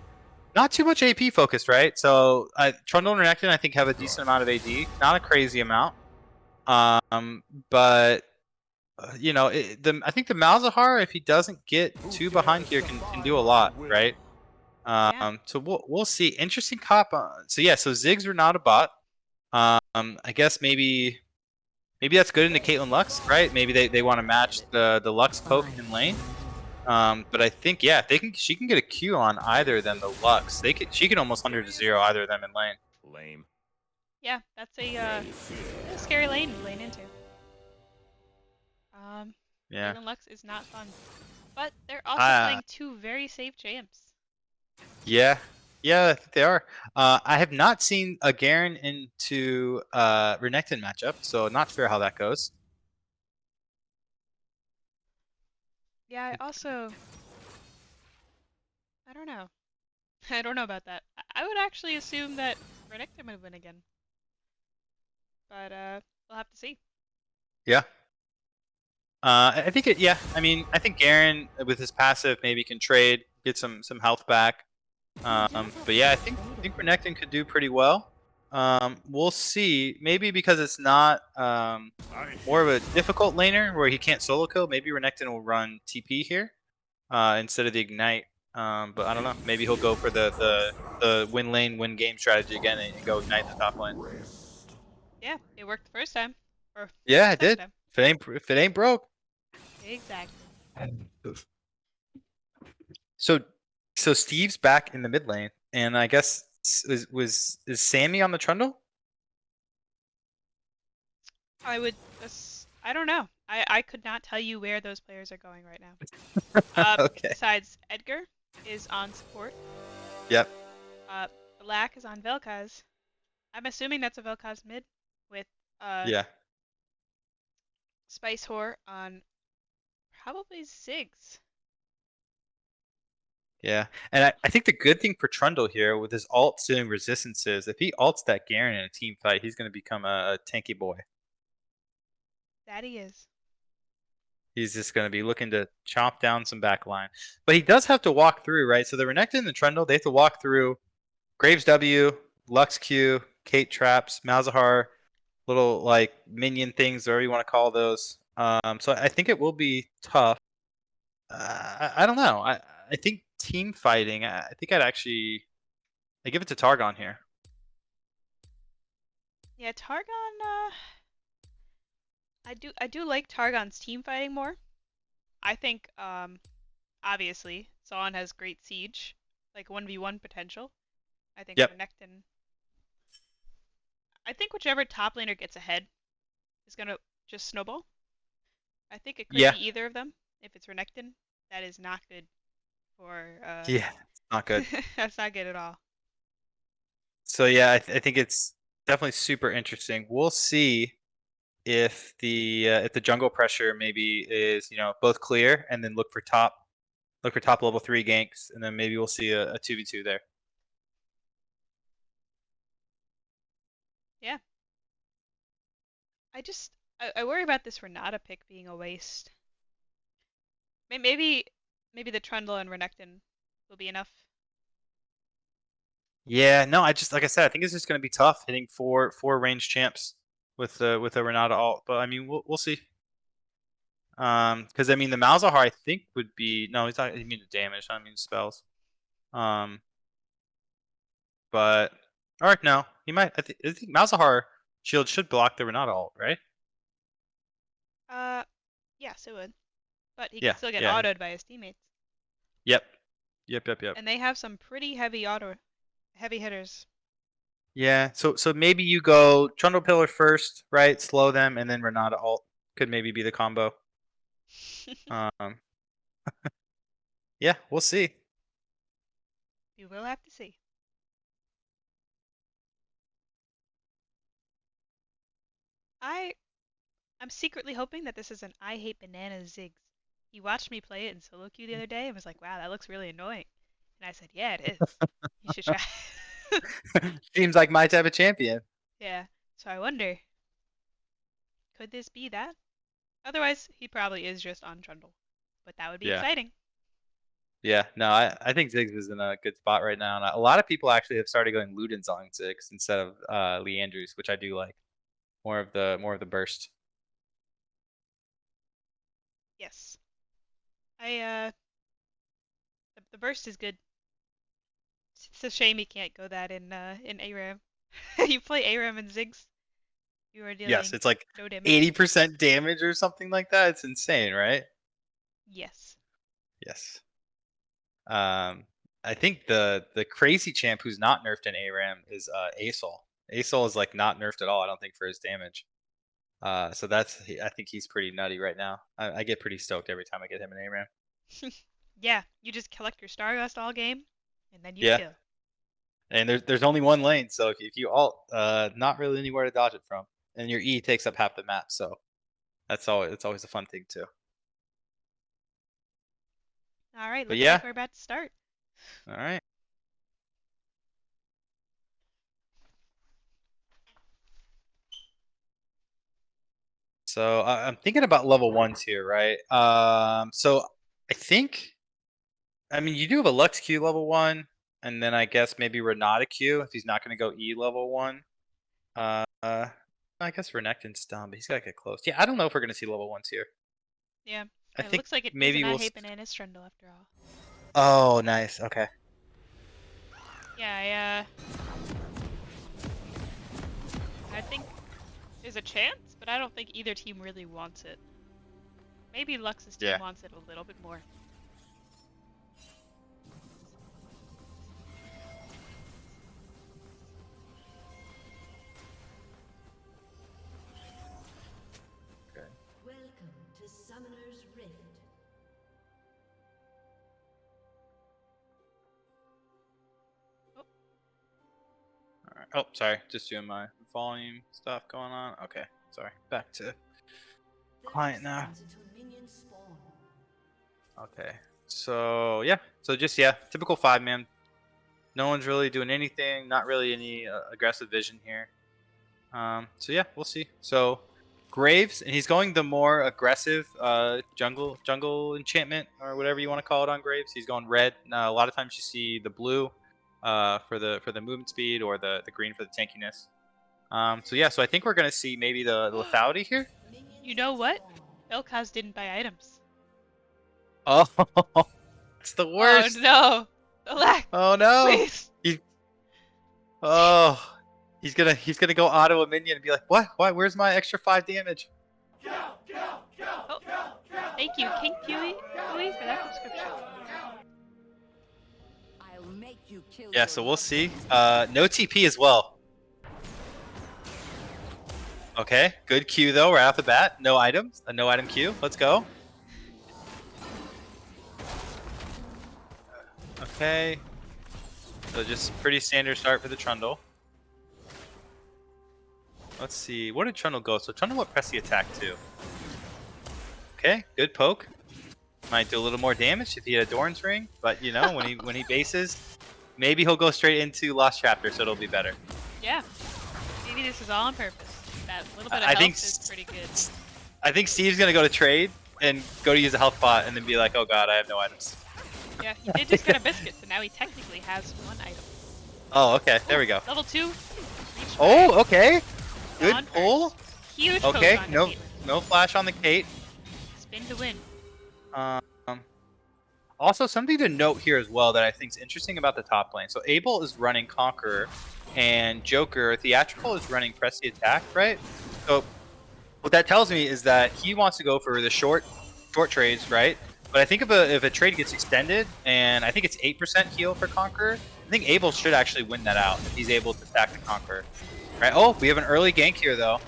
not too much AP focused, right? So Trundle and Renekton I think have a decent amount of AD, not a crazy amount. But you know, I think the Malzahar, if he doesn't get too behind here, can do a lot, right? Yeah. So we'll see. Interesting cop. So yeah, so Ziggs are not a bot. I guess maybe that's good into Caitlyn Lux, right? Maybe they want to match the Lux poke in lane. But I think yeah, she can get a Q on either of them. The Lux, she can almost 100-0 either of them in lane. Lame. Yeah, that's a scary lane to lane into. Yeah. Caitlyn Lux is not fun. But they're also Uh, playing two very safe champs. Yeah, I think they are. I have not seen a Garen into Renekton matchup, so not sure how that goes. Yeah, I don't know. I don't know about that. I would actually assume that Renekton would win again. But we'll have to see. Yeah. I think yeah. I mean, I think Garen with his passive maybe can trade, get some health back. But yeah, I think Renekton could do pretty well. We'll see. Maybe because it's not more of a difficult laner where he can't solo kill. Maybe Renekton will run TP here instead of the ignite. But I don't know. Maybe he'll go for the win lane, win game strategy again and go ignite the top lane. Yeah, it worked the first time. Or Yeah, the it second did. time. If it ain't broke. Exactly. So Steve's back in the mid lane, and I guess is Sammy on the Trundle? I don't know. I could not tell you where those players are going right now. Okay. Besides, Edgar is on support. Yep. Black is on Vel'Koz. I'm assuming that's a Vel'Koz mid with Yeah. Spice Whore on probably Ziggs. Yeah. And I think the good thing for Trundle here with his ult doing resistances, if he ults that Garen in a team fight, he's going to become a tanky boy. That he is. He's just going to be looking to chomp down some backline. But he does have to walk through, right? So the Renekton and the Trundle, they have to walk through Graves W, Lux Q, Kate Traps, Malzahar, little like minion things, whatever you want to call those. So I think it will be tough. I don't know. I think team fighting. I think I give it to Targon here. Yeah, Targon. I do like Targon's team fighting more. I think obviously Zaun has great siege, like 1v1 potential. I think Yep. Renekton. I think whichever top laner gets ahead is gonna just snowball. I think it could Yeah. be either of them. If it's Renekton, that is not good for Yeah. It's not good. that's not good at all. So yeah, I think it's definitely super interesting. We'll see if the jungle pressure maybe is both clear and then look for top level 3 ganks, and then maybe we'll see a 2v2 there. Yeah. I worry about this Renata pick being a waste. Maybe the Trundle and Renekton will be enough. Yeah, no, I just like I said, I think it's just going to be tough hitting four range champs with a Renata ult, but I mean we'll see. Because I mean the Malzahar I think would be he's not. He means damage, I mean spells. But all right, no, he might. I think Malzahar shield should block the Renata ult, right? Yes, it would. But he Yeah, can still get yeah, autoed by his teammates. yep, Yep. And they have some pretty heavy hitters. Yeah. So maybe you go Trundle Pillar first, right? Slow them, and then Renata ult could maybe be the combo. Um. Yeah, we'll see. You will have to see. I'm secretly hoping that this is an I hate bananas Ziggs. He watched me play it in solo queue the other day and was like, "Wow, that looks really annoying." And I said, "Yeah, it is. You should try." Seems like my type of champion. Yeah. So I wonder, could this be that? Otherwise, he probably is just on Trundle. But that would be Yeah. exciting. Yeah. No, I think Ziggs is in a good spot right now. And a lot of people actually have started going Ludens on Ziggs instead of Lee Andrews, which I do like. More of the burst. Yes. The burst is good. It's a shame he can't go that in ARAM. You play ARAM and Ziggs, you are Yes, dealing it's like no damage. 80% damage or something like that. It's insane, right? Yes. Yes. I think the crazy champ who's not nerfed in ARAM is Asol. Asol is like not nerfed at all, I don't think, for his damage. So I think he's pretty nutty right now. I get pretty stoked every time I get him in ARAM. Yeah, you just collect your Stardust all game, and then you Yeah. kill. And there's only one lane, so if you ult, not really anywhere to dodge it from, and your E takes up half the map, so it's always a fun thing too. All right, But looks yeah, like we're about to start. all right. So I'm thinking about level ones here, right? So I think, I mean, you do have a Lux Q level one, and then I guess maybe Renata Q if he's not going to go E level one. I guess Renekton's dumb, but he's got to get close. Yeah, I don't know if we're going to see level ones here. Yeah, I it think looks like it is maybe an I we'll. hate bananas Trundle after all. Oh, nice. Okay. Yeah, I think there's a chance, but I don't think either team really wants it. Maybe Lux's team Yeah. wants it a little bit more. Welcome to Summoner's Rift. All right. Oh, sorry. Just doing my volume stuff going on. Okay. Sorry. Back to client now. Okay. So yeah. So just typical 5-man. No one's really doing anything. Not really any aggressive vision here. So yeah, we'll see. So Graves, and he's going the more aggressive jungle enchantment or whatever you want to call it on Graves. He's going red. Now, a lot of times you see the blue for the movement speed, or the green for the tankiness. So yeah, so I think we're gonna see maybe the lethality here. You know what? Belkaz didn't buy items. Oh, it's the worst. Oh no! The lag! Oh no. Please! Oh, he's gonna go auto a minion and be like, what? Why? Where's my extra 5 damage? Oh, thank you, King Pewee, for that subscription. I'll make you kill Yeah, so we'll see. No TP as well. Okay, good Q though, right off the bat. No items, a no item Q. Let's go. Okay. So just pretty standard start for the Trundle. Let's see, what did Trundle go? So Trundle went press the attack too. Okay, good poke. Might do a little more damage if he had a Doran's ring, but you know, when he bases, maybe he'll go straight into Lost Chapter, so it'll be better. Yeah. Maybe this is all on purpose. That little bit of I health think is pretty good. I think Steve's gonna go to trade and go to use a health pot and then be like, oh god, I have no items. Yeah, he did just get a biscuit, so now he technically has 1 item. Oh, okay, there we go. Level 2. Oh, okay. Good Zaun pull. first. Huge Okay, poke on no, Caitlyn. no flash on the Kate. Spin to win. Also, something to note here as well that I think is interesting about the top lane. So Abel is running Conqueror, and Joker, Theatrical, is running Press the Attack, right? So what that tells me is that he wants to go for the short trades, right? But I think if a trade gets extended, and I think it's 8% heal for Conqueror, I think Abel should actually win that out if he's able to stack the Conqueror. Right? Oh, we have an early gank here though.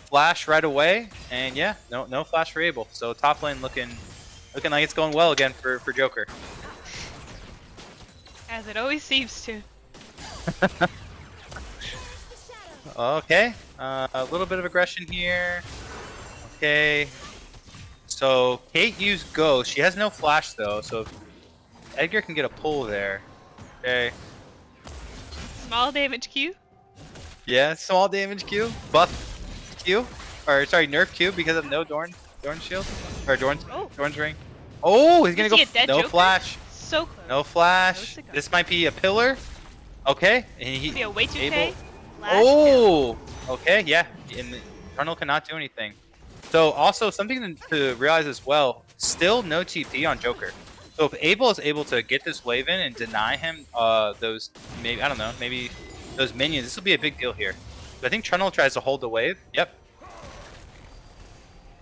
Flash right away, and yeah, no flash for Abel. So top lane looking like it's going well again for Joker. As it always seems to. Okay, a little bit of aggression here. Okay, so Kate used Ghost. She has no flash though, so Edgar can get a pull there. Okay. Small damage Q. Yeah, small damage Q, buff Q, or sorry, nerf Q because of no Dorn shield or Dorn's ring. Oh, he's gonna Is he go a dead no Joker? So So close. no flash. No cigar. This might be a pillar. Okay, and Could be a way 2K. Abel. Flash kill. Oh, okay, yeah. And the Eternal cannot do anything. So also something to realize as well. Still no TP on Joker. So if Abel is able to get this wave in and deny him those maybe I don't know maybe those minions, this will be a big deal here. But I think Trundle tries to hold the wave. Yep.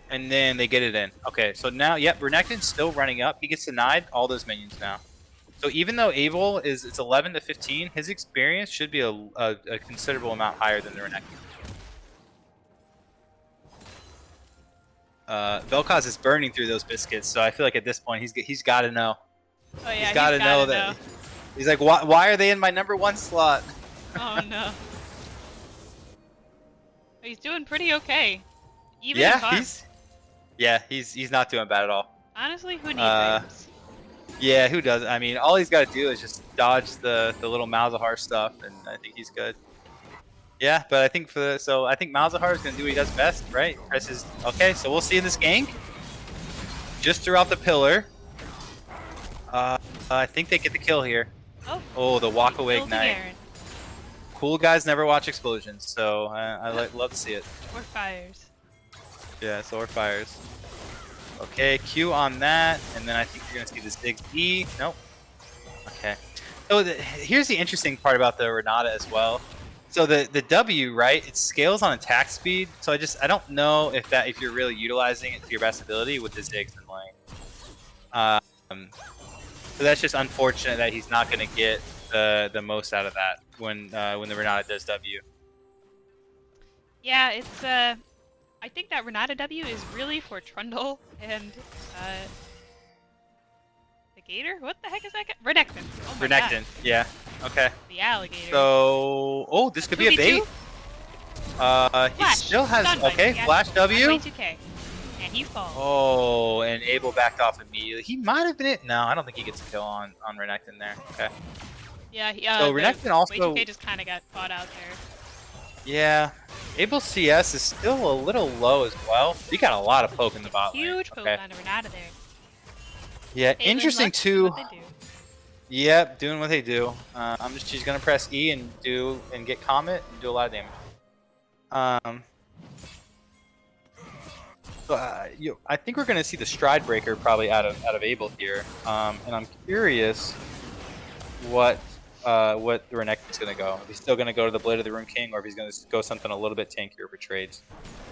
And then they get it in. Okay, so now yep, Renekton's still running up. He gets denied all those minions now. So even though Abel it's 11 to 15, his experience should be a considerable amount higher than the Renekton. Vel'Koz is burning through those biscuits, so I feel like at this point he's got to know. Oh yeah, He's got to know that. He's like, why are they in my #1 slot? Oh no. He's doing pretty okay. Even Yeah, in farm. he's not doing bad at all. Honestly, who needs items? Yeah, who does? I mean, all he's got to do is just dodge the little Malzahar stuff, and I think he's good. Yeah, but I think I think Malzahar is gonna do what he does best, right? Presses. Okay, so we'll see in this gank. Just throughout the pillar. I think they get the kill here. Oh, the walk away Killed the ignite. Garen. Cool guys never watch explosions, so I love to see it. Or fires. Yeah, solar fires. Okay, Q on that, and then I think you're gonna see this big E. Nope. Okay. So here's the interesting part about the Renata as well. So the W, right? It scales on attack speed. So I don't know if you're really utilizing it to your best ability with the Ziggs and lane. So that's just unfortunate that he's not gonna get the most out of that when the Renata does W. Yeah, it's I think that Renata W is really for Trundle and the Gator? What the heck is that guy? Renekton. Oh my Renekton, God. yeah. Okay. The alligator. So this could be a 2v2? bait. He Flash. still has Stun bite. okay, Yeah. flash W. Way 2K. And he falls. Oh, and Abel backed off immediately. He might have been it. No, I don't think he gets a kill on Renekton there. Okay. Yeah, he, So Renekton also. Way 2K just kind of got caught out there. Yeah. Abel's CS is still a little low as well. He got a lot of poke in the bot lane. Huge poke Okay. on the Renata there. Yeah, Caitlyn interesting Lux, too. what they do. Yep, doing what they do. She's gonna press E and get Comet and do a lot of damage. I think we're gonna see the Stride Breaker probably out of Abel here. And I'm curious what the Renekton's gonna go. If he's still gonna go to the Blade of the Rune King, or if he's gonna go something a little bit tankier for trades.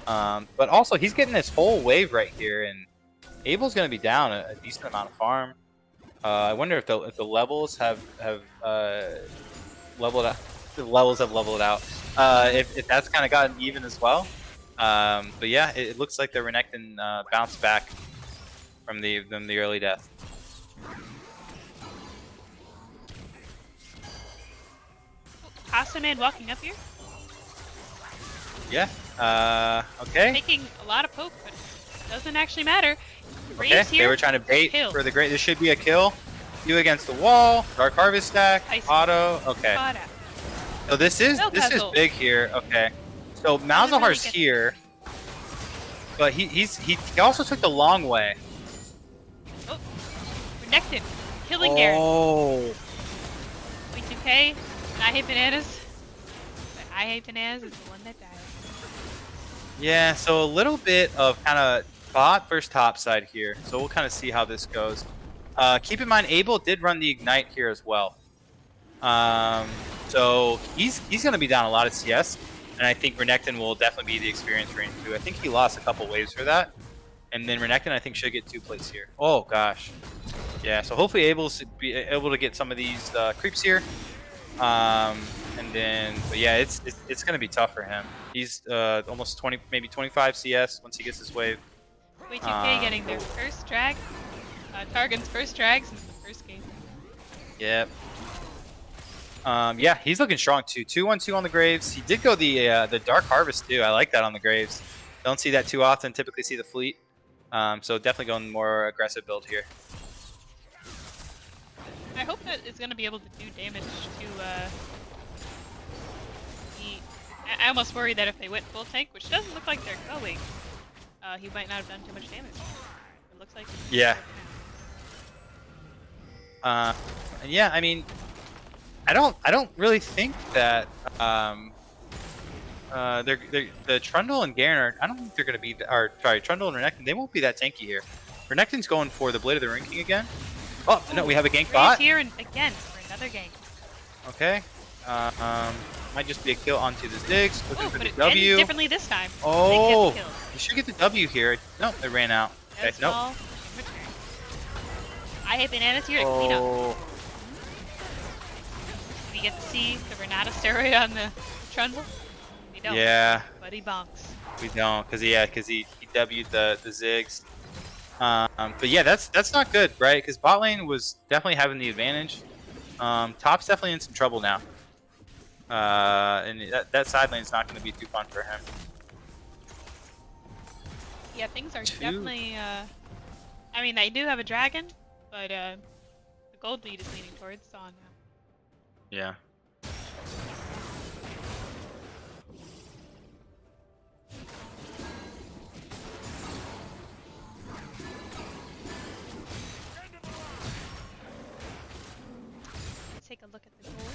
But also he's getting this whole wave right here, and Abel's gonna be down a decent amount of farm. I wonder if the levels have leveled out. The levels have leveled out. If that's kind of gotten even as well. But yeah, it looks like the Renekton bounced back from the early death. Casaman walking up here, Yeah. Okay. taking a lot of poke, but doesn't actually matter. Okay. Graves here. They were trying to bait Kill. for the great. This should be a kill. You against the wall. Dark Harvest stack. Ice Auto. Okay. Caught out. So this is Vel'Koz. big here. Okay. So Malzahar's get- here, but he also took the long way. Oh, Renekton killing Garen. Oh. Wait 2K. I hate bananas. But I hate bananas is the one that died. Yeah. So a little bit of kind of bot versus top side here. So we'll kind of see how this goes. Keep in mind, Abel did run the Ignite here as well. So he's going to be down a lot of CS, and I think Renekton will definitely be the experience range too. I think he lost a couple waves for that, And then Renekton, I think, should get 2 plates here. Oh, gosh. Yeah, so hopefully able to get some of these creeps here. And then, but yeah, it's going to be tough for him. He's almost 20, maybe 25 CS once he gets his wave. Y2K getting their first drag. Targon's first drag since the first game. Yep. Yeah, he's looking strong too. 2-1-2 on the Graves. He did go the Dark Harvest too. I like that on the Graves. Don't see that too often. Typically see the Fleet. So definitely going more aggressive build here. I hope that it's going to be able to do damage to I almost worry that if they went full tank, which doesn't look like they're going, he might not have done too much damage. It looks like yeah. And yeah, I mean, I don't really think that the Trundle and Garen are, I don't think they're going to be, sorry, Trundle and Renekton, they won't be that tanky here. Renekton's going for the Blade of the Ruin King again. Oh, no, we have a gank bot. here and again for another gank. Okay. Might just be a kill onto the Ziggs. Looking for But the it W. ended differently this time. Oh, Ziggs gets the kill. you should get the W here. Nope, it ran out. Okay, That's nope. all in return. I hit bananas here to clean up. Oh, We get to see the Renata steroid on the Trundle. We don't. yeah, But he bonks. we don't, cause he W'd the Ziggs. But yeah, that's not good, right? Because bot lane was definitely having the advantage. Top's definitely in some trouble now. And that side lane is not going to be too fun for him. Yeah, things are definitely. I mean, they do have a dragon, but the gold lead is leaning towards Zaun now. Yeah. Let's take a look at the gold.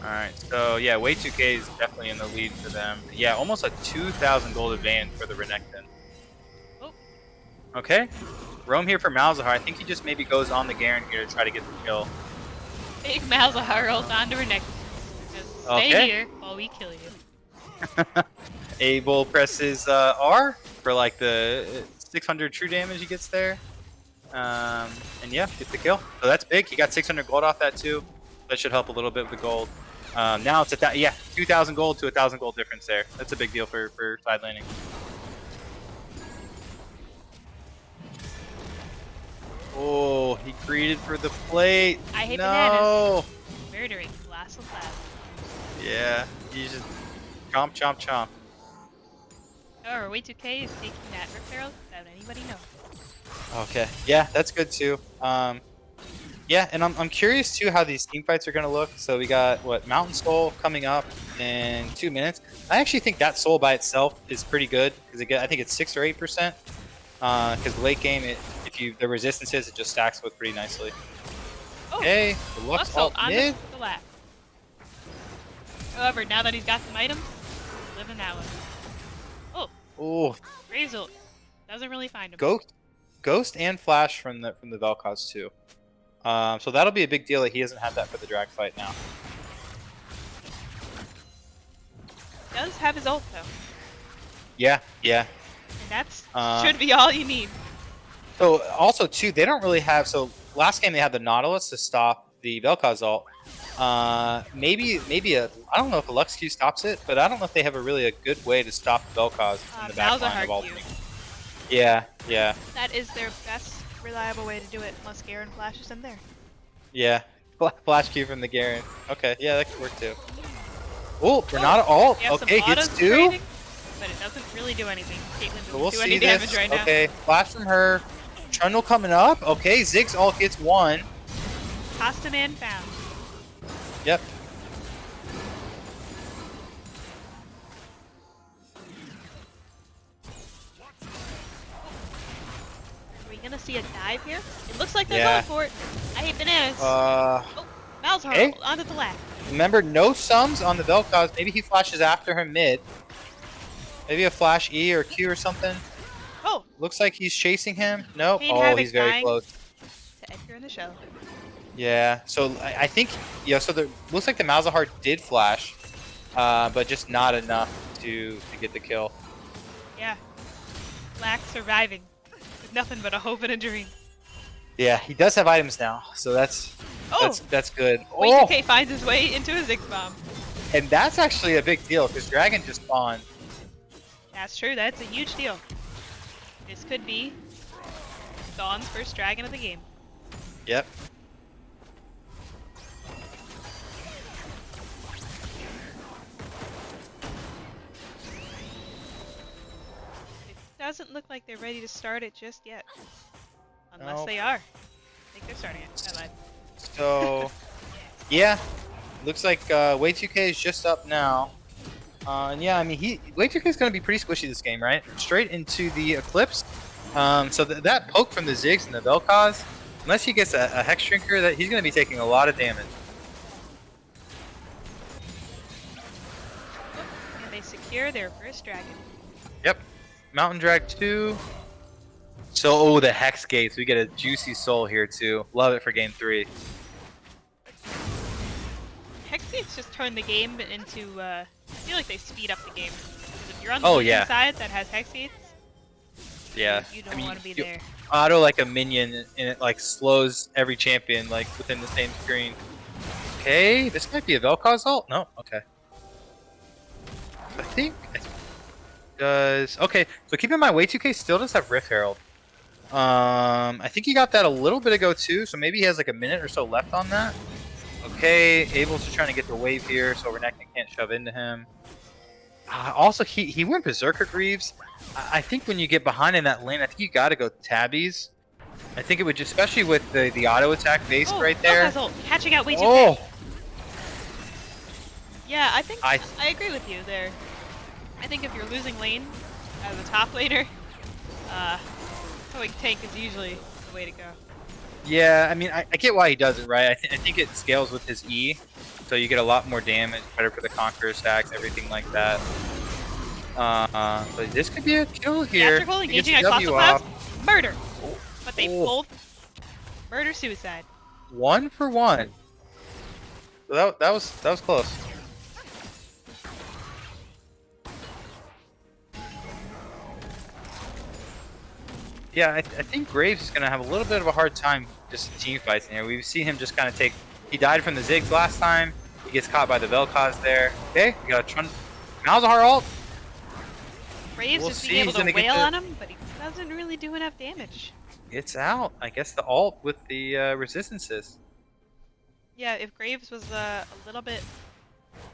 Alright, so yeah, Way 2K is definitely in the lead for them. Yeah, almost a 2,000 gold advantage for the Renekton. Oh. Okay. Roam here for Malzahar. I think he just maybe goes on the Garen here to try to get the kill. Big Malzahar rolls onto Renekton. Stay Okay. here while we kill you. Abel presses R for like the 600 true damage he gets there. And yeah, gets the kill. So that's big. He got 600 gold off that too. That should help a little bit with the gold. Now it's at 2,000 gold to 1,000 gold difference there. That's a big deal for side laning. Oh, he greeted for the plate. I hate no. Murdering glass of plasma. Yeah, he's just chomp, chomp, chomp. Oh, Way2K is taking that rip barrel without anybody knowing. Okay, yeah, that's good too. Yeah, and I'm curious too how these team fights are gonna look. So we got what Mountain Soul coming up in 2 minutes. I actually think that soul by itself is pretty good because I think it's 6 or 8%. Because late game, the resistances it just stacks with pretty nicely. Oh, Okay, the Lux also alt on mid. the left. However, now that he's got some items, living that one. Oh, Oh, Graves ult. Doesn't really find him. Ghost and Flash from the Vel'Koz too. So that'll be a big deal that he hasn't had that for the drag fight now. Does have his ult though, Yeah, yeah. and that's Uh, should be all you need. So also too, they don't really have. So last game they had the Nautilus to stop the Vel'Koz ult. Maybe I don't know if a Lux Q stops it, but I don't know if they have a good way to stop the Vel'Koz in the back line of all Q. things. Yeah, yeah, That is their best reliable way to do it, unless Garen flashes them there. yeah. Flash Q from the Garen. Okay, yeah, that could work too. Oh, Renata ult. We have some Okay, autos hits 2. trading, but it doesn't really do anything. Caitlyn doesn't So we'll do see any this. damage right now. Okay, flash from her. Trundle coming up. Okay, Ziggs ult gets 1. Pasta man found. Yep. Are we gonna see a dive here? It looks like they're Yeah. going for it. I hate bananas. Uh, Oh, Malzahar okay. onto the left. remember, no sums on the Vel'Koz. Maybe he flashes after him mid. Maybe a flash E or Q or something. Oh, Looks like he's chasing him. Nope. Pain Oh, Havoc he's very dying. close. to Edgar in the shell. Yeah. So I think so. Looks like the Malzahar did flash. but just not enough to get the kill. Yeah. Black surviving with nothing but a hope and a dream. Yeah, he does have items now, so that's Oh! that's good. Wait, Oh, okay, finds his way into a Ziggs bomb. and that's actually a big deal because Dragon just spawned. That's true, that's a huge deal. This could be Zaun's first dragon of the game. Yep. It doesn't look like they're ready to start it just yet. Unless Nope. they are. I think they're starting it. I lied. So, yeah, looks like Way2K is just up now. And yeah, I mean, Way2K is going to be pretty squishy this game, right? Straight into the Eclipse. So that poke from the Ziggs and the Vel'Koz, unless he gets a Hex Drinker, that he's going to be taking a lot of damage. And they secure their first dragon. Yep. Mountain Drag 2. So, oh, the Hex Gates. We get a juicy soul here, too. Love it for game 3. Hex Gates just turn the game into, I feel like they speed up the game. Because if you're on Oh, the yeah. side that has Hex Gates, Yeah. you I don't mean, want to be you there. auto like a minion, and it like slows every champion like within the same screen. Okay, this might be a Vel'Koz ult? No? Okay. I think it does. Okay, so keep in mind, Way2K still does have Rift Herald. I think he got that a little bit ago too, so maybe he has like a minute or so left on that. Okay, Abel's just trying to get the wave here, so Renekton can't shove into him. Also, he went Berserker Greaves. I think when you get behind in that lane, I think you got to go Tabbies. I think it would, just, especially with the auto attack base right there. Vel'Koz ult, catching out way too Oh, quick. Yeah, I think I agree with you there. I think if you're losing lane as a top laner, going tank is usually the way to go. yeah. I mean, I get why he does it, right? I think it scales with his E, so you get a lot more damage, better for the Conqueror stacks, everything like that. But this could be a kill here. Theatrical, He gets engaging the on W Colossal off. Clouds, murder! But they Oh. both murder-suicide. 1 for 1. So that was close. Yeah, I think Graves is gonna have a little bit of a hard time just team fights in here. We've seen him just kind of take. He died from the Ziggs last time. He gets caught by the Vel'Koz there. Okay, we got a Malzahar ult. Graves We'll just see, being able he's to gonna get wail the- on him, but he doesn't really do enough damage. It's out. I guess the ult with the resistances. Yeah, if Graves was a little bit...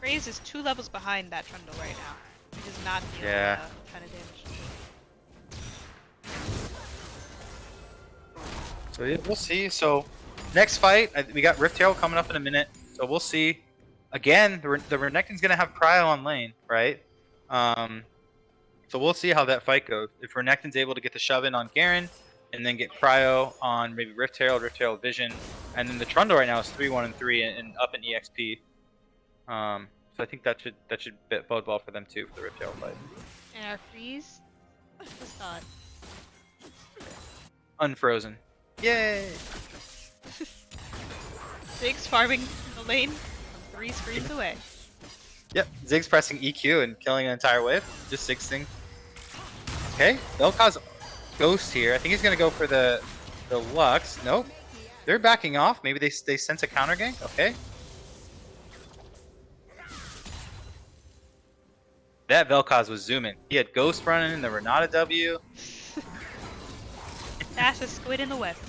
Graves is 2 levels behind that Trundle right now. He does not deal Yeah. a ton of damage. So yeah, we'll see. So next fight, we got Rift Herald coming up in a minute. So we'll see. Again, the Renekton's gonna have Cryo on lane, right? So we'll see how that fight goes. If Renekton's able to get the shove in on Garen, and then get Cryo on maybe Rift Herald Vision, and then the Trundle right now is 3-1 and 3 and up in EXP. So I think that should bode well for them too for the Rift Herald fight. And our freeze was thought. Unfrozen. Yay! Ziggs farming the lane from 3 screens away. Yep, Ziggs pressing EQ and killing an entire wave. Just Ziggsing. Okay, Vel'Koz Ghost here. I think he's gonna go for the Lux. Nope. They're backing off. Maybe they sense a counter gank. Okay. That Vel'Koz was zooming. He had Ghost running in the Renata W. Fastest squid in the west.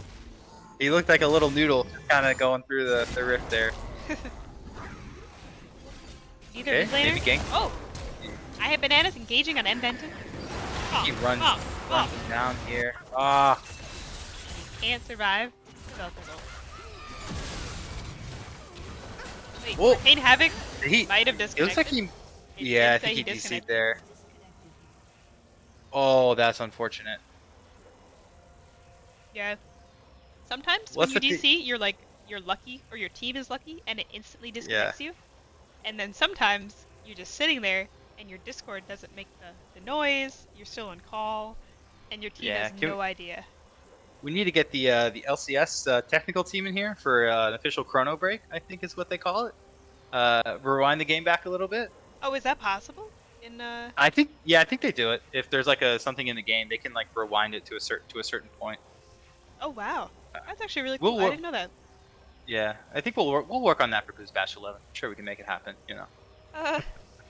He looked like a little noodle kind of going through the rift there. Either Okay, mid laner. maybe gank. Oh! I have bananas engaging on M Benton. Oh, He runs oh. down here. Ah. Can't survive. Vel'Koz ult. Wait, Whoa. Arcane Havoc He. might have It disconnected. looks like he. It Yeah, I did say think he he DC'd disconnected. there. Oh, that's unfortunate. Yeah. Sometimes What's when the you DC, you're like, you're lucky, or your team is lucky, and it instantly disconnects you. And then sometimes you're just sitting there, and your Discord doesn't make the noise, you're still on call, and your team Yeah, has no idea. We need to get the LCS technical team in here for an official chrono break, I think is what they call it. Rewind the game back a little bit. Oh, is that possible? In I think I think they do it. If there's like something in the game, they can like rewind it to a certain point. Oh wow, that's actually really We'll cool. I work. didn't know that. Yeah, I think we'll work on that for BoozeBash 11. I'm sure we can make it happen. You know. Uh,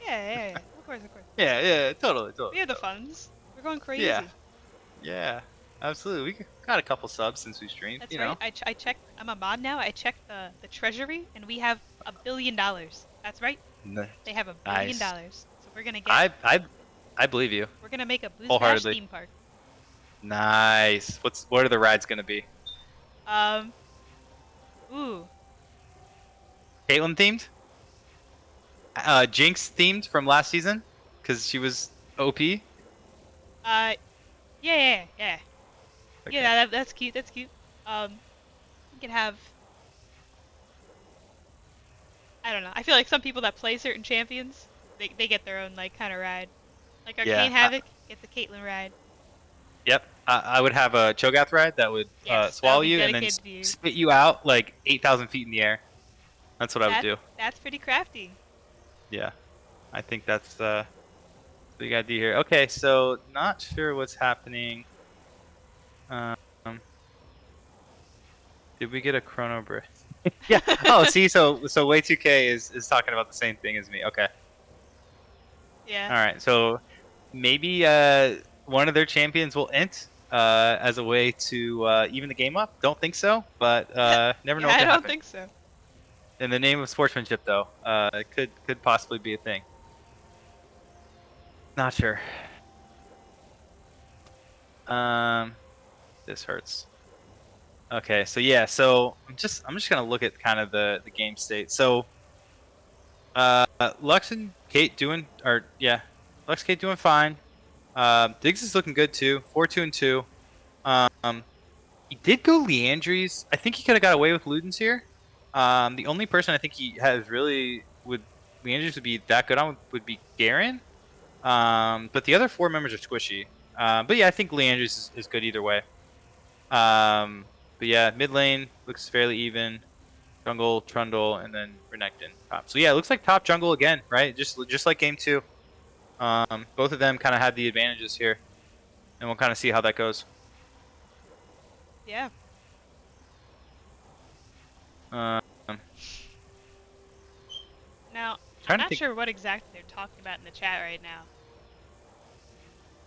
yeah. Of course, of course. Yeah, totally. We have the funds. We're going Yeah, crazy. yeah, absolutely. Got a couple subs since we streamed. That's You right. know. I checked. I'm a mod now. I checked the treasury, and we have $1 billion. That's right. They have $1 billion. Nice. So we're gonna get. I believe you. We're gonna make a BoozeBash Wholeheartedly. theme park. Nice. What are the rides gonna be? Um. Ooh. Caitlyn themed? Jinx themed from last season? Because she was OP? Yeah. Okay. Yeah, that's cute. That's cute. We can have. I don't know. I feel like some people that play certain champions, they get their own like kind of ride. Like Yeah, Arcane Havoc get the Caitlyn ride. Yep. I would have a Cho'Gath ride that would Yes, swallow that'll be you and then dedicated to you. spit you out like 8,000 feet in the air. That's what I would do. That's pretty crafty. Yeah. I think that's what you gotta do here. Okay, so not sure what's happening. Um, did we get a chrono breath? Yeah. Oh, see, so Way 2K is talking about the same thing as me. Okay. Yeah. All right. So maybe one of their champions will int as a way to even the game up. Don't think so, but never know. Yeah, What I can don't happen. think so. In the name of sportsmanship, though, it could possibly be a thing. Not sure. This hurts. Okay, so yeah, so I'm just gonna look at kind of the game state. So, Lux and Kate doing, Lux Kate doing fine. Diggs is looking good too. 4-2-2. He did go Leandries. I think he could have got away with Ludens here. The only person I think he has really Leandries would be that good on would be Garen. But the other 4 members are squishy. But yeah, I think Leandries is good either way. But yeah, mid lane looks fairly even. Jungle, Trundle, and then Renekton top. So yeah, it looks like top jungle again, right? Just like game 2. Both of them kind of had the advantages here, and we'll kind of see how that goes. Yeah. Um, Now, Trying I'm to not think- sure what exactly they're talking about in the chat right now.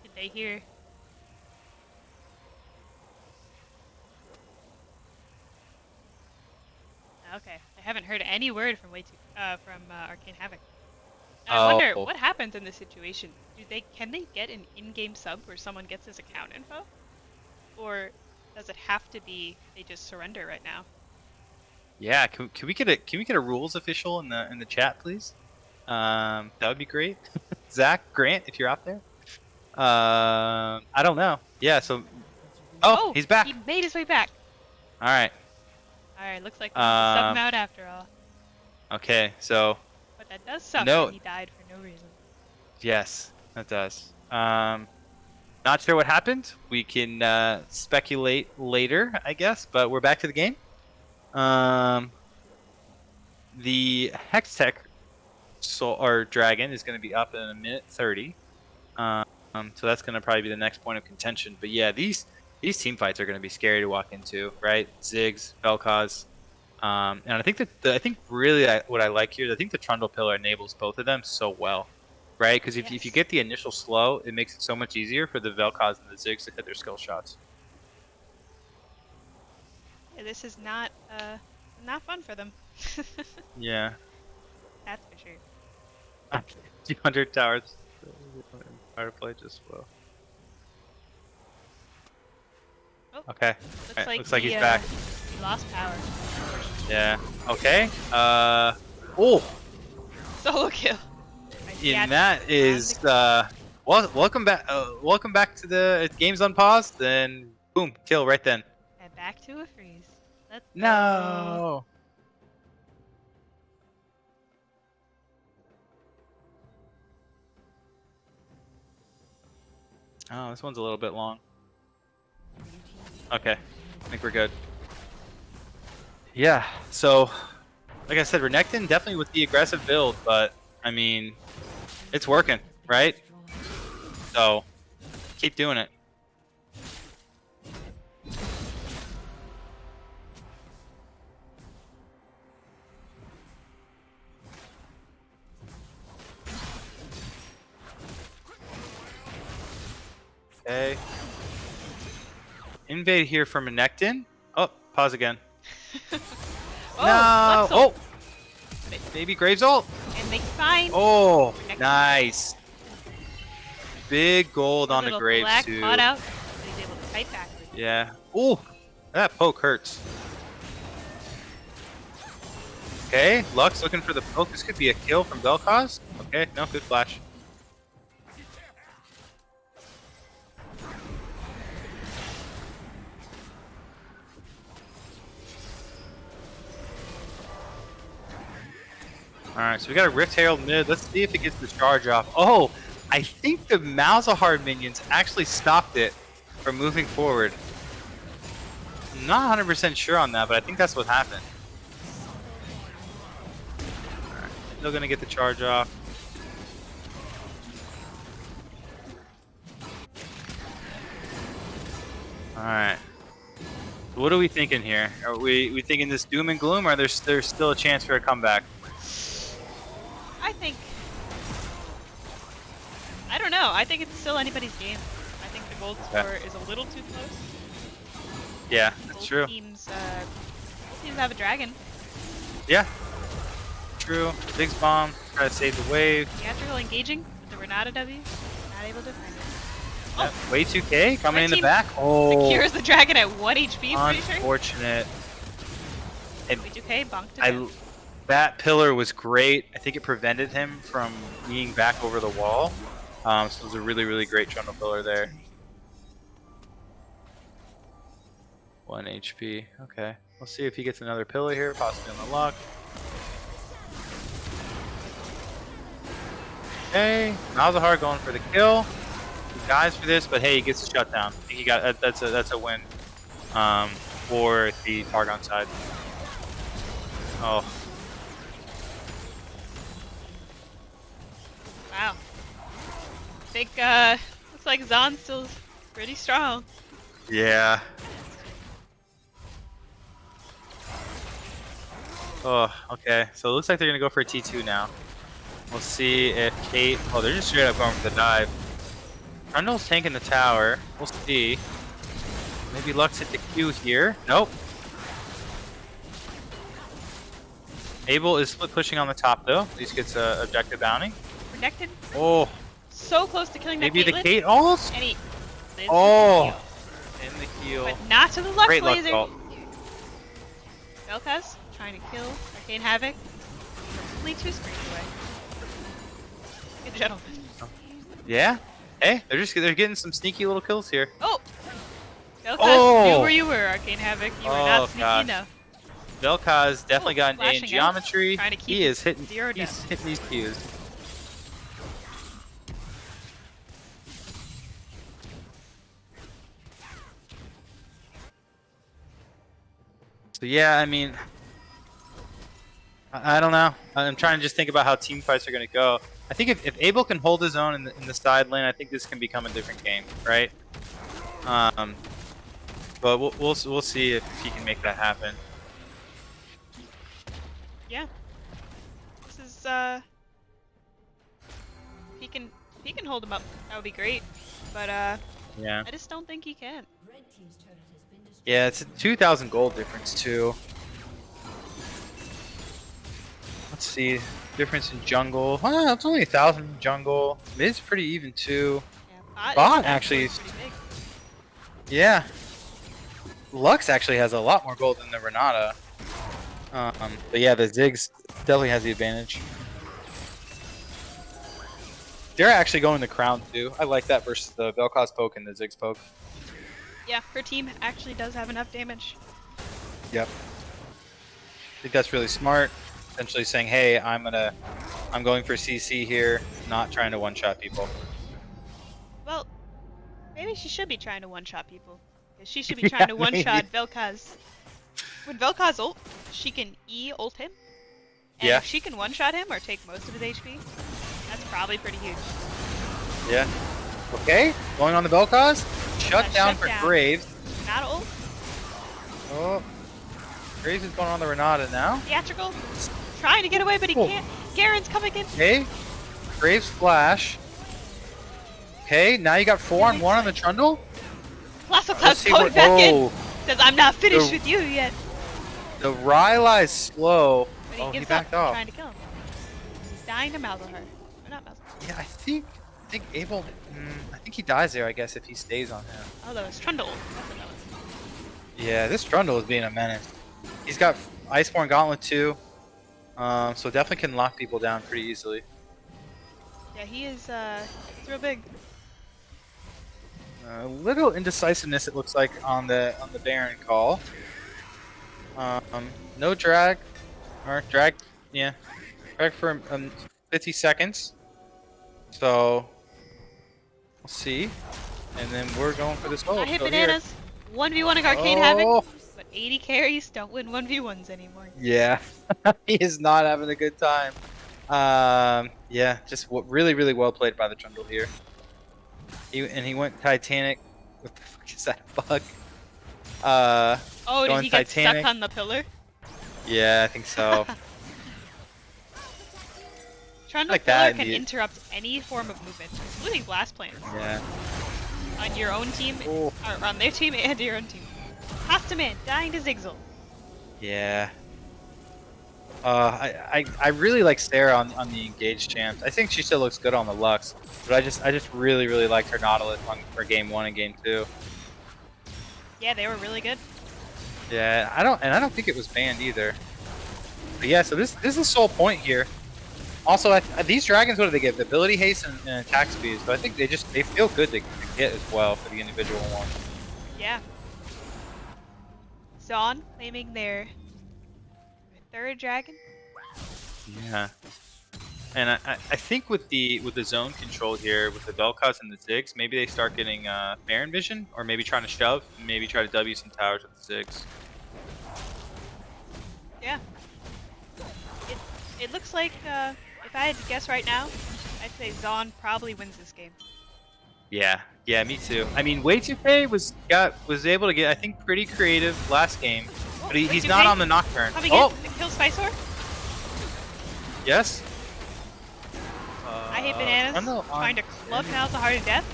Did they hear? Okay, I haven't heard any word from Arcane Havoc. I wonder Oh. what happens in this situation. Can they get an in-game sub where someone gets his account info, or does it have to be they just surrender right now? Yeah, can we get a rules official in the chat, please? That would be great. Zach, Grant, if you're out there. I don't know. Yeah, so he's back. He made his way back. All right. All right, looks like we have to sub him out after all. Okay, so But that does suck No. that he died for no reason. yes, that does. Not sure what happened. We can speculate later, I guess. But we're back to the game. The Hextech or dragon is going to be up in a minute 30. So that's going to probably be the next point of contention. But yeah, these team fights are going to be scary to walk into, right? Ziggs, Vel'Koz, and I think what I like here is I think the Trundle Pillar enables both of them so well, right? Because if you get the initial slow, it makes it so much easier for the Vel'Koz and the Ziggs to hit their skill shots. Yeah, this is not fun for them. Yeah. That's for sure. 200 towers. Fireplay just well. Oh, Okay. Looks like he's back. He lost power. Yeah. Okay. Oh. Solo kill. And that is welcome back. Welcome back to the game's unpaused. Then boom, kill right then. And back to a freeze. Let's go. No. Oh, this one's a little bit long. Okay, I think we're good. Yeah, so like I said, Renekton definitely with the aggressive build, but I mean, It's working, right? So keep doing it. Okay. Invade here from a Nectin. Oh, pause again. Oh, No. Lux ult. Oh, baby Graves ult. And they find Oh, Nectin. nice. Big gold on the little Graves black too. pot out. But he's able to fight back. Yeah. Ooh, that poke hurts. Okay, Lux looking for the poke. This could be a kill from Vel'Koz. Okay, no, good flash. Alright, so we got a Rift Herald mid. Let's see if it gets the charge off. Oh, I think the Malzahar minions actually stopped it from moving forward. I'm not 100% sure on that, but I think that's what happened. Alright, still gonna get the charge off. Alright. What are we thinking here? Are we thinking this doom and gloom, or there's still a chance for a comeback? I don't know. I think it's still anybody's game. I think the gold score is a little too close. Yeah, that's Both true. Teams have a dragon. Yeah, true. Ziggs bomb, try to save the wave. Theatrical engaging with the Renata W. Not able to find it. Yep. Way 2K coming Red in the team back. Oh, secures the dragon at 1 HP, pretty sure. unfortunate. And Wait, 2K bonked it. that pillar was great. I think it prevented him from being back over the wall. So it was a really, really great Trundle pillar there. 1 HP. Okay. We'll see if he gets another pillar here, possibly on the luck. Okay. Malzahar going for the kill. He dies for this, but hey, he gets the shutdown. I think he got that's a win for the Targon side. Oh. Wow. Think looks like Zaun still pretty strong. Yeah. Oh, okay. So it looks like they're gonna go for a T2 now. We'll see if Kate. Oh, they're just straight up going for the dive. Trundle's tanking the tower. We'll see. Maybe Lux hit the Q here. Nope. Abel is split pushing on the top though. At least gets a objective bounty. Protected. Oh, So close to killing maybe that the Caitlyn. Kate ult. And he lives Oh, to in the heal. the kill. But not to the Lux Great Lux laser. ult. Vel'Koz trying to kill Arcane Havoc. Completely 2 screens away. Good gentleman. Yeah. Hey, they're getting some sneaky little kills here. Oh! Vel'Koz Oh! knew where you were, Arcane Havoc. You were not sneaky gosh. enough. Vel'Koz definitely got an A in flashing out, geometry. trying to keep He is hitting. zero He's down. hitting these Qs. So yeah, I mean, I don't know. I'm trying to just think about how team fights are going to go. I think if Abel can hold his own in the side lane, I think this can become a different game, right? But we'll see if he can make that happen. Yeah. This is if he can hold him up, that would be great. But Yeah. I just don't think he can. Red team's turret has been destroyed. Yeah, it's a 2,000 gold difference too. Let's see, difference in jungle. Well, it's only 1,000 in jungle. Mid's pretty even too. Yeah, Bot is actually- pretty big. Yeah. Lux actually has a lot more gold than the Renata. But yeah, the Ziggs definitely has the advantage. They're actually going the crown too. I like that versus the Vel'Koz poke and the Ziggs poke. Yeah, her team actually does have enough damage. Yep. I think that's really smart. Essentially saying, hey, I'm going for CC here, not trying to one-shot people. Well, maybe she should be trying to one-shot people. 'Cause she should be trying to one-shot Vel'Koz. When Vel'Koz ult, she can ult him. And Yeah. if she can one-shot him or take most of his HP, That's probably pretty huge. Yeah. Okay, going on the Vel'Koz. Shut down shut for down. Graves. Not ult. Oh, Graves is going on the Renata now. Theatrical. Trying to get away, but he Oh. can't. Garen's coming in. Okay, Graves flash. Okay, now you got 4-on-1 on the Trundle. Lasso Let's Cloud's see going what. back Oh, in. Says, I'm not finished The- with you yet. the Rylai's slow. But he Oh, he gives up. backed off. Trying to kill him. He's dying to Malzahar. Or not Malzahar. Yeah, I think Abel. I think he dies there. I guess if he stays on him. Oh, that was Trundle. That's what that was. Yeah, this Trundle is being a menace. He's got Iceborne Gauntlet too, so definitely can lock people down pretty easily. Yeah, he is, he's real big. A little indecisiveness it looks like on the Baron call. No drag, or drag, yeah, drag for 50 seconds. So we'll see, and then we're going for this ult. I hit So here- bananas. 1v1 Arcane Havoc, Oh, but 80 carries don't win 1v1s anymore. yeah, he is not having a good time. Yeah, just really, really well played by the Trundle here. He went Titanic. What the fuck is that bug? Oh, did going he get Titanic. stuck on the pillar? Yeah, I think so. Trundle Like pillar that, can indeed. interrupt any form of movement, including blast plants, Yeah. on your own team, Oh. or on their team and your own team. Pasta Man dying to Zigzal. Yeah. I really like Sarah on the engaged champs. I think she still looks good on the Lux, but I just really liked her Nautilus for game 1 and game 2. Yeah, they were really good. Yeah, I don't think it was banned either. But yeah, so this is the sole point here. Also, these dragons, what do they get? The ability haste and attack speeds, but I think they feel good to get as well for the individual ones. Yeah. Zaun claiming their third dragon. Yeah. And I think with the zone control here, with the Vel'Koz and the Ziggs, maybe they start getting Baron vision, or maybe trying to shove, and maybe try to W some towers with the Ziggs. Yeah. It looks like, if I had to guess right now, I'd say Zaun probably wins this game. Yeah, me too. I mean, Way2K was able to get, I think, pretty creative last game, but he's not on the Nocturne. Coming Oh, in, kill Spicer. yes. I hate bananas. Trundle on- Trying to club Malzahar to death.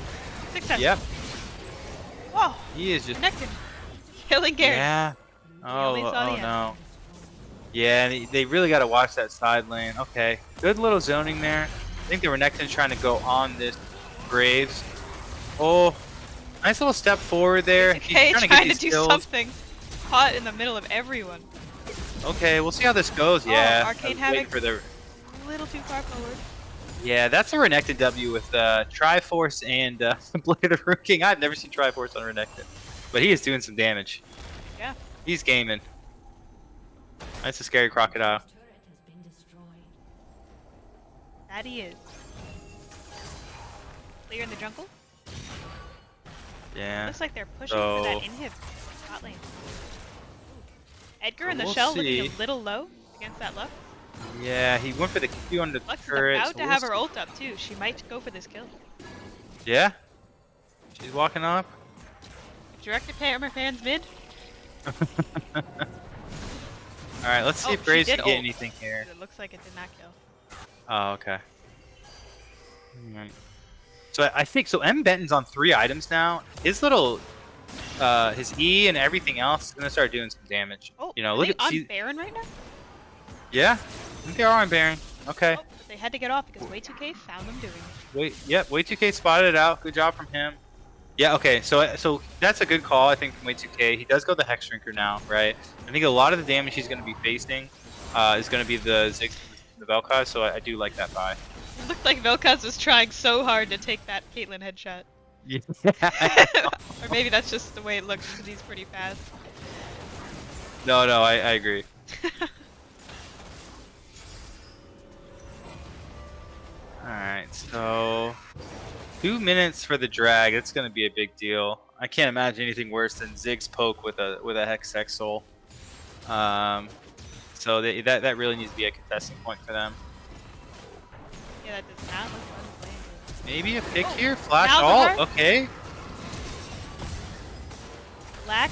Success. Yep, Whoa, he is just. connected. Killing Garen. Yeah. only saw the end. No. Yeah, they really got to watch that side lane. Okay, good little zoning there. I think the Renekton's trying to go on this Graves. Oh, nice little step forward there. He's Okay, trying to get trying to these do kills. something. Caught in the middle of everyone. Okay, we'll see how this goes. Oh, Yeah, Arcane I was waiting Havoc. for the. A little too far forward. Yeah, that's a Renekton W with Triforce and Blade of the Ruin King. I've never seen Triforce on Renekton, but he is doing some damage. Yeah. He's gaming. That's a scary crocodile. Turret has been destroyed. That he is. Clear in the jungle. Yeah. Looks like they're pushing for that So- inhib bot lane. Edgar So in the we'll shell see. looking a little low against that Lux. Yeah, he went for the Q on the Lux is turret. about so to we'll have her see. ult up too. She might go for this kill. Yeah? She's walking up. Directed hammer fans mid. Alright, let's see Oh, if she Graves did can get ult. anything here. It looks like it did not kill. Oh, okay. Alright. So I think so. M Benton's on 3 items now. His little, his E and everything else is gonna start doing some damage. Oh, You know, are look they at on see. Baron right now? Yeah, I think they are on Baron. Okay. Oh, but they had to get off because Way2K found them doing it. Wait, yep. Way2K spotted it out. Good job from him. Yeah. Okay. So that's a good call, I think, from Way2K. He does go the Hex Drinker now, right? I think a lot of the damage he's going to be facing is going to be the Ziggs, the Vel'Koz. So I do like that buy. It looked like Vel'Koz was trying so hard to take that Caitlyn headshot. Yeah. Or maybe that's just the way it looks because he's pretty fast. No, I agree. Alright, so 2 minutes for the drag. That's gonna be a big deal. I can't imagine anything worse than Ziggs poke with a Hextech soul. So that really needs to be a contesting point for them. Okay, that does not look fun playing. Maybe a pick Oh, here. Flash Malzahar? ult. Okay. Black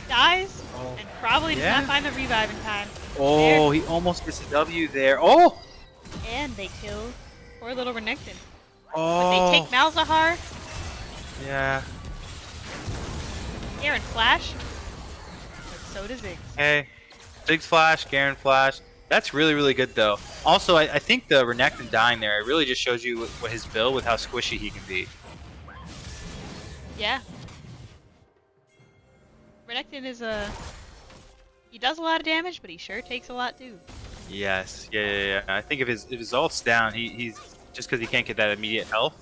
dies Oh. and probably does Yeah. not find the revive in time. Oh, he almost gets a W there. Oh. And they kill poor little Renekton. But Oh. they take Malzahar. Yeah. Garen flash. But so does Ziggs. Okay. Ziggs flash, Garen flash. That's really, really good though. Also, I think the Renekton dying there, it really just shows you what his build with how squishy he can be. Yeah. Renekton is he does a lot of damage, but he sure takes a lot too. Yes. Yeah. I think if his ult's down, he's just because he can't get that immediate health,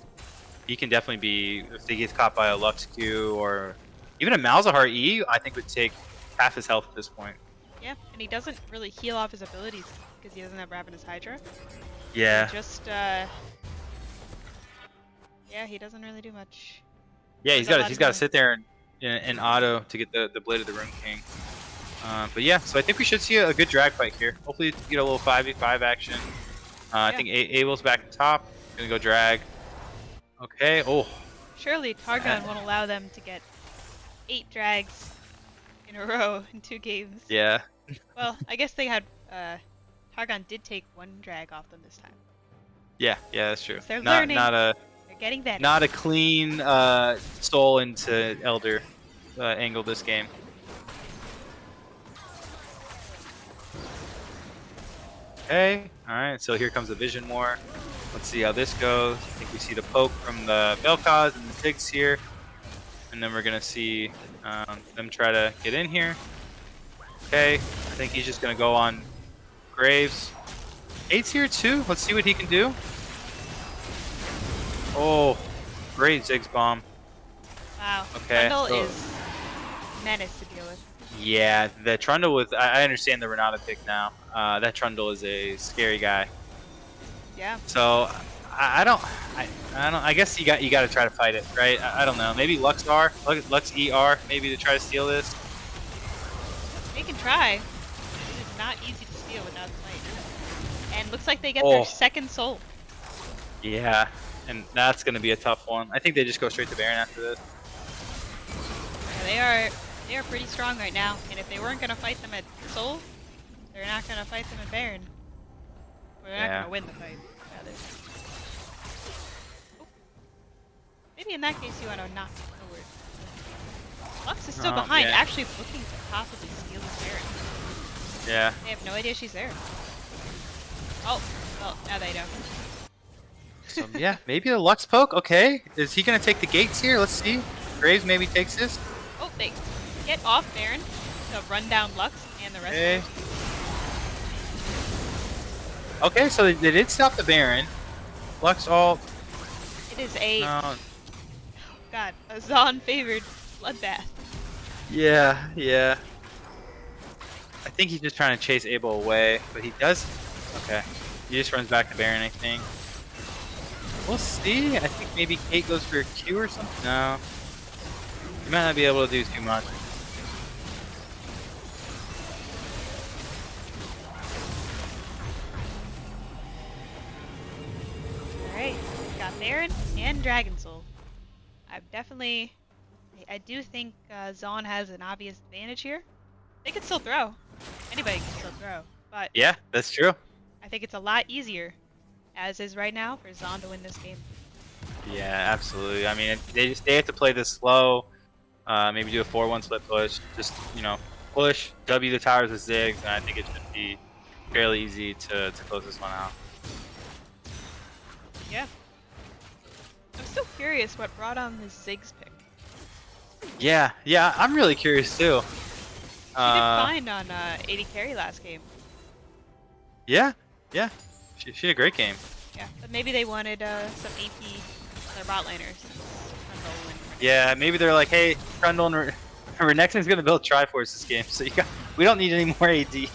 he can definitely be, if he gets caught by a Lux Q or even a Malzahar E, I think would take half his health at this point. Yeah, and he doesn't really heal off his abilities because he doesn't have Ravenous Hydra. Yeah. He just yeah, he doesn't really do much. Yeah, Does a lot he's of got to damage. sit there and auto to get the Blade of the Rune King. But yeah, so I think we should see a good drag fight here. Hopefully get a little 5v5 action. I think Abel's back at top. Gonna go drag. Okay. Oh. Surely Targon won't allow them to get 8 drags in a row in 2 games. Yeah. Well, I guess they had Targon did take 1 drag off them this time. Yeah. That's true. They're Not learning. They're getting better. not a clean soul into Elder angle this game. Okay. All right. So here comes the Vision War. Let's see how this goes. I think we see the poke from the Vel'Koz and the Ziggs here. And then we're going to see them try to get in here. Okay. I think he's just going to go on Graves. 8's here too. Let's see what he can do. Oh, great Ziggs bomb. Wow. Okay, Trundle so- is menace to deal with. Yeah, the Trundle with, I understand the Renata pick now. That Trundle is a scary guy. Yeah. So I guess you got to try to fight it, right? I don't know. Maybe Lux ER, maybe to try to steal this. They can try. It is not easy to steal without fight. And looks like they get Oh. their 2nd soul. Yeah, and that's gonna be a tough one. I think they just go straight to Baron after this. Yeah, they are pretty strong right now. And if they weren't gonna fight them at soul, they're not gonna fight them at Baron. Or they're not Yeah. gonna win the fight, rather. Oh. Maybe in that case you wanna knock it forward. Lux is still behind, yeah. actually looking to possibly steal this Baron. Yeah. They have no idea she's there. Oh, well, now they know. So yeah, maybe a Lux poke. Okay, is he gonna take the gates here? Let's see. Graves maybe takes this. Oh, they get off Baron to run down Lux and the rest Okay. of the team. Okay, so they did stop the Baron. Lux all. It is a, No. oh god, a Zaun favored bloodbath. Yeah. I think he's just trying to chase Abel away, but he does. Okay, he just runs back to Baron, I think. We'll see. I think maybe Kate goes for a Q or something. No, he might not be able to do too much. Alright, got Baron and Dragon Soul. I do think Zaun has an obvious advantage here. They can still throw. Anybody can still throw. But Yeah, that's true. I think it's a lot easier, as is right now, for Zaun to win this game. Yeah, absolutely. I mean, they have to play this slow. Maybe do a 4-1 split push. Just push, W the towers with Ziggs, and I think it should be fairly easy to close this one out. Yeah. I'm still curious what brought on this Ziggs pick. Yeah, I'm really curious too. She did fine on 80 carry last game. Yeah. She had a great game. Yeah, but maybe they wanted some AP on their bot laners. Trundle and Yeah, maybe they're like, hey, Trundle and Renekton's gonna build Triforce this game, so we don't need any more AD.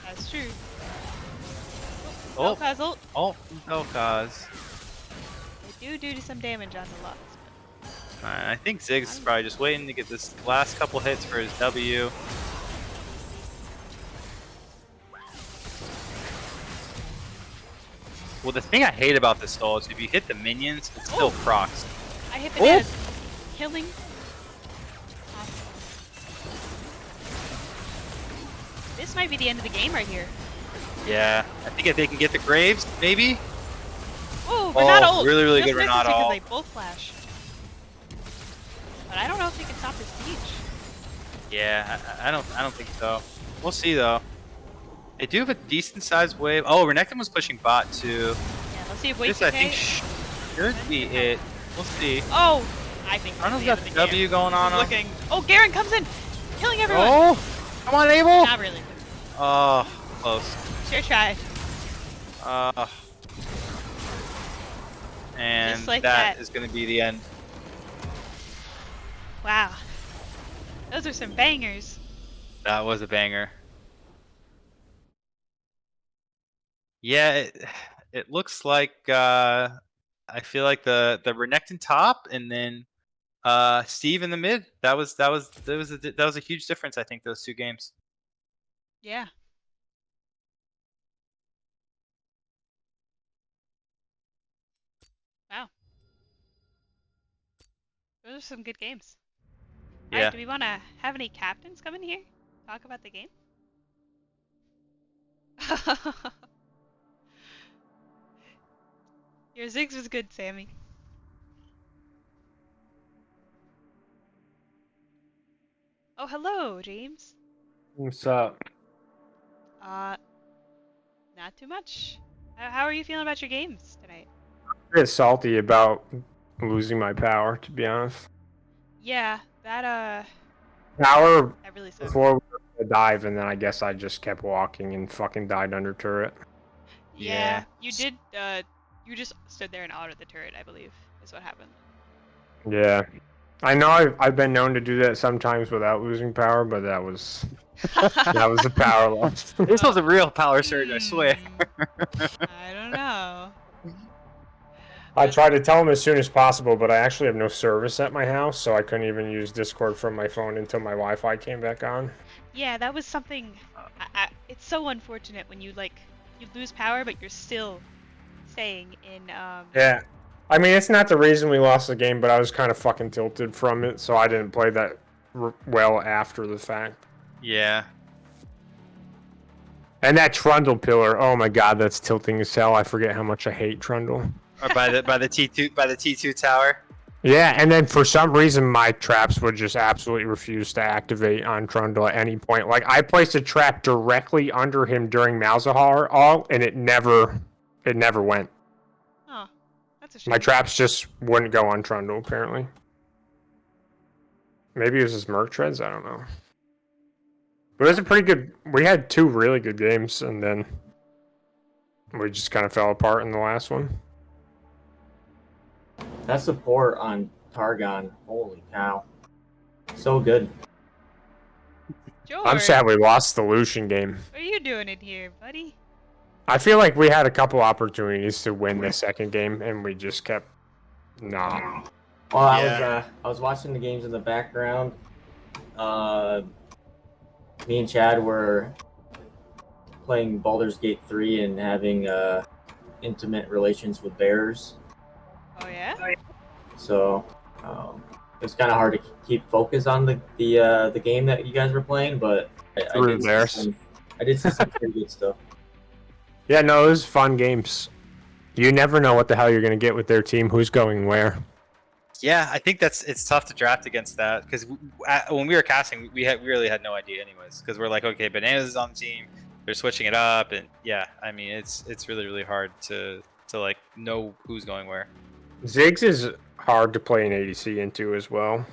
That's true. Oh. Vel'Koz ult. Oh, Vel'Koz. They do some damage on the Lux. Alright, I think Ziggs is probably just waiting to get this last couple hits for his W. Well, the thing I hate about this though is if you hit the minions, it still procs. I hit bananas. Killing. Awesome. This might be the end of the game right here. Yeah, I think if they can get the graves, maybe. Oh, Renata ult. Really, really Just good misses Renata because ult. they both flash. But I don't know if they can stop this siege. Yeah, I don't think so. We'll see though. They do have a decent sized wave. Oh, Renekton was pushing bot too. Yeah, let's see if This Wake I think should be it. We'll see. Oh, I think Arnold's this got is the the end of W game. going on. Looking. Oh, Garen comes in, killing everyone. Oh, come on, Abel. Not really. Oh, close. Sure tried. And Just like that that. is going to be the end. Wow. Those are some bangers. That was a banger. Yeah, it looks like I feel like the Renekton top and then Steve in the mid. That was a huge difference. I think those two games. Yeah. Wow. Those are some good games. Yeah. Alright, do we want to have any captains come in here? Talk about the game? Your Ziggs was good, Sammy. Oh, hello, James. What's up? Not too much. How are you feeling about your games tonight? A bit salty about losing my power, to be honest. Yeah, that Power really sucks. before we were gonna dive, and then I guess I just kept walking and fucking died under turret. Yeah, you did, you just stood there and autoed the turret, I believe, is what happened. Yeah. I know I've been known to do that sometimes without losing power, but that was a power loss. This was a real power surge, I swear. I don't know. I tried to tell him as soon as possible, but I actually have no service at my house, so I couldn't even use Discord from my phone until my Wi-Fi came back on. Yeah, that was something. It's so unfortunate when you lose power, but you're still staying in. Yeah. I mean, it's not the reason we lost the game, but I was kind of fucking tilted from it, so I didn't play that well after the fact. Yeah. And that Trundle pillar, oh my god, that's tilting as hell. I forget how much I hate Trundle. Or by the T2 tower. Yeah, and then for some reason my traps would just absolutely refuse to activate on Trundle at any point. Like I placed a trap directly under him during Malzahar all, and it never went. Oh, that's a shame. My traps just wouldn't go on Trundle, apparently. Maybe it was his Merc Treads, I don't know. But it was a pretty good... We had two really good games, and then we just kind of fell apart in the last one. That support on Targon, holy cow. So good. George, I'm sad we lost the Lucian game. what are you doing in here, buddy? I feel like we had a couple opportunities to win the second game, and we just kept... Nah. Well, Yeah. I was watching the games in the background. Me and Chad were playing Baldur's Gate 3 and having intimate relations with bears. Oh yeah. So it was kind of hard to keep focus on the game that you guys were playing, but Through bears. I did see some pretty good stuff. Yeah, no, it was fun games. You never know what the hell you're going to get with their team, who's going where. Yeah, I think it's tough to draft against that because when we were casting, we really had no idea anyways because we're like, okay, Bananas is on the team, they're switching it up, and yeah, I mean it's really hard to like know who's going where. Ziggs is hard to play an ADC into as well.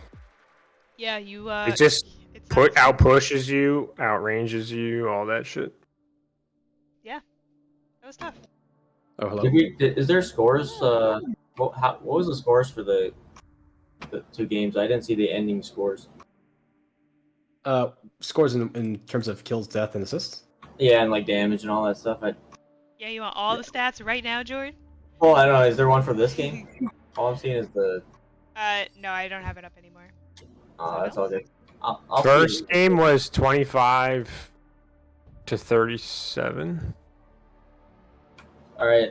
Yeah, you. It just it's out pushes you, outranges you, all that shit. Yeah, that was tough. Oh, hello. Is there scores? What was the scores for the two games? I didn't see the ending scores. Scores in terms of kills, death, and assists. Yeah, and like damage and all that stuff. Yeah, you want all the stats right now, Jordan? Well, I don't know. Is there one for this game? All I'm seeing is the. No, I don't have it up anymore. That's all good. I'll First game was 25 to 37. All right.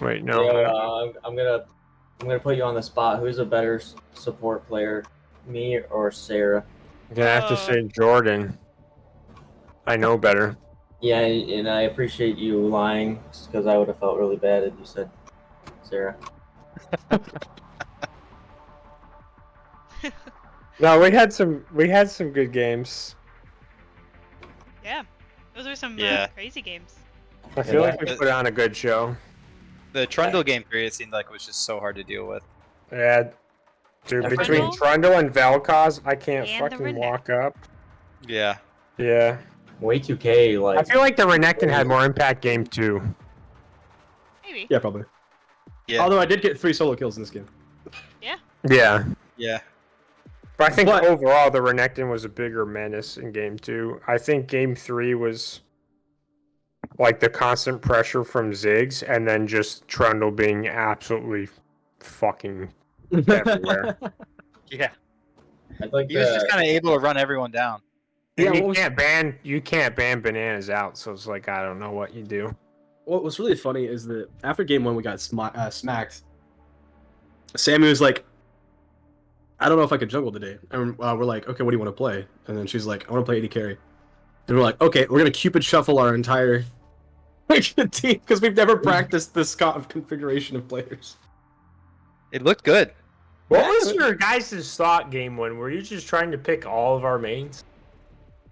Wait, no. Yeah, I'm gonna put you on the spot. Who's a better support player, me or Sarah? I'm gonna have to say Jordan. I know better. Yeah, and I appreciate you lying because I would have felt really bad if you said Sarah. No, we had some good games. Yeah, those are some Yeah. crazy games. I feel Yeah. like we put on a good show. The Trundle game period seemed like it was just so hard to deal with. Yeah, dude, Yeah, between Trundle Trundle and Vel'Koz, I can't and the fucking Renekton. walk up. Yeah. Yeah. Way 2K, like I feel like the Renekton had more impact game 2. Maybe. Yeah, probably. Yeah. Although I did get 3 solo kills in this game. Yeah. Yeah. But I think But- overall the Renekton was a bigger menace in game 2. I think game 3 was like the constant pressure from Ziggs and then just Trundle being absolutely fucking everywhere. Yeah. I'd like He was just kind of able to run everyone down. Yeah, And what was- you can't ban bananas out, so it's like I don't know what you do. What was really funny is that after game 1 we got smacked. Sammy was like, I don't know if I could jungle today. And we're like, okay, what do you want to play? And then she's like, I want to play AD carry. And we're like, okay, we're gonna Cupid shuffle our entire team because we've never practiced this kind of configuration of players. It looked good. What Yeah, was but- your guys' thought game 1? Were you just trying to pick all of our mains?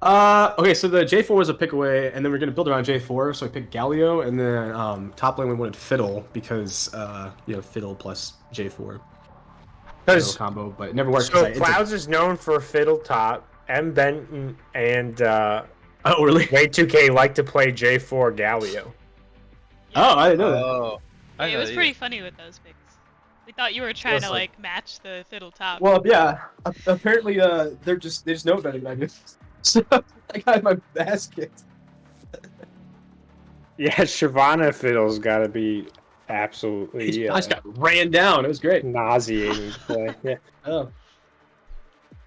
Okay, so the J4 was a pick away, and then we're gonna build around J4. So I picked Galio, and then top lane we wanted Fiddle because Fiddle plus J4 Because combo, but it never worked. so 'cause Clouds is known for Fiddle top. M. Benton and oh really? Way 2K like to play J4 Galio. Oh, I didn't know that. Oh. I Yeah, it know was that pretty either. funy with those picks. We thought you were trying to Listen. like match the fiddle top. Well, yeah. Apparently, they just know better than I do. So I got my ass kicked. Yeah, Shyvana Fiddle's got to be absolutely I just got ran down. It was great. nauseating to play. Yeah. Oh.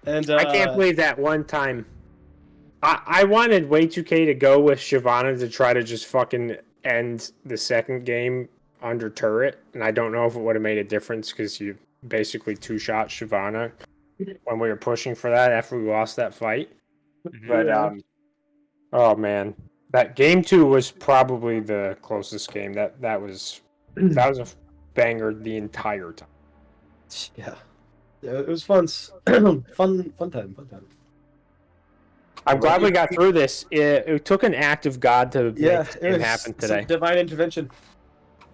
And I can't believe that one time. I wanted Way 2K to go with Shyvana to try to just fucking end the second game under turret, and I don't know if it would have made a difference because you basically two-shot Shyvana when we were pushing for that after we lost that fight. But oh man, that game 2 was probably the closest game. That was a banger the entire time. Yeah. Yeah, it was fun. fun time. I'm glad we got through this. It took an act of God to Yeah, make it happen today. Divine intervention.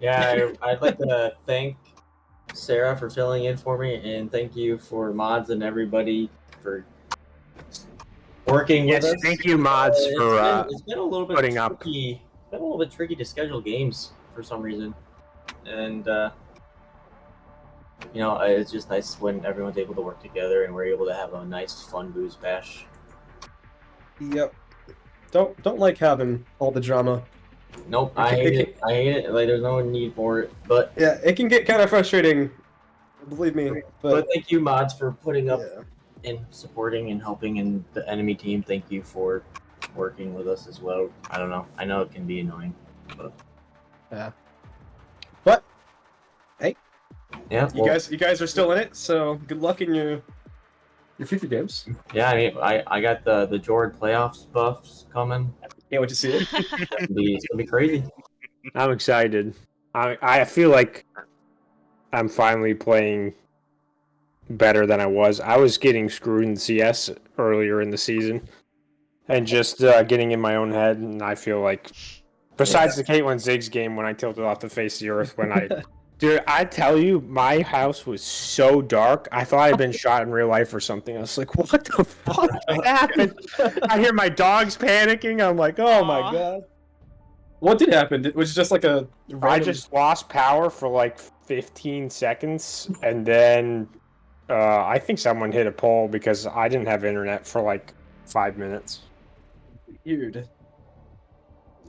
Yeah, I'd like to thank Sarah for filling in for me, and thank you for mods and everybody for working Yes, with us. thank you, mods, for It's been a little bit putting up. tricky. It's been a little bit tricky to schedule games for some reason, and it's just nice when everyone's able to work together and we're able to have a nice, fun BoozeBash. Yep. Don't like having all the drama. Nope, I hate it. I hate it. Like, there's no need for it. But Yeah, it can get kind of frustrating. Believe me. but thank you, mods, for putting up yeah. and supporting and helping, and the enemy team. Thank you for working with us as well. I don't know. I know it can be annoying, but But hey, yeah. you guys are still in it, so good luck in your future games. Yeah, I mean, I got the Jordan playoffs buffs coming. Can't wait to see it. It's gonna be crazy. I'm excited. I feel like I'm finally playing better than I was. I was getting screwed in CS earlier in the season and just getting in my own head, and I feel like besides the Caitlyn Ziggs game when I tilted off the face of the earth when I dude, I tell you, my house was so dark. I thought I'd been shot in real life or something. I was like, what the fuck happened? I hear my dogs panicking. I'm like, oh my Aw. god. What did happen? It was just like a I random... just lost power for like 15 seconds, and then I think someone hit a pole because I didn't have internet for like 5 minutes. weird.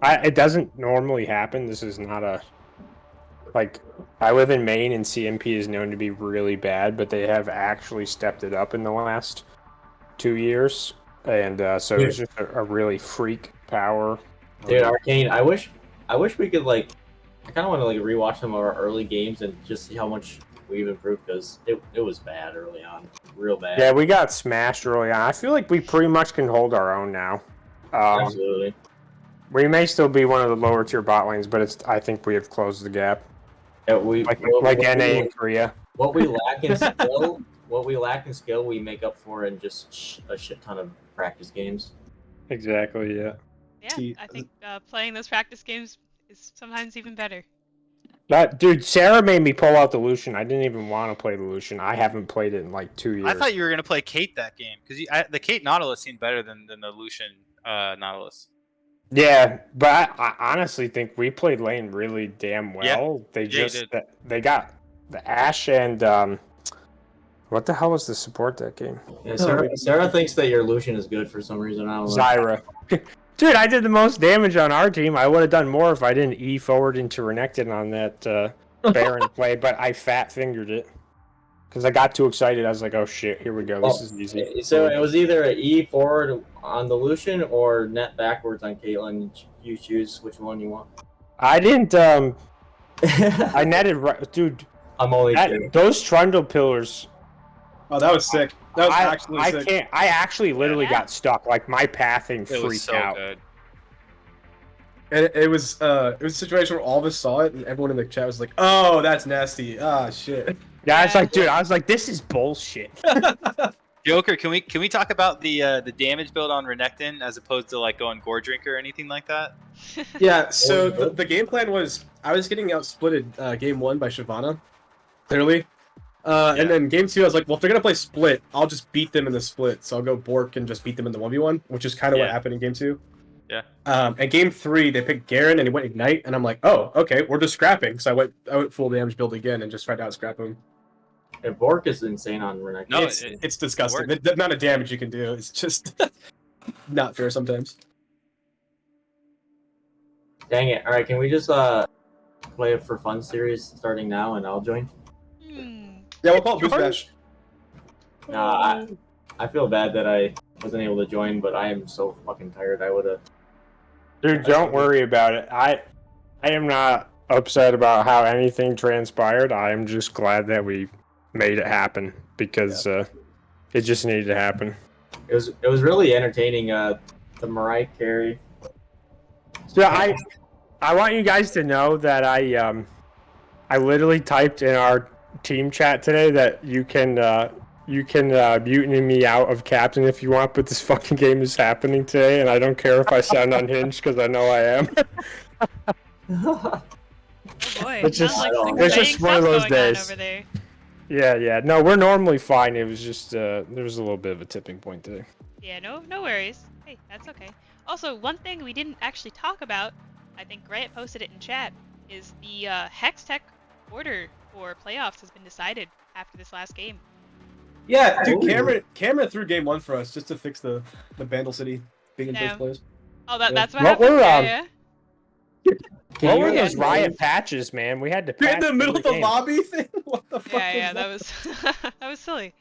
It doesn't normally happen. This is not a... Like, I live in Maine, and CMP is known to be really bad, but they have actually stepped it up in the last 2 years. And so it's just a really freak power. Dude, Arcane, I wish we could like I kind of want to like rewatch some of our early games and just see how much we've improved because it was bad early on, real bad. Yeah, we got smashed early on. I feel like we pretty much can hold our own now. Absolutely. We may still be one of the lower tier bot lanes, but I think we have closed the gap. Yeah, Like NA and Korea. What we lack in skill, we make up for in just a shit ton of practice games. Exactly, yeah. Yeah, See, I think playing those practice games is sometimes even better. Dude, Sarah made me pull out the Lucian. I didn't even want to play the Lucian. I haven't played it in like 2 years. I thought you were gonna play Kate that game because the Kate Nautilus seemed better than the Lucian Nautilus. Yeah, but I honestly think we played lane really damn well. Yeah. They got the Ashe and what the hell was the support that game? Yeah, Sarah thinks that your Lucian is good for some reason. I don't know. Zyra. Dude, I did the most damage on our team. I would have done more if I didn't E forward into Renekton on that Baron play, but I fat fingered it. Because I got too excited. I was like, oh shit, here we go. This is easy. So it was either an E forward on the Lucian or net backwards on Caitlyn. You choose which one you want. I didn't, I netted, dude, I'm only kidding. those Trundle pillars. Oh, that was sick. That was actually I sick. can't, I actually literally Yeah. got stuck. Like, my pathing It was freaked so out. good. And it was a situation where all of us saw it, and everyone in the chat was like, "Oh, that's nasty. Ah, shit." Yeah, it's like, dude, I was like, this is bullshit. Joker, can we talk about the damage build on Renekton as opposed to like going Gore Drinker or anything like that? Yeah. So the game plan was I was getting outsplitted game 1 by Shyvana, clearly. And then game 2, I was like, well, if they're gonna play split, I'll just beat them in the split. So I'll go Bork and just beat them in the 1v1, which is kind of what happened in game 2. Yeah. And game 3, they picked Garen and he went Ignite, and I'm like, oh, okay, we're just scrapping. So I went full damage build again and just tried to out scrap him. And Bork is insane on Renekton. No, It's disgusting. worked. The amount of damage you can do is just not fair sometimes. Dang it! All right, can we just play a for fun series starting now, and I'll join? Yeah, we'll call it BoozeBash. Nah, I feel bad that I wasn't able to join, but I am so fucking tired. I would have. Dude, don't worry about it. I am not upset about how anything transpired. I am just glad that we made it happen because it just needed to happen. It was really entertaining. The Mariah Carey. Yeah, I want you guys to know that I literally typed in our team chat today that you can mutiny me out of captain if you want, but this fucking game is happening today, and I don't care if I sound unhinged because I know I am. Oh boy, It's just- sounds like some it's just exciting one of stuff those going on days. over there. Yeah. No, we're normally fine. It was just there was a little bit of a tipping point today. Yeah, no worries. Hey, that's okay. Also, one thing we didn't actually talk about, I think Grant posted it in chat, is the Hextech order for playoffs has been decided after this last game. Yeah, dude, Cameron threw game 1 for us just to fix the Bandle City being in Yeah. first place. Oh, that's what What happened? were, Yeah. What were you- those riot patches, man? We had to You're patch in the middle of the game. lobby thing? What the fuck Yeah, that was was that was silly.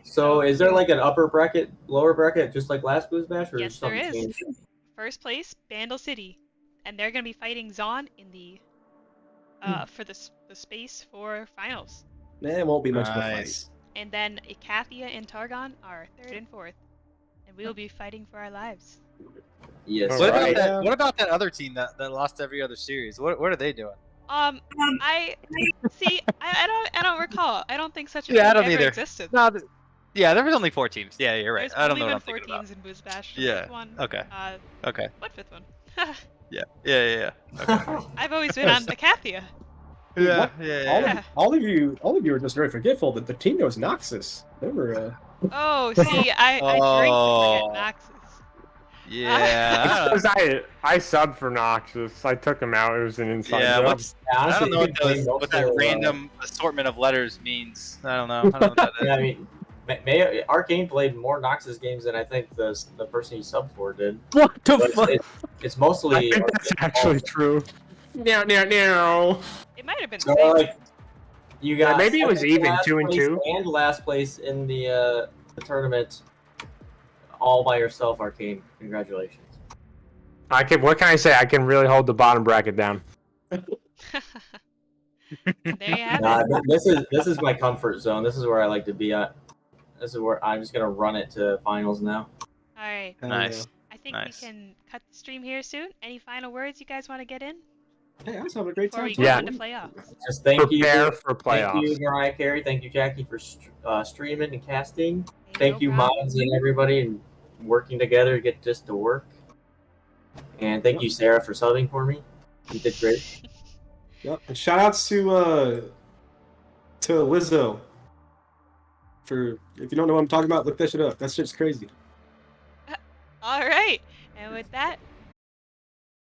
So is there like an upper bracket, lower bracket, just like last BoozeBash, or Yes, there something is. changed? First place, Bandle City, and they're gonna be fighting Zaun in the for the space for finals. Nah, it won't be much of a fight. Nice. And then Ikathia and Targon are third and fourth, and we will be fighting for our lives. Yes. All What right. what about that other team that lost every other series? What are they doing? I see. I don't recall. I don't think such a Yeah, I thing don't ever either. existed. No, yeah, there was only 4 teams. Yeah, you're right. There's I don't only know what been I'm 4 thinking about. teams in BoozeBash. Yeah, Fifth one. okay. Okay. What fifth one? Yeah. Okay. I've always been on Ikathia. Yeah, What? yeah. All of you are just very forgetful that the team knows Noxus. They were Oh, see, I drink to forget Noxus. Yeah. Because I subbed for Noxus. I took him out. It was an inside Yeah, job. what's I Honestly, don't know you can blame what that most of, random assortment of letters means. I don't know. I don't know what that is. Yeah, I mean, Arcane played more Noxus games than I think the person you subbed for did. What the But fuck? it's mostly. I think that's actually true. No. It might have been the So, same. like, you got maybe it was second to even, last 2 and place 2. and last place in the tournament, all by yourself, Arcane. Congratulations. What can I say? I can really hold the bottom bracket down. There you have Nah, it. this is my comfort zone. This is where I like to be at. This is where I'm just gonna run it to finals now. All right. Hell Nice. I think Nice. we can cut the stream here soon. Any final words you guys want to get in Yeah. Hey, I was having a great before time. we go Yeah. into playoffs? Just thank you, Prepare for thank you, playoffs. Mariah Carey. Thank you, Jackie, for streaming and casting. Hey, Thank no you, problem. mods and everybody, and working together to get this to work. And thank you, Sarah, for subbing for me. You did great. Yep. And shout outs to Lizzo. For if you don't know what I'm talking about, look that shit up. That shit's crazy. All right. And with that,